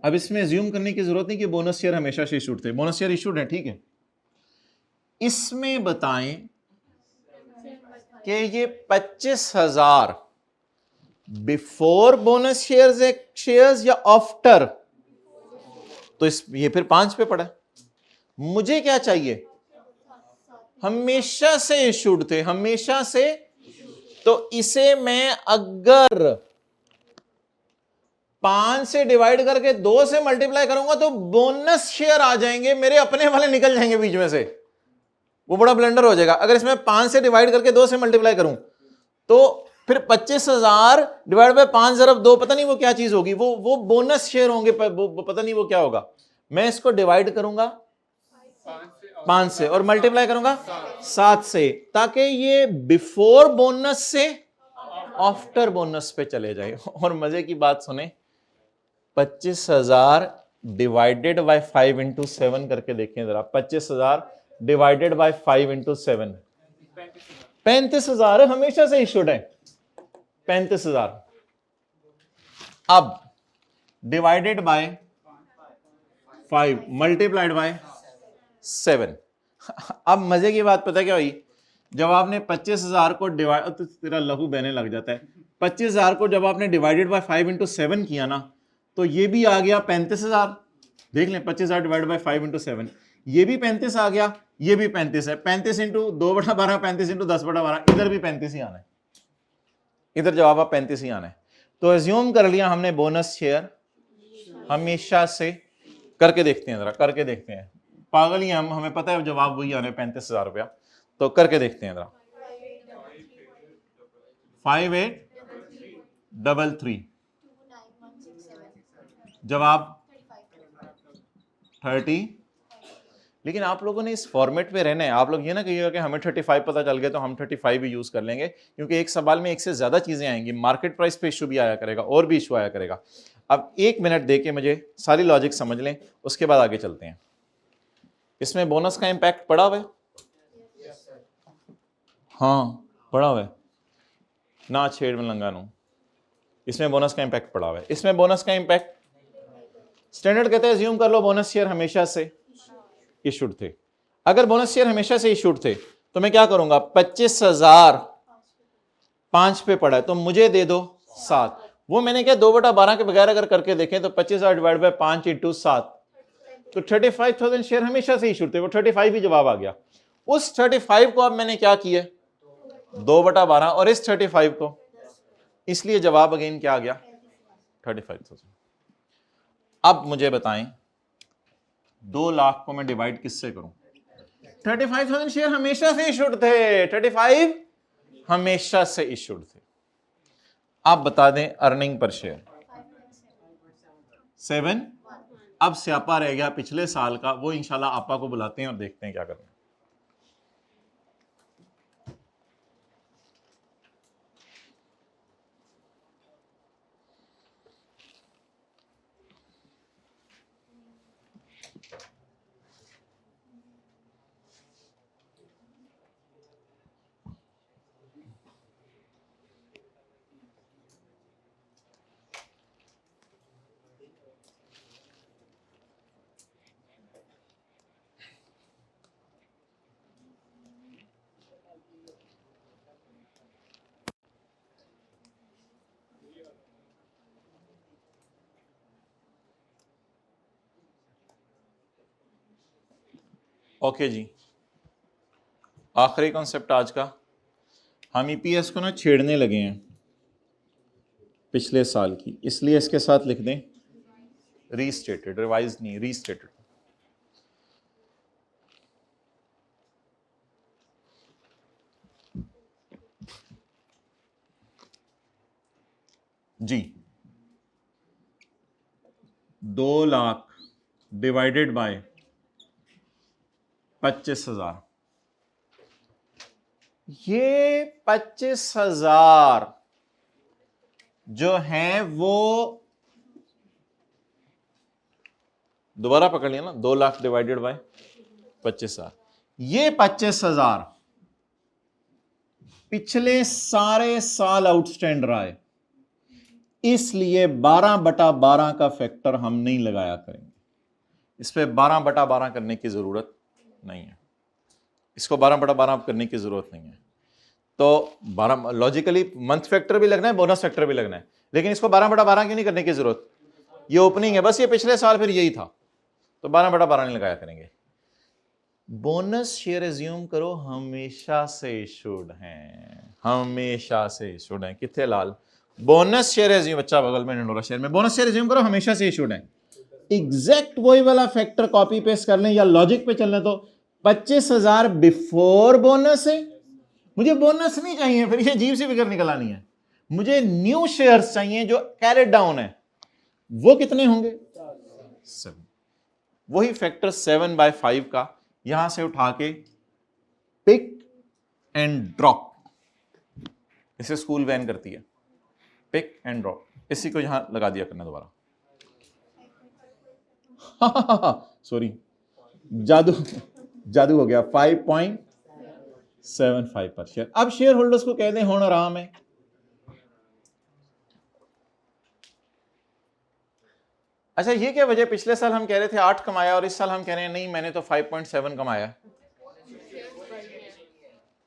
अब इसमें ज्यूम करने की जरूरत नहीं कि बोनस शेयर हमेशा से इशूड थे, बोनस शेयर इशूड है, ठीक है। इसमें बताएं कि ये 25,000 बिफोर बोनस शेयर्स या आफ्टर, तो ये फिर 5 पे पड़ा। मुझे क्या चाहिए, हमेशा से इशूड थे, हमेशा से। तो इसे मैं अगर 5 से डिवाइड करके 2 से मल्टीप्लाई करूंगा तो बोनस शेयर आ जाएंगे, मेरे अपने वाले निकल जाएंगे बीच में से, वो बड़ा ब्लंडर हो जाएगा। अगर इसमें 5 से डिवाइड करके 2 से मल्टीप्लाई करूं तो फिर 25,000 डिवाइड बाय 5 ज़रब 2, पता नहीं वो क्या चीज होगी, वो बोनस शेयर होंगे, पता नहीं वो क्या होगा। मैं इसको डिवाइड करूंगा 5 से और मल्टीप्लाई करूंगा 7 से, ताकि ये बिफोर बोनस से आफ्टर बोनस पे चले जाए। और मजे की बात सुने, 25,000 डिवाइडेड बाय 5 इंटू 7 करके देखें जरा। 25,000 डिवाइडेड बाय 5 इंटू 7, 35,000 हमेशा से इशूड है, 35,000। अब डिवाइडेड बाय 5 मल्टीप्लाइड बाय 7। अब मजे की बात पता क्या हुई, जब आपने 25,000 को डिवाइड, तो तेरा लहू बहने लग जाता है, 25,000 को जब आपने डिवाइडेड बाय 5 इंटू 7 किया ना, तो ये भी आ गया 35,000। देख लें, 25,000 डिवाइड बाय 5 इंटू 7, ये भी 35 आ गया, ये भी 35 है। 35 इंटू 2/12, 35 इंटू 10/12, इधर भी 35 ही आना है, इधर जवाब आप 35 ही आना है। तो एज्यूम कर लिया हमने बोनस शेयर हमेशा से। करके देखते हैं जरा, करके देखते हैं, पागल ही हम, हमें पता है जवाब वही आने 35,000 रुपया। तो करके देखते हैं जरा। 5833, जवाब 30। लेकिन आप लोगों ने इस फॉर्मेट में रहना है। आप लोग ये ना कहिएगा कि हमें 35 पता चल गया तो हम 35 ही यूज कर लेंगे, क्योंकि एक सवाल में एक से ज्यादा चीजें आएंगी, मार्केट प्राइस पे इशू भी आया करेगा और भी इशू आया करेगा। अब 1 मिनट देके मुझे सारी लॉजिक समझ लें, उसके बाद आगे चलते हैं। इसमें बोनस का इंपैक्ट पड़ा हुआ है, हाँ पड़ा हुआ है ना, छेड़ में लंगानू, इसमें बोनस का इंपैक्ट पड़ा हुआ है। इसमें बोनस का इंपैक्ट स्टैंडर्ड कहते हैं ज्यूम कर लो बोनस शेयर हमेशा से इशूड थे। अगर बोनस शेयर हमेशा से इशूड थे तो मैं क्या करूंगा, 25,000 5 पे पड़ा है तो मुझे दे दो 7। वो मैंने क्या 2/12 के बगैर अगर करके देखें तो 25,000 डिवाइड बाय 5 इंटू 7, तो 35,000 शेयर हमेशा से इशूड थे, वो 35 ही जवाब आ गया। उस 35 को अब मैंने क्या किया, 2/12 और इस 35 को, इसलिए जवाब अगेन क्या आ गया, 35,000। अब मुझे बताएं 2 लाख को मैं डिवाइड किससे करूं, 35,000 शेयर हमेशा से इशूड थे, 35 हमेशा से इशूड थे। आप बता दें अर्निंग पर शेयर 7। अब स्यापा रह गया पिछले साल का, वो इंशाल्लाह आपा को बुलाते हैं और देखते हैं क्या करना है। ओके जी, आखिरी कॉन्सेप्ट आज का, हम ईपीएस को ना छेड़ने लगे हैं पिछले साल की, इसलिए इसके साथ लिख दें रीस्टेटेड, रिवाइज नहीं, रीस्टेटेड। जी 2 लाख डिवाइडेड बाय 25,000, ये 25,000 जो हैं वो दोबारा पकड़ लिया ना, 2 लाख डिवाइडेड बाय 25,000, ये 25,000 पिछले सारे साल आउटस्टैंड रहा है, इसलिए 12/12 का फैक्टर हम नहीं लगाया करेंगे, इस पे 12/12 करने की जरूरत नहीं है, इसको 12/12 करने की जरूरत नहीं है। तो 12 लॉजिकली मंथ फैक्टर भी लगना है, बोनस फैक्टर भी लगना है, लेकिन इसको 12/12 क्यों नहीं करने की जरूरत, ये ओपनिंग है बस, ये पिछले साल फिर यही था, तो 12/12 नहीं लगाया करेंगे। बोनस शेयर एज्यूम करो हमेशा से इशूड हैं, हमेशा से इशूड हैं, कितने लाल बोनस शेयर एज्यूम, बच्चा बगल में ढंडोरा शेयर में, बोनस शेयर एज्यूम करो हमेशा से इशूड है, एग्जैक्ट वही वाला फैक्टर कॉपी पेस्ट कर लें या लॉजिक पे चलने, तो 25,000 बिफोर बोनस है, मुझे बोनस नहीं चाहिए, फिर ये अजीब सी फिगर निकल आनी है, मुझे न्यू शेयर्स चाहिए जो कैरेट डाउन है, वो कितने होंगे 7, वही फैक्टर 7/5 का यहां से उठा के पिक एंड ड्रॉप, इसे स्कूल वैन करती है, पिक एंड ड्रॉप, इसी को यहां लगा दिया करना दोबारा, सॉरी जादू जादू हो गया, 5.75 पर शेयर। अब शेयर होल्डर्स को कह दें होना आराम है, अच्छा ये क्या वजह, पिछले साल हम कह रहे थे 8 कमाया और इस साल हम कह रहे हैं नहीं मैंने तो 5.7 कमाया,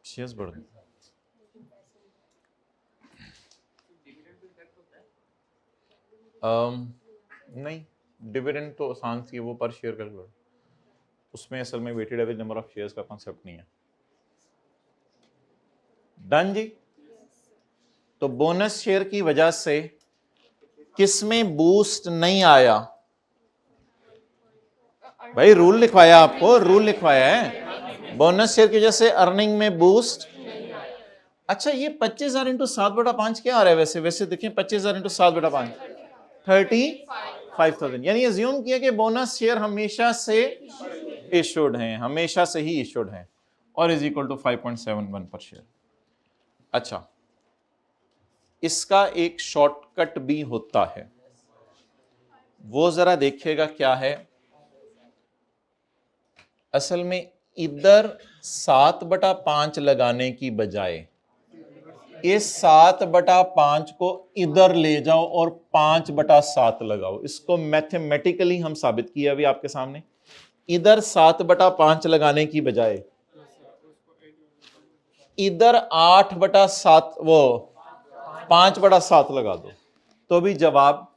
शेयर्स बढ़ गए, नहीं डिविडेंड तो आसान थी, वो पर शेयर कैलकुलेट, उसमें असल में weighted average number of shares का कॉन्सेप्ट नहीं है। डन जी, तो बोनस शेयर की वजह से किसमें बूस्ट नहीं आया, भाई रूल लिखवाया आपको, रूल लिखवाया है, बोनस शेयर की वजह से अर्निंग में बूस्ट। अच्छा ये 25,000 इंटू 7/5 क्या आ रहा है, वैसे वैसे देखें 25,000 इंटू 7/5 35,000, यानी अज्यूम किया कि बोनस शेयर हमेशा से इशूड हैं, हमेशा से ही इशूड हैं, और इज इक्वल टू 5.71 पर शेयर। अच्छा इसका एक शॉर्टकट भी होता है, वो जरा देखिएगा क्या है, असल में इधर 7/5 लगाने की बजाय इस 7/5 को इधर ले जाओ और 5/7 लगाओ, इसको मैथमेटिकली हम साबित किया अभी आपके सामने, इधर 7/5 लगाने की बजाय इधर 8/7 वो 5/7 लगा दो तो भी जवाब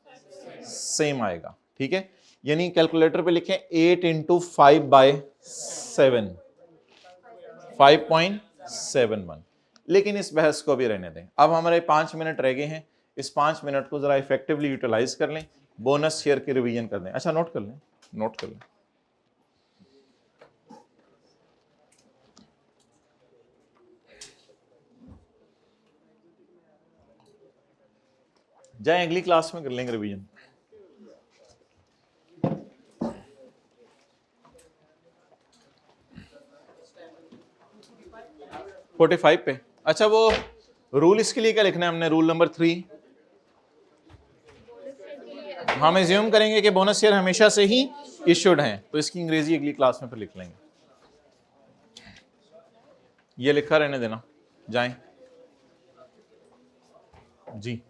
सेम आएगा, ठीक है, यानी कैलकुलेटर पे लिखें 8 इंटू 5/7 5.71, लेकिन इस बहस को भी रहने दें, अब हमारे 5 मिनट रह गए हैं, इस 5 मिनट को जरा इफेक्टिवली यूटिलाइज कर लें, बोनस शेयर की रिवीजन कर लें। अच्छा नोट कर लें, नोट कर लें, जाए अगली क्लास में कर लेंगे रिवीजन। फोर्टी 45 पे, अच्छा वो रूल इसके लिए क्या लिखना है हमने, रूल नंबर 3, हम एज्यूम करेंगे कि बोनस शेयर हमेशा से ही इश्यूड हैं, तो इसकी अंग्रेजी अगली क्लास में फिर लिख लेंगे, ये लिखा रहने देना, जाएं जी।